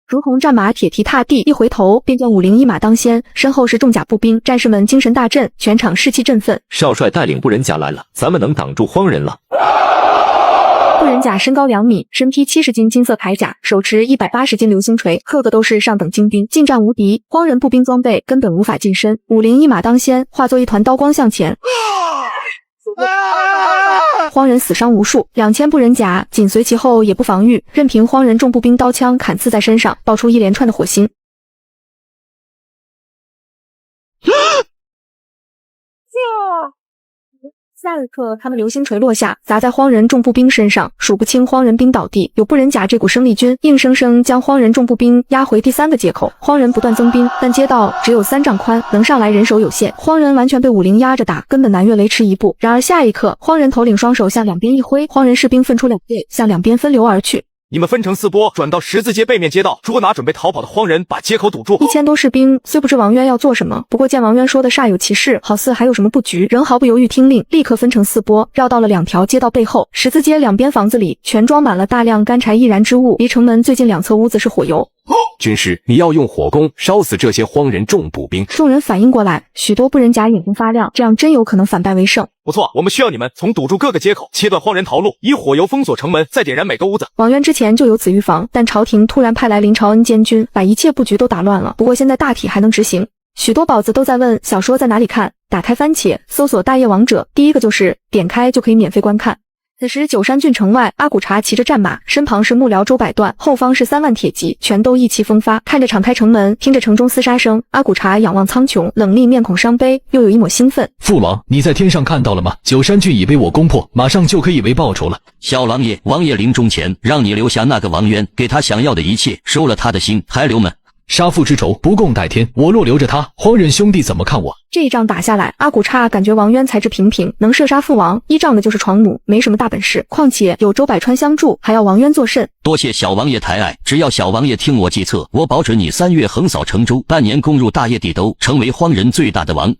如同战马铁蹄踏地，一回头便见武陵一马当先，身后是重甲步兵，战士们精神大振，全场士气振奋。少帅带领步人甲来了，咱们能挡住荒人了。步人甲身高2米，身披70斤金色铠甲，手持180斤流星锤，个个都是上等精兵，近战无敌。荒人步兵装备根本无法近身，武陵一马当先，化作一团刀光向前。荒人死伤无数，2000步人甲紧随其后，也不防御，任凭荒人重步兵刀枪砍刺在身上，爆出一连串的火星。下一刻，他们流星锤落下，砸在荒人重步兵身上，数不清荒人兵倒地。有步人甲这股生力军，硬生生将荒人重步兵压回第3个街口。荒人不断增兵，但街道只有3丈宽，能上来人手有限，荒人完全被武陵压着打，根本难越雷池一步。然而下一刻，荒人头领双手向两边一挥，荒人士兵分出2队，向两边分流而去。你们分成4波，转到十字街背面街道，捉拿准备逃跑的荒人，把街口堵住。1000多士兵虽不知王渊要做什么，不过见王渊说的煞有其事，好似还有什么布局，仍毫不犹豫听令，立刻分成4波，绕到了2条街道背后。十字街两边房子里全装满了大量干柴易燃之物，离城门最近2侧屋子是火油。军师，你要用火攻烧死这些荒人重步兵。众人反应过来，许多步人甲眼睛发亮，这样真有可能反败为胜。不错，我们需要你们从堵住各个街口，切断荒人逃路，以火油封锁城门，再点燃每个屋子。王渊之前就有此预防，但朝廷突然派来林朝恩监军，把一切布局都打乱了。不过现在大体还能执行。许多宝子都在问小说在哪里看，打开番茄，搜索大业王者，第一个就是点开就可以免费观看。此时九山郡城外，阿骨茶骑着战马，身旁是幕僚周百段，后方是3万铁骑，全都意气风发。看着敞开城门，听着城中厮杀声，阿骨茶仰望苍穹，冷厉面孔伤悲，又有一抹兴奋。父王，你在天上看到了吗？九山郡已被我攻破，马上就可以为报仇了。小王爷，王爷临终前让你留下那个王渊，给他想要的一切，收了他的心，还留吗？杀父之仇不共戴天，我若留着他，荒人兄弟怎么看我？这一仗打下来，阿骨叉感觉王渊才智平平，能射杀父王，依仗的就是床弩，没什么大本事。况且有周百川相助，还要王渊作甚。多谢小王爷抬爱，只要小王爷听我计策，我保准你3月横扫成州，半年攻入大业地都，成为荒人最大的王。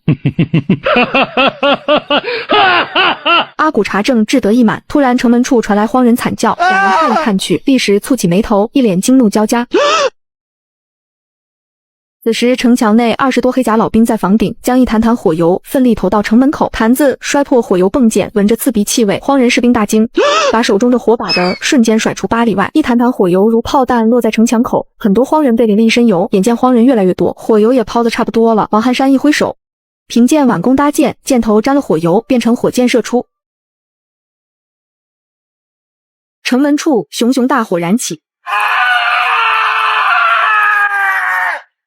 阿骨茶正志得意满，突然城门处传来荒人惨叫，两人看来看去，立时蹙起眉头，一脸惊怒交加。此时城墙内20多黑甲老兵在房顶将一坛坛火油奋力投到城门口，坛子摔破，火油迸溅，闻着刺鼻气味，荒人士兵大惊，把手中的火把的瞬间甩出8里外，一坛坛火油如炮弹落在城墙口，很多荒人被淋了一身油。眼见荒人越来越多，火油也抛得差不多了，王汉山一挥手，凭剑挽弓搭箭，箭头沾了火油，变成火箭射出。城门处熊熊大火燃起，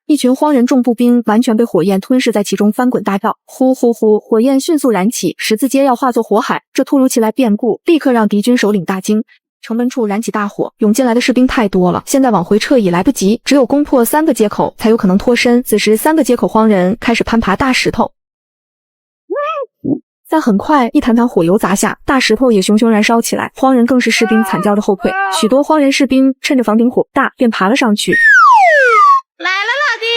一群荒人众步兵完全被火焰吞噬在其中，翻滚大跳，呼呼呼，火焰迅速燃起，十字街要化作火海。这突如其来变故立刻让敌军首领大惊，城门处燃起大火，涌进来的士兵太多了，现在往回撤已来不及，只有攻破3个街口才有可能脱身。此时3个街口荒人开始攀爬大石头，但很快一坛坛火油砸下，大石头也熊熊燃烧起来，荒人更是士兵惨叫着后退，许多荒人士兵趁着房顶火大便爬了上去。来了，老弟！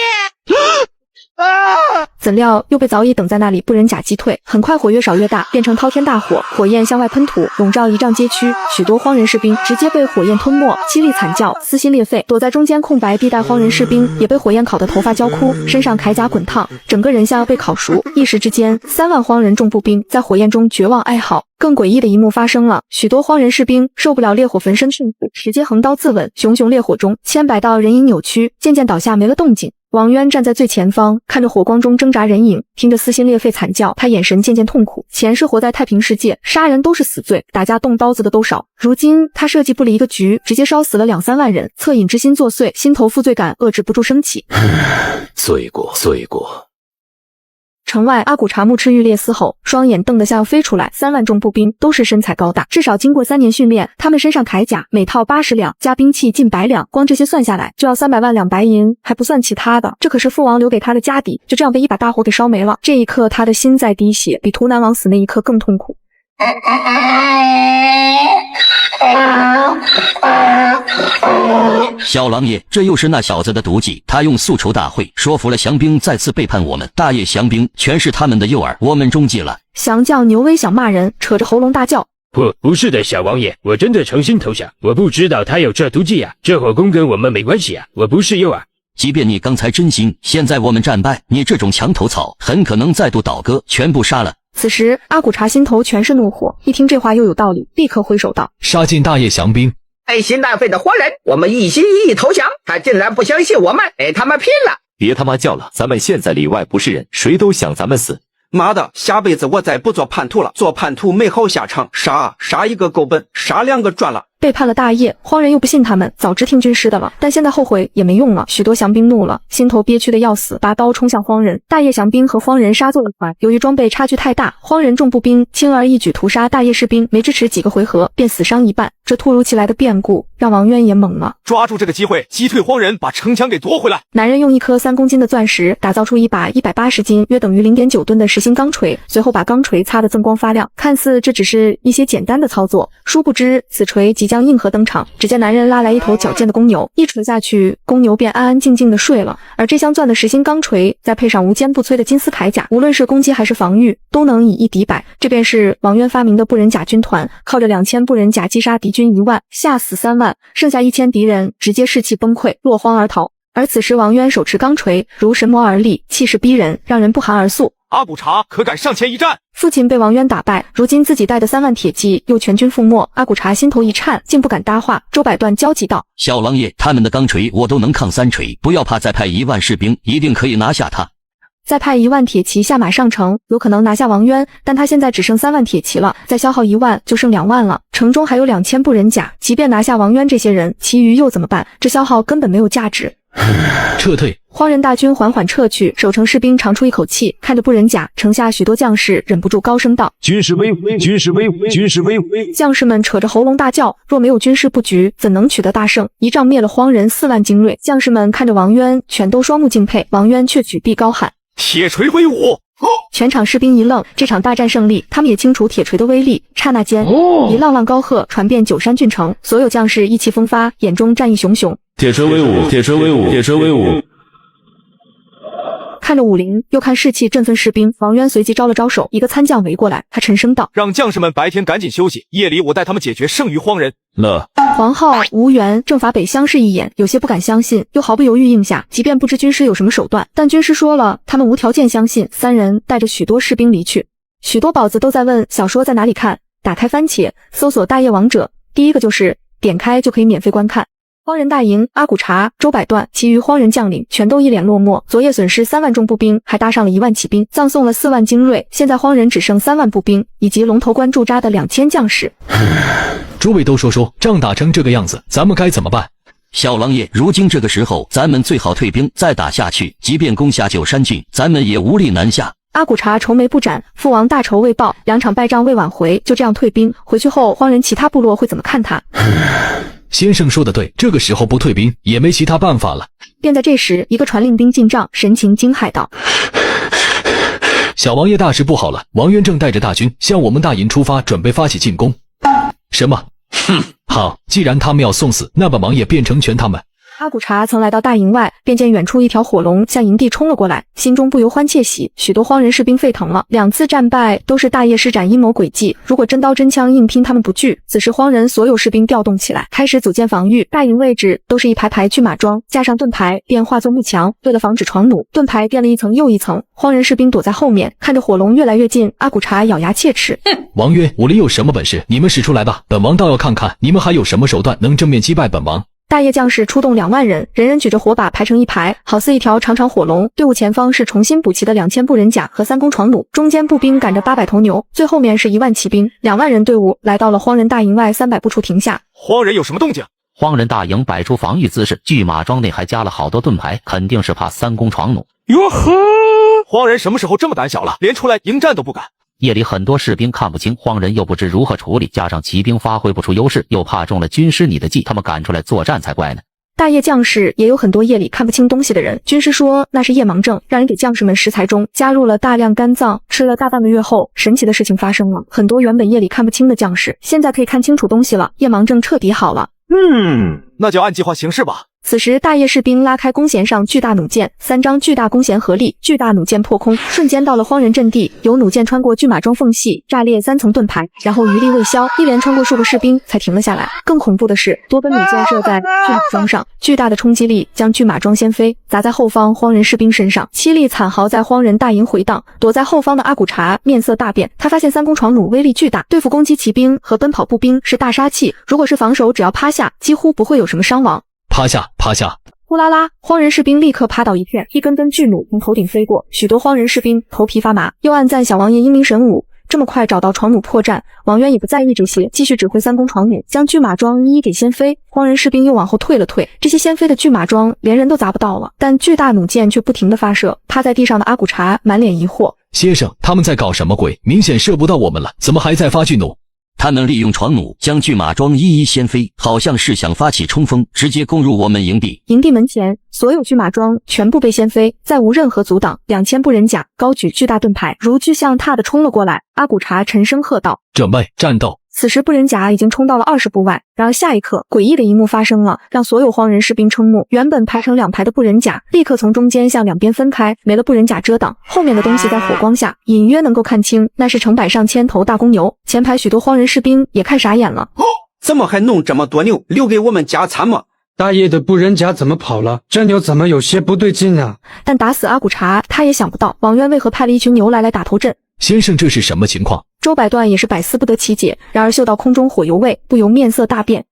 怎料又被早已等在那里不忍甲击退，很快火越烧越大，变成滔天大火，火焰向外喷吐，笼罩1丈街区，许多荒人士兵直接被火焰吞没，凄厉惨叫，撕心裂肺。躲在中间空白地带荒人士兵也被火焰烤得头发焦枯，身上铠甲滚烫，整个人像要被烤熟。一时之间，3万荒人众步兵在火焰中绝望哀嚎。更诡异的一幕发生了，许多荒人士兵受不了烈火焚身痛苦，直接横刀自刎。熊熊烈火中，千百道人影扭曲，渐渐倒下没了动静。王渊站在最前方，看着火光中挣扎人影，听着撕心裂肺惨叫，他眼神渐渐痛苦。前世活在太平世界，杀人都是死罪，打架动刀子的都少。如今他设计布了一个局，直接烧死了2、3万人，恻隐之心作祟，心头负罪感遏制不住升起。罪过，罪过。城外，阿古查目赤欲裂嘶吼，双眼瞪得像要飞出来。3万众步兵都是身材高大，至少经过3年训练，他们身上铠甲每套80两，加兵器近100两，光这些算下来就要300万两白银，还不算其他的。这可是父王留给他的家底，就这样被一把大火给烧没了。这一刻，他的心在滴血，比图南王死那一刻更痛苦。小狼爷，这又是那小子的毒计，他用宿仇大会说服了降兵再次背叛我们，大业降兵全是他们的诱饵，我们中计了。降将牛威想骂人，扯着喉咙大叫，不是的，小王爷，我真的诚心投降，我不知道他有这毒计啊，这火攻跟我们没关系啊，我不是诱饵。即便你刚才真心，现在我们战败，你这种墙头草很可能再度倒戈，全部杀了。此时阿古查心头全是怒火，一听这话又有道理，立刻挥手道：杀尽大业降兵。爱心大肺的活人，我们一心一意投降，他竟然不相信我们，给他们拼了！别他妈叫了，咱们现在里外不是人，谁都想咱们死。妈的，下辈子我再不做叛徒了，做叛徒没好下场，杀一个够本，杀2个赚了。背叛了大业，荒人又不信他们，早知听军师的了。但现在后悔也没用了。许多降兵怒了，心头憋屈的要死，拔刀冲向荒人。大业降兵和荒人杀作了团，由于装备差距太大，荒人众步兵轻而易举屠杀大业士兵，没支持几个回合便死伤一半。这突如其来的变故让王渊也懵了，抓住这个机会击退荒人，把城墙给夺回来。男人用1颗3公斤的钻石打造出一把180斤约等于 0.9 吨的实心钢锤，随后把钢锤擦得锃光发亮。看似这只是一些简单的操作，殊不知此锤即将应和登场。只见男人拉来一头矫健的公牛，一锤下去，公牛便安安静静的睡了。而这镶钻的实心钢锤再配上无坚不摧的金丝铠甲，无论是攻击还是防御都能以一敌百。这便是王渊发明的不忍甲军团，靠着2000不忍甲击杀敌军1万，吓死3万，剩下1000敌人直接士气崩溃，落荒而逃。而此时王渊手持钢锤，如神魔而立，气势逼人，让人不寒而栗。阿古查可敢上前一战？父亲被王渊打败，如今自己带的3万铁骑又全军覆没，阿古查心头一颤，竟不敢搭话。周百断焦急道：小狼爷，他们的钢锤我都能抗3锤，不要怕，再派1万士兵，一定可以拿下他。再派1万铁骑下马上城，有可能拿下王渊，但他现在只剩3万铁骑了，再消耗1万就剩2万了。城中还有2000不忍甲，即便拿下王渊这些人，其余又怎么办？这消耗根本没有价值。撤退。荒人大军缓缓撤去，守城士兵长出一口气，看着不忍甲，城下许多将士忍不住高声道：军师威武，军师威武，军师威武！将士们扯着喉咙大叫，若没有军师布局，怎能取得大胜？一仗灭了荒人4万精锐。将士们看着王渊，全都双目敬佩，王渊却举臂高喊：铁锤威武！全场士兵一愣，这场大战胜利，他们也清楚铁锤的威力。刹那间，一浪浪高喝传遍九山郡城，所有将士意气风发，眼中战意熊熊。铁锤威武，铁锤威武，铁锤威武！看着武林，又看士气振奋士兵，王渊随即招了招手，一个参将围过来，他沉声道：让将士们白天赶紧休息，夜里我带他们解决剩余荒人。黄浩、吴元正法北相视一眼，有些不敢相信，又毫不犹豫应下。即便不知军师有什么手段，但军师说了，他们无条件相信。三人带着许多士兵离去。许多宝子都在问小说在哪里看，打开番茄，搜索大业王者，第一个就是点开就可以免费观看。荒人大营，阿骨茶、周百段，其余荒人将领全都一脸落寞。昨夜损失3万重步兵，还搭上了1万骑兵，葬送了4万精锐。现在荒人只剩3万步兵，以及龙头关驻扎的2000将士。诸位都说，仗打成这个样子，咱们该怎么办？小王爷，如今这个时候，咱们最好退兵，再打下去，即便攻下九山郡，咱们也无力南下。阿骨茶愁眉不展，父王大仇未报，2场败仗未挽回，就这样退兵回去后，荒人其他部落会怎么看他？先生说的对，这个时候不退兵也没其他办法了。便在这时，一个传令兵进帐，神情惊骇道：小王爷大事不好了，王渊正带着大军向我们大营出发，准备发起进攻。什么？哼，好，既然他们要送死，那本王爷便成全他们。阿骨茶曾来到大营外，便见远处一条火龙向营地冲了过来，心中不由欢窃喜。许多荒人士兵沸腾了，2次战败都是大业施展阴谋诡计，如果真刀真枪硬拼，他们不惧。此时荒人所有士兵调动起来，开始组建防御。大营位置都是一排排巨马桩，架上盾牌便化作幕墙，为了防止闯弩，盾牌垫了一层又一层。荒人士兵躲在后面，看着火龙越来越近，阿骨茶咬牙切齿。王渊，武林有什么本事，你们使出来吧，本王倒要看看你们还有什么手段能正面击败本王。大业将士出动2万人，人人举着火把排成一排，好似一条长长火龙。队伍前方是重新补齐的2000步人甲和3弓闯弩，中间步兵赶着800头牛，最后面是1万骑兵。2万人队伍来到了荒人大营外300步处停下。荒人有什么动静？荒人大营摆出防御姿势，巨马桩内还加了好多盾牌，肯定是怕3弓闯弩。哟呵，荒人什么时候这么胆小了，连出来迎战都不敢？夜里很多士兵看不清，荒人又不知如何处理，加上骑兵发挥不出优势，又怕中了军师你的计，他们赶出来作战才怪呢。大业将士也有很多夜里看不清东西的人，军师说那是夜盲症，让人给将士们食材中加入了大量肝脏，吃了大半个月后，神奇的事情发生了，很多原本夜里看不清的将士，现在可以看清楚东西了，夜盲症彻底好了。那就按计划行事吧。此时大业士兵拉开弓弦上巨大弩箭，3张巨大弓弦合力，巨大弩箭破空，瞬间到了荒人阵地，有弩箭穿过巨马桩缝隙，炸裂3层盾牌，然后余力未消，一连穿过数个士兵才停了下来。更恐怖的是，多根弩箭射在巨马桩上，巨大的冲击力将巨马桩掀飞，砸在后方荒人士兵身上，凄厉惨嚎在荒人大营回荡。躲在后方的阿骨茶面色大变，他发现3弓闯弩威力巨大，对付攻击骑兵和奔跑步兵是大杀器，如果是防守，只要趴下，几乎不会有什么伤亡。趴下，趴下！呼啦啦，荒人士兵立刻趴倒一片，一根根巨弩从头顶飞过，许多荒人士兵头皮发麻，又暗赞小王爷英明神武，这么快找到闯弩破绽。王渊也不在意这些，继续指挥3弓闯弩，将巨马桩一一给掀飞。荒人士兵又往后退了退，这些掀飞的巨马桩连人都砸不到了，但巨大弩箭却不停地发射。趴在地上的阿骨茶满脸疑惑：先生，他们在搞什么鬼？明显射不到我们了，怎么还在发巨弩？他们利用闯弩将巨马桩一一掀飞，好像是想发起冲锋，直接攻入我们营地。营地门前，所有巨马桩全部被掀飞，再无任何阻挡。2000步人甲高举巨大盾牌，如巨象踏地冲了过来。阿骨茶沉声喝道：准备战斗！此时步人甲已经冲到了20步外，然而下一刻，诡异的一幕发生了，让所有荒人士兵瞠目。原本排成2排的步人甲，立刻从中间向两边分开，没了步人甲遮挡，后面的东西在火光下隐约能够看清，那是成百上千头大公牛。前排许多荒人士兵也看傻眼了，怎么还弄这么多牛，留给我们加餐吗？大业的步人甲怎么跑了？这牛怎么有些不对劲啊？但打死阿骨茶，他也想不到王渊为何派了一群牛来打头阵。先生，这是什么情况？周百段也是百思不得其解，然而嗅到空中火油味，不由面色大变。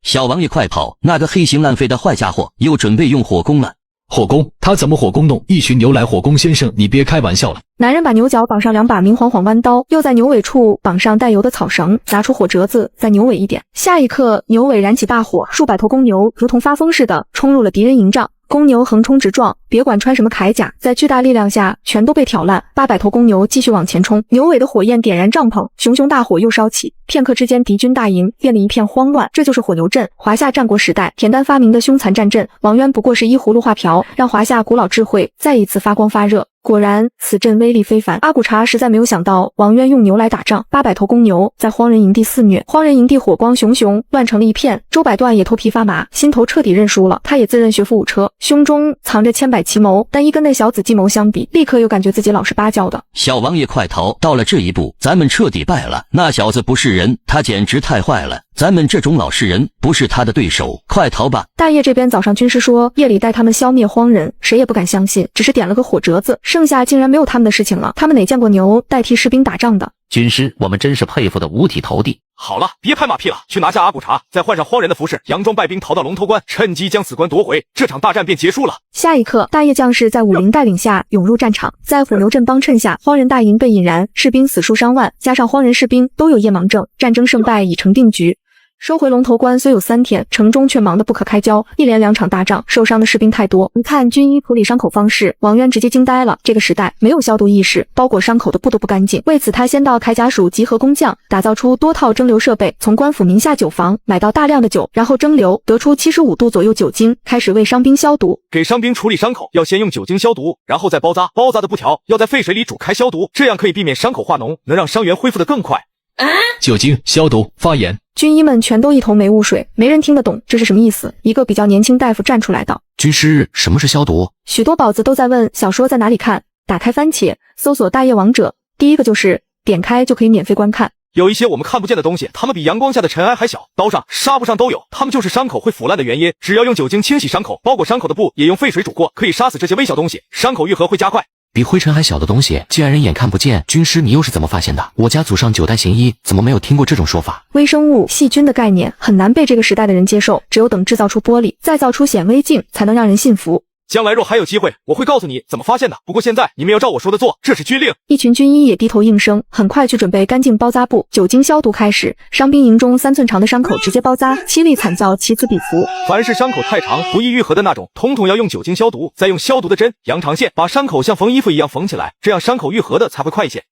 小王爷快跑，那个黑心烂肺的坏家伙又准备用火攻了。火攻？他怎么火攻动一群牛来火攻？先生，你别开玩笑了。男人把牛角绑上2把明晃晃弯刀，又在牛尾处绑上带油的草绳，拿出火折子在牛尾一点，下一刻牛尾燃起大火，数百头公牛如同发疯似的冲入了敌人营帐。公牛横冲直撞，别管穿什么铠甲，在巨大力量下全都被挑烂。800头公牛继续往前冲，牛尾的火焰点燃帐篷，熊熊大火又烧起。片刻之间，敌军大营变得一片慌乱。这就是火牛阵，华夏战国时代田丹发明的凶残战阵。王渊不过是依葫芦画瓢，让华夏古老智慧再一次发光发热。果然，此阵威力非凡。阿骨茶实在没有想到王渊用牛来打仗，800头公牛在荒人营地肆虐，荒人营地火光熊熊，乱成了一片。周百段也头皮发麻，心头彻底认输了。他也自认学富五车，胸中藏着千百奇谋，但一跟那小子计谋相比，立刻又感觉自己老实巴交的。小王爷快逃！到了这一步，咱们彻底败了。那小子不是人，他简直太坏了。咱们这种老实人不是他的对手，快逃吧！大业这边早上军师说夜里带他们消灭荒人，谁也不敢相信，只是点了个火折子，剩下竟然没有他们的事情了。他们哪见过牛代替士兵打仗的？军师，我们真是佩服的五体投地。好了，别拍马屁了，去拿下阿骨茶，再换上荒人的服饰，佯装败兵逃到龙头关，趁机将此关夺回，这场大战便结束了。下一刻，大业将士在武林带领下涌入战场，在虎牛阵帮衬下，荒人大营被引燃，士兵死数上万，加上荒人士兵都有夜盲症，战争胜败已成定局。收回龙头关虽有3天，城中却忙得不可开交，一连2场大仗，受伤的士兵太多。一看军医处理伤口方式，王渊直接惊呆了。这个时代没有消毒意识，包裹伤口的布都不干净。为此，他先到铠甲署集合工匠，打造出多套蒸馏设备，从官府名下酒坊买到大量的酒，然后蒸馏，得出75度左右酒精，开始为伤兵消毒。给伤兵处理伤口要先用酒精消毒，然后再包扎，包扎的布条要在沸水里煮开消毒，这样可以避免伤口化脓，能让伤员恢复得更快。酒精消毒发炎。军医们全都一头没雾水，没人听得懂这是什么意思。一个比较年轻大夫站出来道：军师，什么是消毒？许多宝子都在问小说在哪里看，打开番茄搜索大业王者，第一个就是点开就可以免费观看。有一些我们看不见的东西，它们比阳光下的尘埃还小，刀上纱布上都有，它们就是伤口会腐烂的原因。只要用酒精清洗伤口，包裹伤口的布也用沸水煮过，可以杀死这些微小东西，伤口愈合会加快。比灰尘还小的东西，既然人眼看不见，军师你又是怎么发现的？我家祖上9代行医，怎么没有听过这种说法？微生物、细菌的概念很难被这个时代的人接受，只有等制造出玻璃，再造出显微镜，才能让人信服。将来若还有机会，我会告诉你怎么发现的。不过现在你们要照我说的做，这是军令。一群军医也低头应声，很快去准备干净包扎布，酒精消毒开始。伤兵营中3寸长的伤口直接包扎，凄厉惨遭，其此彼伏。凡是伤口太长不易愈合的那种，统统要用酒精消毒，再用消毒的针、羊肠线把伤口像缝衣服一样缝起来，这样伤口愈合的才会快一些。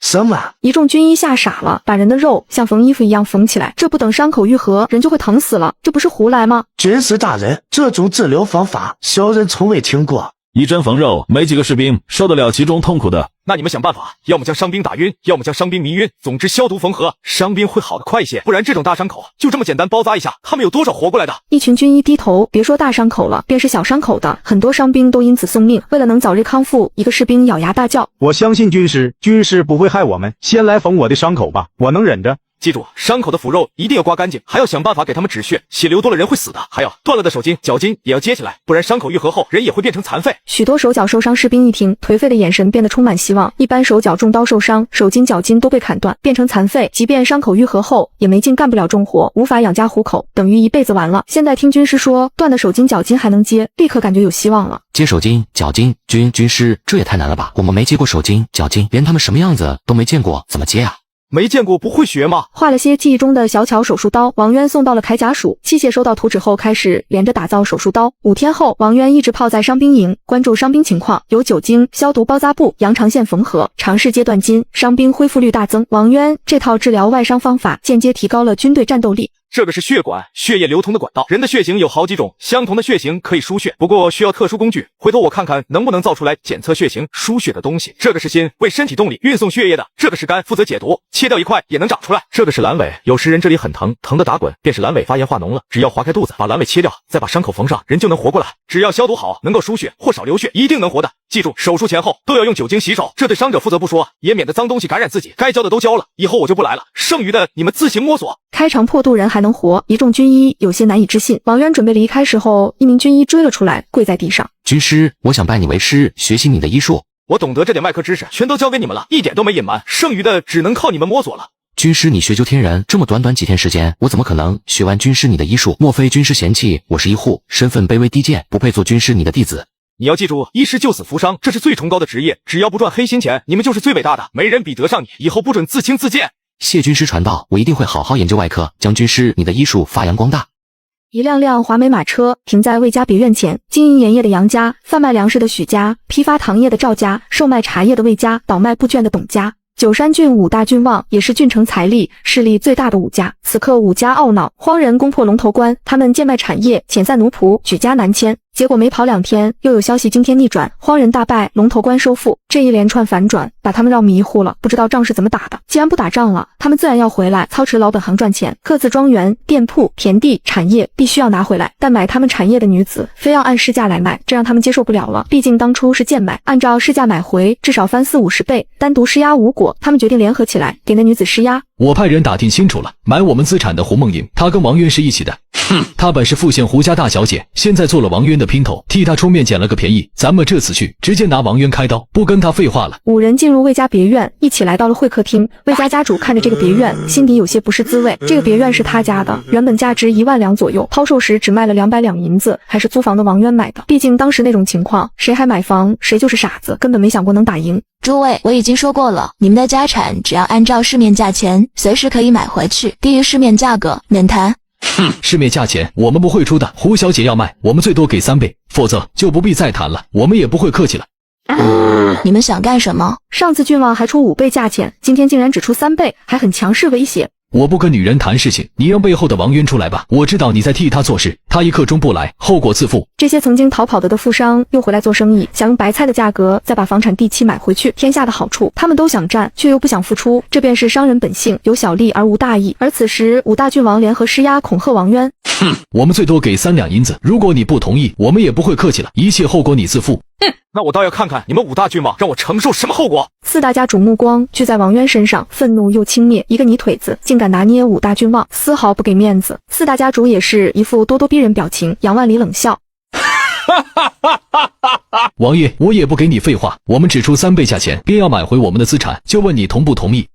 什么？一众军医吓傻了，把人的肉像缝衣服一样缝起来，这不等伤口愈合，人就会疼死了，这不是胡来吗？军师大人，这种治疗方法小人从未听过。一针缝肉，没几个士兵受得了其中痛苦的。那你们想办法，要么将伤兵打晕，要么将伤兵迷晕，总之消毒缝合，伤兵会好得快一些。不然这种大伤口就这么简单包扎一下，他们有多少活过来的？一群军医低头，别说大伤口了，便是小伤口的，很多伤兵都因此送命。为了能早日康复，一个士兵咬牙大叫：我相信军师，军师不会害我们，先来缝我的伤口吧，我能忍着。记住，伤口的腐肉一定要刮干净，还要想办法给他们止血，血流多了人会死的。还有断了的手筋、脚筋也要接起来，不然伤口愈合后人也会变成残废。许多手脚受伤士兵一听，颓废的眼神变得充满希望。一般手脚中刀受伤，手筋脚筋都被砍断，变成残废，即便伤口愈合后，也没劲干不了重活，无法养家糊口，等于一辈子完了。现在听军师说断的手筋脚筋还能接，立刻感觉有希望了。接手筋、脚筋，军师这也太难了吧？我们没接过手筋、脚筋，连他们什么样子都没见过，怎么接啊？没见过不会学吗？画了些记忆中的小巧手术刀，王渊送到了铠甲署。器械收到图纸后，开始连着打造手术刀。5天后，王渊一直泡在伤兵营，关注伤兵情况，有酒精消毒包扎布、羊肠线缝合，尝试阶段筋，伤兵恢复率大增。王渊这套治疗外伤方法，间接提高了军队战斗力。这个是血管，血液流通的管道。人的血型有好几种，相同的血型可以输血，不过需要特殊工具。回头我看看能不能造出来检测血型、输血的东西。这个是心，为身体动力运送血液的；这个是肝，负责解毒，切掉一块也能长出来。这个是阑尾，有时人这里很疼，疼得打滚，便是阑尾发炎化脓了。只要划开肚子，把阑尾切掉，再把伤口缝上，人就能活过来。只要消毒好，能够输血或少流血，一定能活的。记住，手术前后都要用酒精洗手，这对伤者负责不说，也免得脏东西感染自己。该交的都交了，以后我就不来了，剩余的你们自行摸索。开肠破肚人还能活，一众军医有些难以置信。王渊准备离开时候，一名军医追了出来，跪在地上：军师，我想拜你为师，学习你的医术。我懂得这点外科知识，全都交给你们了，一点都没隐瞒，剩余的只能靠你们摸索了。军师你学究天人，这么短几天时间，我怎么可能学完军师你的医术？莫非军师嫌弃我是医护，身份卑微低贱，不配做军师你的弟子？你要记住，医师救死扶伤，这是最崇高的职业，只要不赚黑心钱，你们就是最伟大的，没人比得上你，以后不准自轻自贱。谢军师传道，我一定会好好研究外科，将军师你的医术发扬光大。一辆辆华美马车停在魏家别院前，经营盐业的杨家，贩卖粮食的许家，批发糖业的赵家，售卖茶叶的魏家，倒卖布绢的董家。九山郡5大郡望，也是郡城财力势力最大的5家。此刻5家懊恼，荒人攻破龙头关，他们贱卖产业，遣散奴仆，举家南迁。结果没跑2天，又有消息惊天逆转，荒人大败，龙头关收复。这一连串反转把他们绕迷糊了，不知道仗是怎么打的。既然不打仗了，他们自然要回来操持老本行赚钱，各自庄园、店铺、田地、产业必须要拿回来。但买他们产业的女子非要按市价来卖，这让他们接受不了了。毕竟当初是贱买，按照市价买回，至少翻40-50倍。单独施压无果，他们决定联合起来给那女子施压。我派人打听清楚了，买我们资产的胡梦莹，她跟王渊是一起的。她本是富县胡家大小姐，现在做了王渊的姘头，替她出面捡了个便宜。咱们这次去，直接拿王渊开刀，不跟他废话了。5人进入魏家别院，一起来到了会客厅。魏家家主看着这个别院，心底有些不是滋味。这个别院是他家的，原本价值1万两左右，抛售时只卖了200两银子，还是租房的王渊买的。毕竟当时那种情况，谁还买房，谁就是傻子，根本没想过能打赢。诸位，我已经说过了，你们的家产只要按照市面价钱，随时可以买回去，低于市面价格免谈。市面价钱我们不会出的，胡小姐要卖，我们最多给3倍，否则就不必再谈了，我们也不会客气了。你们想干什么？上次郡王还出5倍价钱，今天竟然只出3倍，还很强势威胁。我不跟女人谈事情，你让背后的王渊出来吧，我知道你在替他做事，他一刻钟不来，后果自负。这些曾经逃跑的富商又回来做生意，想用白菜的价格再把房产地契买回去，天下的好处他们都想占，却又不想付出，这便是商人本性，有小利而无大义。而此时5大郡王联合施压恐吓王渊，我们最多给3两银子，如果你不同意，我们也不会客气了，一切后果你自负。那我倒要看看你们5大郡王让我承受什么后果。4大家主目光聚在王渊身上，愤怒又轻蔑，一个泥腿子竟敢拿捏5大郡王，丝毫不给面子。4大家主也是一副咄咄逼人表情。杨万里冷笑，王爷，我也不给你废话，我们只出3倍价钱，便要买回我们的资产，就问你同不同意？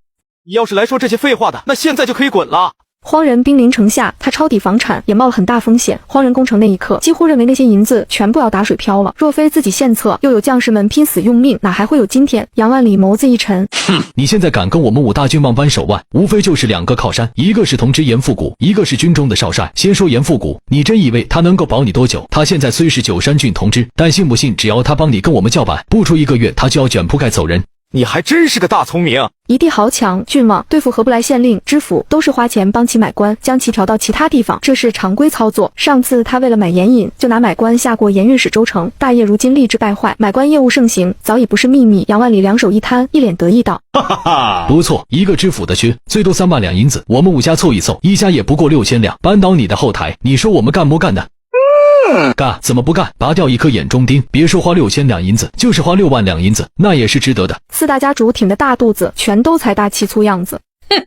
你要是来说这些废话的，那现在就可以滚了。荒人兵临城下，他抄底房产也冒了很大风险。荒人攻城那一刻，几乎认为那些银子全部要打水漂了。若非自己献策，又有将士们拼死用命，哪还会有今天？杨万里眸子一沉，你现在敢跟我们5大郡王扳手腕，无非就是2个靠山，一个是同知严复古，一个是军中的少帅。先说严复古，你真以为他能够保你多久？他现在虽是九山郡同知，但信不信只要他帮你跟我们叫板，不出1个月，他就要卷铺盖走人。你还真是个大聪明。一地豪强郡王对付合不来县令知府，都是花钱帮其买官，将其调到其他地方，这是常规操作。上次他为了买盐引，就拿买官下过盐运使周成，大业如今吏治败坏，买官业务盛行，早已不是秘密。杨万里两手一摊，一脸得意道：哈哈哈，不错，一个知府的缺，最多3万两银子，我们5家凑一凑，一家也不过6000两，扳倒你的后台，你说我们干不干呢？干，怎么不干？拔掉一颗眼中钉，别说花6000两银子，就是花6万两银子，那也是值得的。4大家主挺着大肚子，全都财大气粗样子。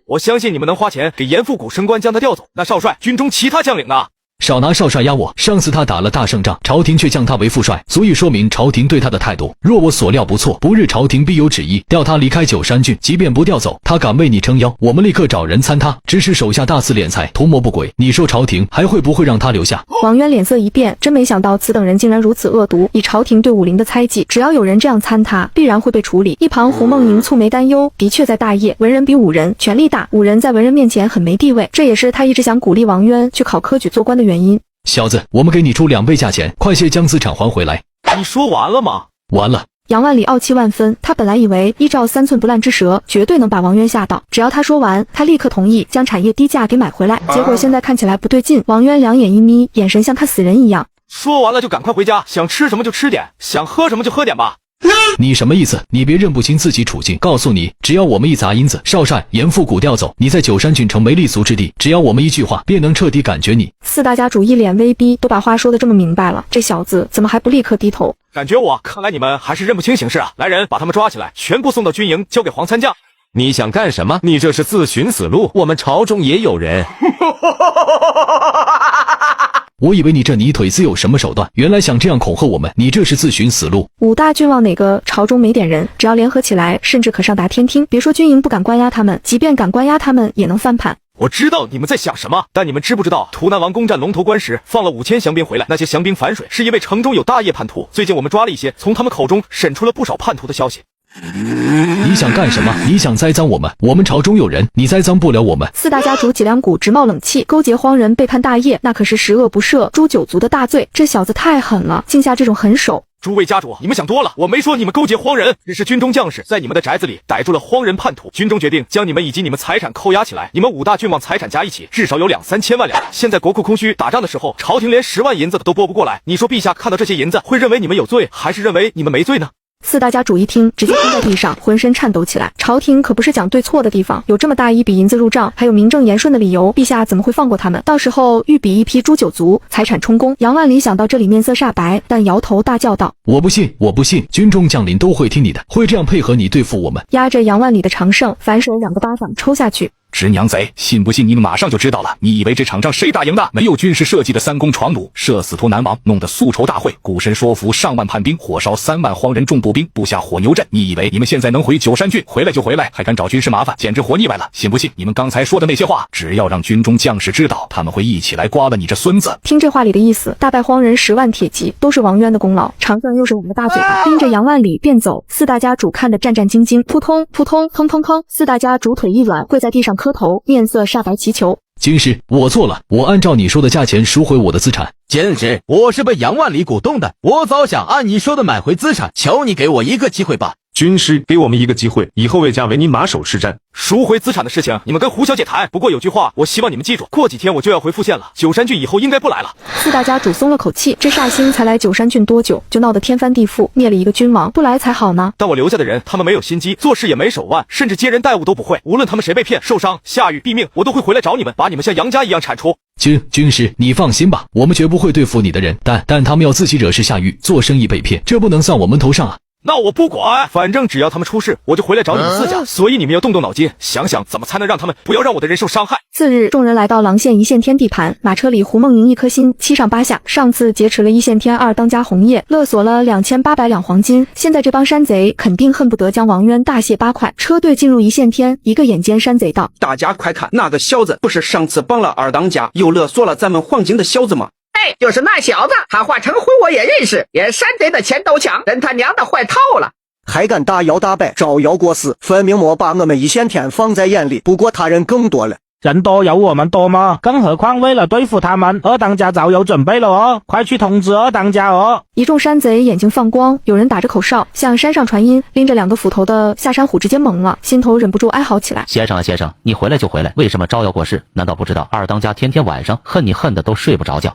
我相信你们能花钱给严复古升官，将他调走。那少帅，军中其他将领呢？少拿少帅压我，上次他打了大胜仗，朝廷却降他为副帅，足以说明朝廷对他的态度。若我所料不错，不日朝廷必有旨意，调他离开九山郡。即便不调走，他敢为你撑腰，我们立刻找人参他，指使手下大肆敛财，图谋不轨。你说朝廷还会不会让他留下？王渊脸色一变，真没想到此等人竟然如此恶毒。以朝廷对武林的猜忌，只要有人这样参他，必然会被处理。一旁胡梦莹蹙眉担忧，的确在大业，文人比武人权力大，武人在文人面前很没地位，这也是他一直想鼓励王渊去考科举做官的原因。小子，我们给你出2倍价钱，快些将资产还回来。你说完了吗？完了。杨万里傲气万分，他本来以为依照3寸不烂之舌，绝对能把王渊吓到。只要他说完，他立刻同意将产业低价给买回来。结果现在看起来不对劲，王渊两眼一眯，眼神像看死人一样。说完了就赶快回家，想吃什么就吃点，想喝什么就喝点吧。你什么意思？你别认不清自己处境。告诉你，只要我们一砸银子，少帅严复古调走，你在九山郡城没立足之地。只要我们一句话，便能彻底感觉你。4大家主一脸威逼，都把话说得这么明白了，这小子怎么还不立刻低头？感觉我，看来你们还是认不清形势啊！来人，把他们抓起来，全部送到军营，交给黄参将。你想干什么？你这是自寻死路。我们朝中也有人。我以为你这泥腿子有什么手段，原来想这样恐吓我们，你这是自寻死路。5大郡王哪个朝中没点人？只要联合起来，甚至可上达天听。别说军营不敢关押他们，即便敢关押他们，也能翻盘。我知道你们在想什么，但你们知不知道图南王攻占龙头关时放了5000降兵回来？那些降兵反水，是因为城中有大业叛徒。最近我们抓了一些，从他们口中审出了不少叛徒的消息。你想干什么？你想栽赃我们？我们朝中有人，你栽赃不了我们。4大家主脊梁骨直冒冷气，勾结荒人背叛大业，那可是10恶不赦诛9族的大罪。这小子太狠了，竟下这种狠手。诸位家主，你们想多了，我没说你们勾结荒人，这是军中将士在你们的宅子里逮住了荒人叛徒，军中决定将你们以及你们财产扣押起来，你们5大郡王财产加一起至少有2-3千万两。现在国库空虚，打仗的时候朝廷连10万银子都拨不过来，你说陛下看到这些银子会认为你们有罪，还是认为你们没罪呢？四大家主一听，直接蹲在地上，浑身颤抖起来。朝廷可不是讲对错的地方，有这么大一笔银子入账，还有名正言顺的理由，陛下怎么会放过他们？到时候御笔一批诛九族，财产充公。杨万里想到这里面色煞白，但摇头大叫道：“我不信，我不信！军中将领都会听你的，会这样配合你对付我们。”压着杨万里的长胜，反手2个巴掌抽下去。直娘贼，信不信你们马上就知道了。你以为这场仗谁打赢的？没有军师设计的3攻闯弩，射死图南王，弄得宿仇大会，蛊神说服上万叛兵，火烧3万荒人重步兵，布下火牛阵。你以为你们现在能回九山郡？回来就回来，还敢找军师麻烦，简直活腻歪了！信不信你们刚才说的那些话，只要让军中将士知道，他们会一起来刮了你这孙子。听这话里的意思，大败荒人10万铁骑，都是王渊的功劳。长胜又是2个大嘴巴，拎着杨万里便走。四大家主看得战战兢兢，扑通扑通砰砰砰，四大家主腿一软，跪在地上磕头，面色煞白祈求：“军师，我错了，我按照你说的价钱赎回我的资产。”简直，我是被杨万里鼓动的，我早想按你说的买回资产，求你给我一个机会吧。军师，给我们一个机会，以后魏家为你马首是瞻。赎回资产的事情，你们跟胡小姐谈。不过有句话，我希望你们记住，过几天我就要回富县了，九山郡以后应该不来了。四大家主松了口气，这煞星才来九山郡多久，就闹得天翻地覆，灭了一个君王，不来才好呢。但我留下的人，他们没有心机，做事也没手腕，甚至接人待物都不会。无论他们谁被骗、受伤、下狱、毙命，我都会回来找你们，把你们像杨家一样铲除。军师，你放心吧，我们绝不会对付你的人，但他们要自己惹事下狱，做生意被骗，这不能算我们头上啊。那我不管，反正只要他们出事，我就回来找你们四家。所以你们要动动脑筋，想想怎么才能让他们不要让我的人受伤害。次日，众人来到郎县一线天地盘，马车里胡梦莹一颗心7上8下。上次劫持了一线天2当家红叶，勒索了2800两黄金。现在这帮山贼肯定恨不得将王渊大卸8块。车队进入一线天，一个眼尖山贼道：“大家快看，那个小子不是上次绑了2当家，又勒索了咱们黄金的小子吗？”就是那小子，他化成灰我也认识，连山贼的钱都抢，真他娘的坏透了！还敢大摇大摆，招摇过市，分明没把我们一线天放在眼里。不过他人更多了。人多有我们多吗？更何况为了对付他们，2当家早有准备了哦，快去通知2当家哦！一众山贼眼睛放光，有人打着口哨向山上传音，拎着2个斧头的下山虎直接懵了，心头忍不住哀嚎起来。先生啊先生，你回来就回来，为什么招摇过市？难道不知道2当家天天晚上恨你恨得都睡不着觉？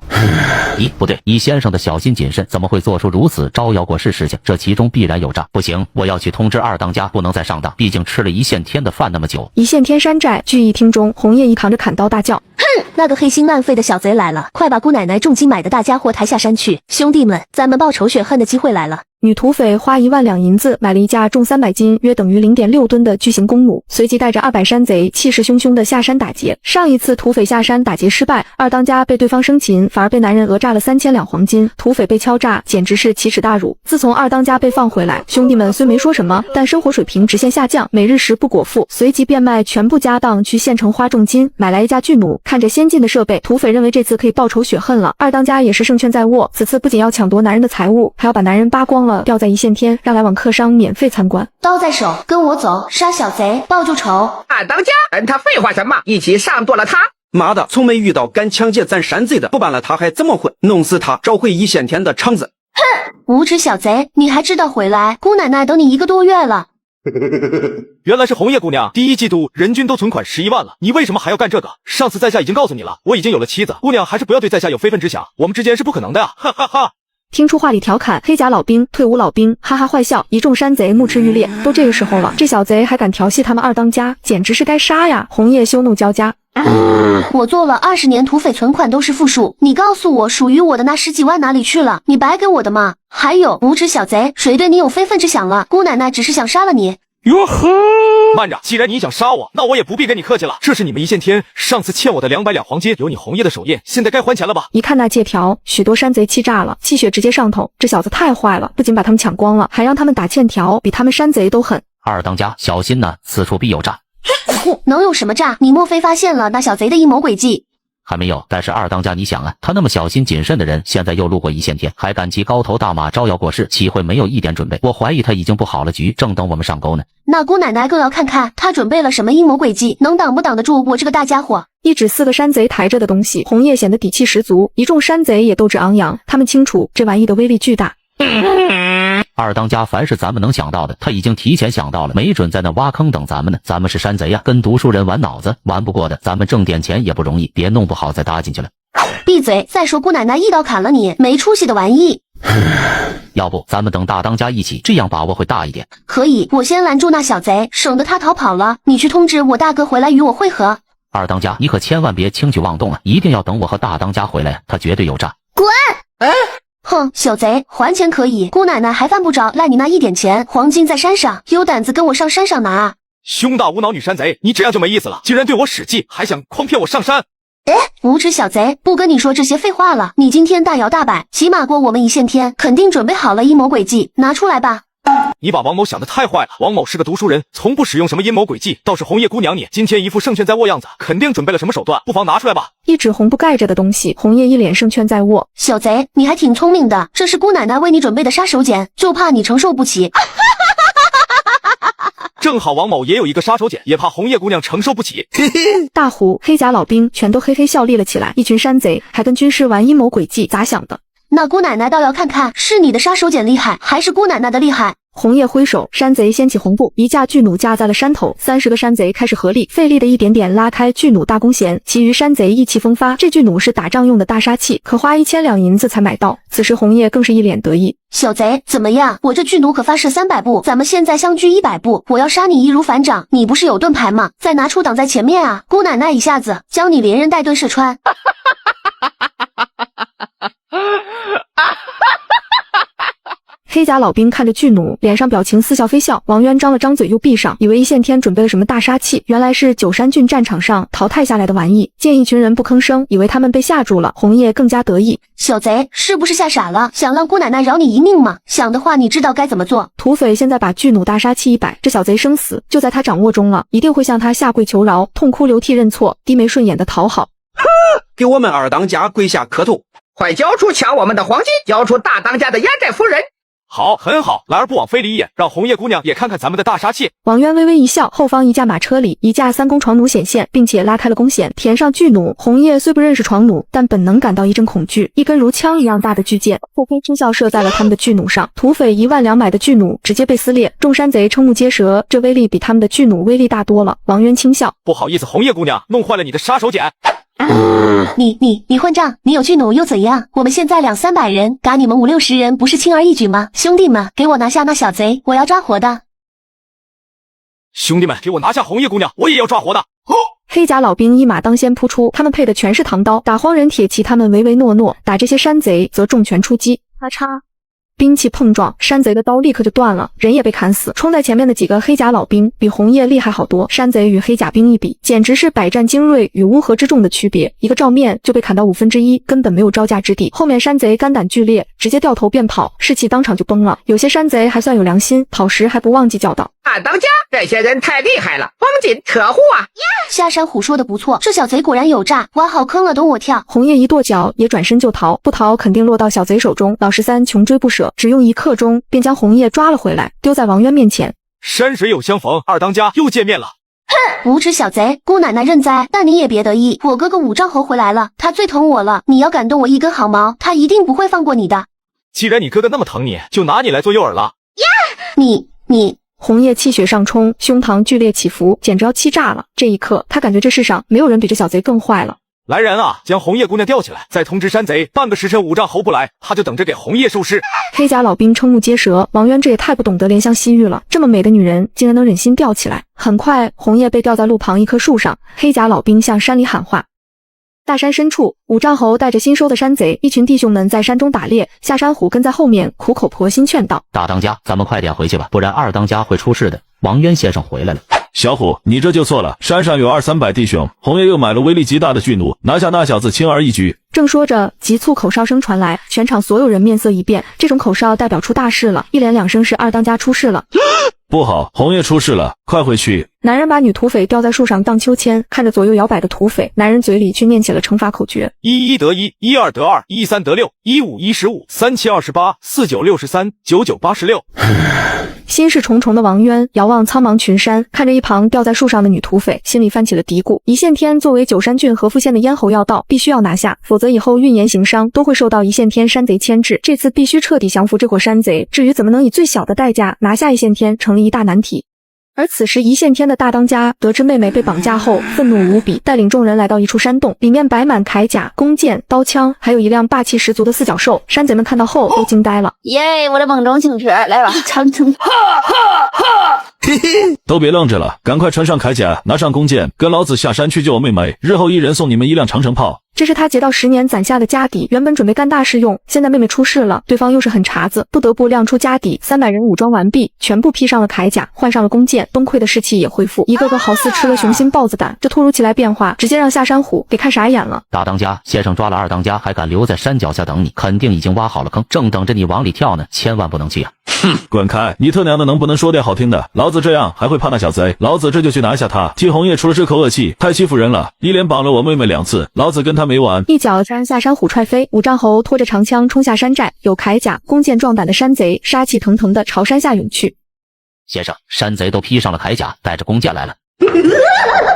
咦，不对，以先生的小心谨慎，怎么会做出如此招摇过市事情？这其中必然有诈。不行，我要去通知2当家，不能再上当，毕竟吃了一线天的饭那么久。一线天山寨聚义厅中，红叶一扛着砍刀大叫：“哼，那个黑心烂肺的小贼来了，快把姑奶奶重金买的大家伙抬下山去！兄弟们，咱们报仇雪恨的机会来了！”女土匪花1万两银子买了一架重300斤，约等于0.6吨的巨型弓弩，随即带着200山贼气势汹汹的下山打劫。上一次土匪下山打劫失败，2当家被对方生擒，反而被男人讹诈了3000两黄金，土匪被敲诈，简直是奇耻大辱。自从2当家被放回来，兄弟们虽没说什么，但生活水平直线下降，每日食不果腹，随即变卖全部家当去县城花重金买来一架巨弩。看着先进的设备，土匪认为这次可以报仇雪恨了。2当家也是胜券在握，此次不仅要抢夺男人的财物，还要把男人扒光了吊在一线天，让来往客商免费参观。刀在手，跟我走，杀小贼，报仇仇！当家，他废话什么？一起上剁了他！妈的，从没遇到敢抢劫咱山贼的，不办了他还怎么混？弄死他，找回一线天的场子！哼，无耻小贼，你还知道回来？姑奶奶等你1个多月了。原来是红叶姑娘，第1季度人均都存款11万了，你为什么还要干这个？上次在下已经告诉你了，我已经有了妻子，姑娘还是不要对在下有非分之想，我们之间是不可能的呀！哈哈哈。听出话里调侃，黑甲老兵、退伍老兵哈哈坏笑，一众山贼目赤欲裂。都这个时候了，这小贼还敢调戏他们2当家，简直是该杀呀！红叶羞怒交加。我做了20年土匪，存款都是负数，你告诉我属于我的那10几万哪里去了？你白给我的吗？还有无耻小贼，谁对你有非分之想了？姑奶奶只是想杀了你。哟呵，慢着，既然你想杀我，那我也不必跟你客气了。这是你们一线天上次欠我的200两黄金，有你红叶的手印，现在该还钱了吧？一看那借条，许多山贼气炸了，气血直接上头。这小子太坏了，不仅把他们抢光了，还让他们打欠条，比他们山贼都狠。2当家小心呐，此处必有诈。能有什么诈？你莫非发现了那小贼的阴谋诡计？还没有，但是2当家你想啊，他那么小心谨慎的人，现在又路过一线天，还敢骑高头大马招摇过市，岂会没有一点准备？我怀疑他已经布好了局，正等我们上钩呢。那姑奶奶更要看看他准备了什么阴谋诡计，能挡不挡得住我这个大家伙？一指4个山贼抬着的东西，红叶显得底气十足，一众山贼也斗志昂扬，他们清楚这玩意的威力巨大。二当家凡是咱们能想到的，他已经提前想到了，没准在那挖坑等咱们呢。咱们是山贼呀，跟读书人玩脑子玩不过的，咱们挣点钱也不容易，别弄不好再搭进去了。闭嘴！再说姑奶奶一刀砍了你，没出息的玩意。要不咱们等大当家一起，这样把握会大一点。可以，我先拦住那小贼，省得他逃跑了。你去通知我大哥回来与我会合。二当家，你可千万别轻举妄动啊！一定要等我和大当家回来啊，他绝对有诈。滚！哼，小贼，还钱可以，姑奶奶还犯不着赖你那一点钱。黄金在山上，有胆子跟我上山上拿啊！胸大无脑女山贼，你这样就没意思了，竟然对我使计，还想诓骗我上山。无耻小贼，不跟你说这些废话了。你今天大摇大摆，起码过我们一线天，肯定准备好了阴谋诡计，拿出来吧。你把王某想得太坏了，王某是个读书人，从不使用什么阴谋诡计。倒是红叶姑娘你，今天一副胜券在握样子，肯定准备了什么手段，不妨拿出来吧。一纸红布盖着的东西，红叶一脸胜券在握。小贼，你还挺聪明的，这是姑奶奶为你准备的杀手锏，就怕你承受不起。正好王某也有一个杀手锏，也怕红叶姑娘承受不起。大胡、黑甲老兵全都嘿嘿笑立了起来，一群山贼还跟军师玩阴谋诡计，咋想的？那姑奶奶倒要看看是你的杀手锏厉害，还是姑奶奶的厉害。红叶挥手，山贼掀起红布，一架巨弩架在了山头，30个山贼开始合力，费力的一点点拉开巨弩大弓弦，其余山贼意气风发。这巨弩是打仗用的大杀器，可花1000两银子才买到。此时红叶更是一脸得意。小贼，怎么样？我这巨弩可发射300步，咱们现在相距100步，我要杀你易如反掌。你不是有盾牌吗？再拿出挡在前面啊！姑奶奶一下子将你连人带盾射穿。黑甲老兵看着巨弩，脸上表情似笑非笑。王渊张了张嘴又闭上，以为一线天准备了什么大杀器，原来是九山郡战场上淘汰下来的玩意。见一群人不吭声，以为他们被吓住了，红叶更加得意。小贼，是不是吓傻了？想让姑奶奶饶你一命吗？想的话，你知道该怎么做。土匪现在把巨弩大杀器一摆，这小贼生死就在他掌握中了，一定会向他下跪求饶，痛哭流涕认错，低眉顺眼的讨好。给我们二当家跪下磕头，快交出抢我们的黄金，交出大当家的压寨夫人。好，很好，来而不往非礼也，让红叶姑娘也看看咱们的大杀器。王渊微微一笑，后方一架马车里，一架3弓床弩显现，并且拉开了弓弦，填上巨弩。红叶虽不认识床弩，但本能感到一阵恐惧，一根如枪一样大的巨箭腹黑之笑射在了他们的巨弩上。土匪1万2买的巨弩直接被撕裂，众山贼瞠目结舌，这威力比他们的巨弩威力大多了。王渊轻笑，不好意思，红叶姑娘，弄坏了你的杀手锏。你混账！你有巨弩又怎样？我们现在200-300人，打你们50-60人，不是轻而易举吗？兄弟们，给我拿下那小贼，我要抓活的！兄弟们，给我拿下红叶姑娘，我也要抓活的！黑甲老兵一马当先扑出，他们配的全是唐刀，打荒人铁骑他们唯唯诺诺，打这些山贼则重拳出击，咔嚓。兵器碰撞，山贼的刀立刻就断了，人也被砍死。冲在前面的几个黑甲老兵比红叶厉害好多，山贼与黑甲兵一比，简直是百战精锐与乌合之众的区别，一个照面就被砍到1/5，根本没有招架之地。后面山贼肝胆俱裂，直接掉头便跑，士气当场就崩了。有些山贼还算有良心，跑时还不忘记教导大当家，这些人太厉害了，黄金可护啊！下山虎说的不错，这小贼果然有诈，挖好坑了等我跳。红叶一跺脚，也转身就逃，不逃肯定落到小贼手中。老13穷追不舍，只用1刻钟便将红叶抓了回来，丢在王渊面前。山水有相逢，二当家又见面了。哼，无耻小贼，姑奶奶认栽，但你也别得意，我哥哥武曌侯回来了，他最疼我了，你要敢动我一根毫毛，他一定不会放过你的。既然你哥哥那么疼你，就拿你来做诱饵了。你红叶气血上冲，胸膛剧烈起伏，简直要气炸了。这一刻，他感觉这世上没有人比这小贼更坏了。来人啊，将红叶姑娘吊起来，再通知山贼，半个时辰武曌侯不来，他就等着给红叶收尸。黑甲老兵瞠目结舌，王渊这也太不懂得怜香惜玉了，这么美的女人竟然能忍心吊起来。很快，红叶被吊在路旁一棵树上，黑甲老兵向山里喊话。大山深处，武曌侯带着新收的山贼，一群弟兄们在山中打猎，下山虎跟在后面苦口婆心劝道：大当家，咱们快点回去吧，不然二当家会出事的。王渊先生回来了。小虎，你这就错了，山上有200-300弟兄，红叶又买了威力极大的巨弩，拿下那小子轻而易举。正说着，急促口哨声传来，全场所有人面色一变，这种口哨代表出大事了，一连2声是二当家出事了。不好，红叶出事了，快回去！男人把女土匪吊在树上荡秋千，看着左右摇摆的土匪，男人嘴里却念起了惩罚口诀：11得1， 12得2， 13得6， 15 15， 37 28， 49 63， 99 86。心事重重的王渊遥望苍茫群山，看着一旁吊在树上的女土匪，心里泛起了嘀咕。一线天作为九山郡和富县的咽喉要道，必须要拿下，否则以后运盐行商都会受到一线天山贼牵制。这次必须彻底降服这伙山贼，至于怎么能以最小的代价拿下一线天，成了一大难题。而此时一线天的大当家得知妹妹被绑架后，愤怒无比，带领众人来到一处山洞，里面摆满铠甲、弓箭、刀枪，还有一辆霸气十足的四脚兽。山贼们看到后都惊呆了。耶，我的梦中情车来吧，长城！都别愣着了，赶快穿上铠甲，拿上弓箭，跟老子下山去救我妹妹，日后一人送你们一辆长城炮。这是他劫到10年攒下的家底，原本准备干大事用，现在妹妹出事了，对方又是狠茬子，不得不亮出家底。300人武装完毕，全部披上了铠甲，换上了弓箭，崩溃的士气也恢复，一个个好似吃了雄心豹子胆。这突如其来变化，直接让下山虎给看傻眼了。大当家，先生抓了二当家，还敢留在山脚下等你，肯定已经挖好了坑，正等着你往里跳呢，千万不能去啊！哼，滚开！你特娘的能不能说点好听的？老子这样还会怕那小贼？老子这就去拿下他！替红叶出了这口恶气，太欺负人了，一连绑了我妹妹2次，老子跟他没完！一脚将下山虎踹飞，武丈侯拖着长枪冲下山寨，有铠甲、弓箭壮胆的山贼杀气腾腾地朝山下涌去。先生，山贼都披上了铠甲，带着弓箭来了。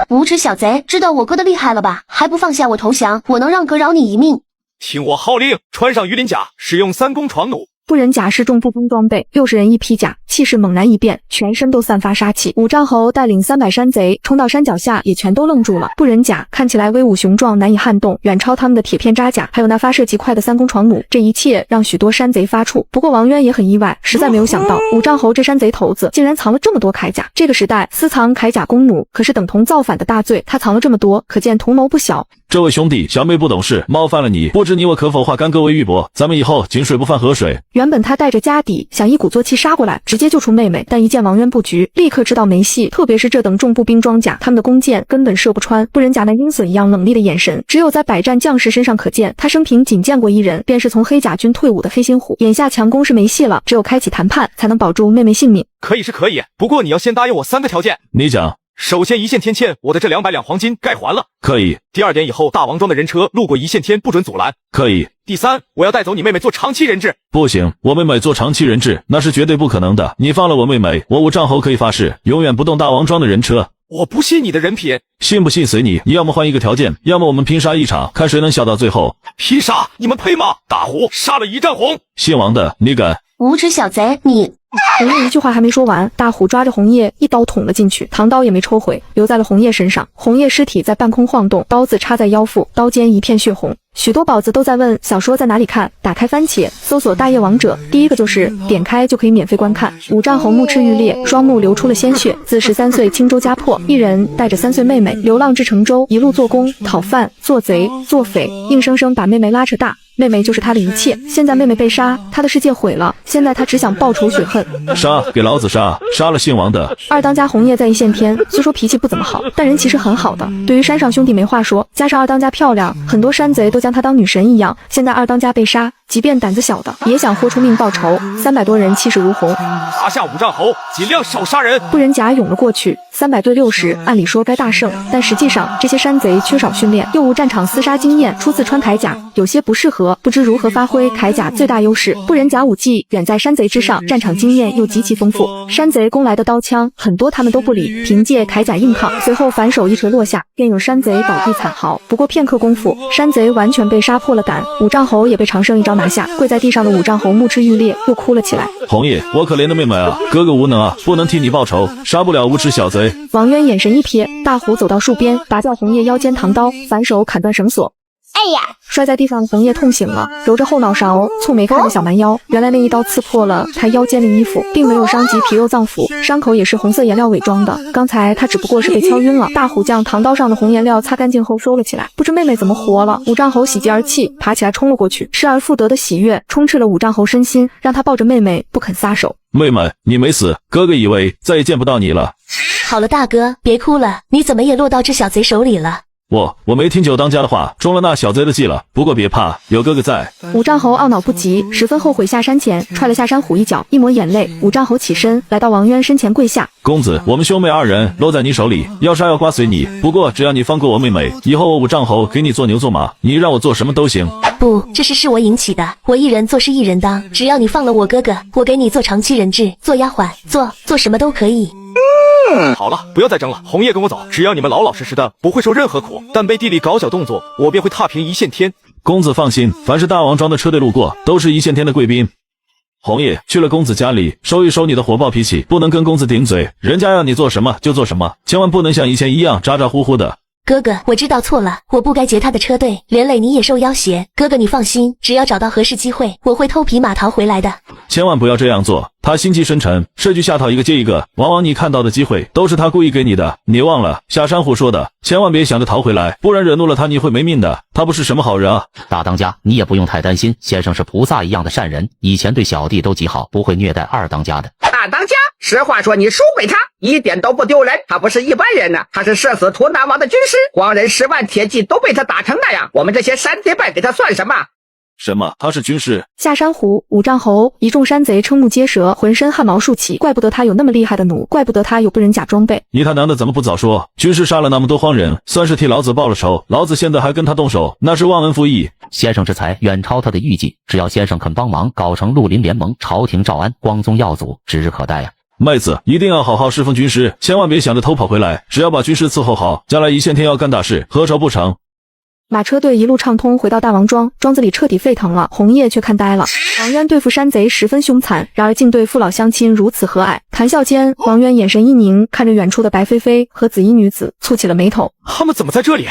无耻小贼，知道我哥的厉害了吧？还不放下我投降？我能让哥饶你一命。听我号令，穿上鱼鳞甲，使用3弓闯弩。不忍甲士重步兵装备，60人一披甲，气势猛然一变，全身都散发杀气。武丈侯带领300山贼冲到山脚下，也全都愣住了。不忍甲看起来威武雄壮，难以撼动，远超他们的铁片扎甲，还有那发射极快的3弓闯弩。这一切让许多山贼发怵。不过王渊也很意外，实在没有想到武丈侯这山贼头子竟然藏了这么多铠甲。这个时代私藏铠甲弓弩可是等同造反的大罪，他藏了这么多，可见图谋不小。这位兄弟，小妹不懂事，冒犯了你，不知你我可否化干戈为玉帛？咱们以后井水不犯河水。原本他带着家底，想一鼓作气杀过来，直接救出妹妹，但一见王渊布局，立刻知道没戏。特别是这等重步兵装甲，他们的弓箭根本射不穿。不忍甲那鹰隼一样冷厉的眼神，只有在百战将士身上可见。他生平仅见过一人，便是从黑甲军退伍的黑心虎。眼下强攻是没戏了，只有开启谈判，才能保住妹妹性命。可以是可以，不过你要先答应我3个条件。你讲。首先，一线天欠我的这200两黄金该还了。可以。第2点，以后大王庄的人车路过一线天不准阻拦。可以。第3，我要带走你妹妹做长期人质。不行，我妹妹做长期人质那是绝对不可能的。你放了我妹妹，我武丈侯可以发誓，永远不动大王庄的人车。我不信你的人品，信不信随你。你要么换一个条件，要么我们拼杀一场，看谁能笑到最后。拼杀？你们配吗？大虎杀了一丈红，姓王的，你敢？无耻小贼，你！红叶一句话还没说完，大虎抓着红叶一刀捅了进去，唐刀也没抽回，留在了红叶身上。红叶尸体在半空晃动，刀子插在腰腹，刀尖一片血红。许多宝子都在问小说在哪里看，打开番茄搜索大业王者，第一个就是点开就可以免费观看。武丈侯目赤欲裂，双目流出了鲜血。自13岁青州家破，一人带着3岁妹妹流浪至成州，一路做工、讨饭、做贼、做匪，硬生生把妹妹拉扯大。妹妹就是他的一切，现在妹妹被杀，他的世界毁了，现在他只想报仇雪恨。杀，给老子杀，杀了姓王的。二当家红叶在一线天，虽说脾气不怎么好，但人其实很好的，对于山上兄弟没话说，加上二当家漂亮，很多山贼都将她当女神一样。现在二当家被杀，即便胆子小的也想豁出命报仇。300多人气势如虹，拿下武丈侯，尽量少杀人。不忍甲涌了过去，300对60，按理说该大胜，但实际上这些山贼缺少训练，又无战场厮杀经验，初次穿铠甲，有些不适合，不知如何发挥铠甲最大优势。不忍甲武技远在山贼之上，战场经验又极其丰富，山贼攻来的刀枪很多他们都不理，凭借铠甲硬抗，随后反手一锤落下，便有山贼倒地惨嚎。不过片刻功夫，山贼完全被杀破了胆，武丈侯也被常胜一招拿下。跪在地上的武丈侯目赤欲裂，又哭了起来。红叶，我可怜的妹妹啊，哥哥无能啊，不能替你报仇，杀不了无耻小贼。王渊眼神一瞥，大虎走到树边，拔掉红叶腰间唐刀，反手砍断绳索。哎呀！摔在地上的红叶痛醒了，揉着后脑勺，蹙眉看着小蛮腰，原来那一刀刺破了他腰间的衣服，并没有伤及皮肉脏腑，伤口也是红色颜料伪装的。刚才他只不过是被敲晕了。大虎将唐刀上的红颜料擦干净后收了起来，不知妹妹怎么活了。武丈侯喜极而泣，爬起来冲了过去，失而复得的喜悦充斥了武丈侯身心，让他抱着妹妹不肯撒手。妹妹，你没死，哥哥以为再也见不到你了。好了，大哥，别哭了，你怎么也落到这小贼手里了？我没听九当家的话，中了那小贼的计了。不过别怕，有哥哥在。武丈侯懊恼不及，十分后悔下山前踹了下山虎一脚，一抹眼泪。武丈侯起身来到王渊身前跪下：公子，我们兄妹2人落在你手里，要杀要剐随你，不过只要你放过我妹妹，以后我武丈侯给你做牛做马，你让我做什么都行。不，这事是我引起的，我一人做事一人当，只要你放了我哥哥，我给你做长期人质，做丫鬟，做什么都可以。好了，不要再争了，红叶跟我走，只要你们老老实实的，不会受任何苦，但背地里搞小动作，我便会踏平一线天。公子放心，凡是大王庄的车队路过，都是一线天的贵宾。红叶，去了公子家里，收一收你的火爆脾气，不能跟公子顶嘴，人家要你做什么就做什么，千万不能像以前一样咋咋呼呼的。哥哥，我知道错了，我不该劫他的车队，连累你也受要挟。哥哥你放心，只要找到合适机会，我会偷匹马逃回来的。千万不要这样做，他心机深沉，设局下套一个接一个，往往你看到的机会都是他故意给你的。你忘了下山虎说的，千万别想着逃回来，不然惹怒了他你会没命的，他不是什么好人啊。大当家，你也不用太担心，先生是菩萨一样的善人，以前对小弟都极好，不会虐待二当家的。大当家，实话说你输给他一点都不丢人，他不是一般人呢，他是射死图南王的军师，黄人10万铁骑都被他打成那样，我们这些山贼败给他算什么？什么？他是军师？下山虎、五丈猴一众山贼瞠目结舌，浑身汗毛竖起，怪不得他有那么厉害的弩，怪不得他有不人甲装备。你他娘的怎么不早说？军师杀了那么多荒人，算是替老子报了仇，老子现在还跟他动手，那是忘恩负义。先生之才远超他的预计，只要先生肯帮忙搞成绿林联盟，朝廷诏安，光宗耀祖，指日可待呀。妹子一定要好好侍奉军师，千万别想着偷跑回来，只要把军师伺候好，将来一线天要干大事，何愁不成？马车队一路畅通，回到大王庄，庄子里彻底沸腾了。红叶却看呆了。王渊对付山贼十分凶残，然而竟对父老乡亲如此和蔼。谈笑间，王渊眼神一凝，看着远处的白飞飞和紫衣女子，蹙起了眉头。他们怎么在这里？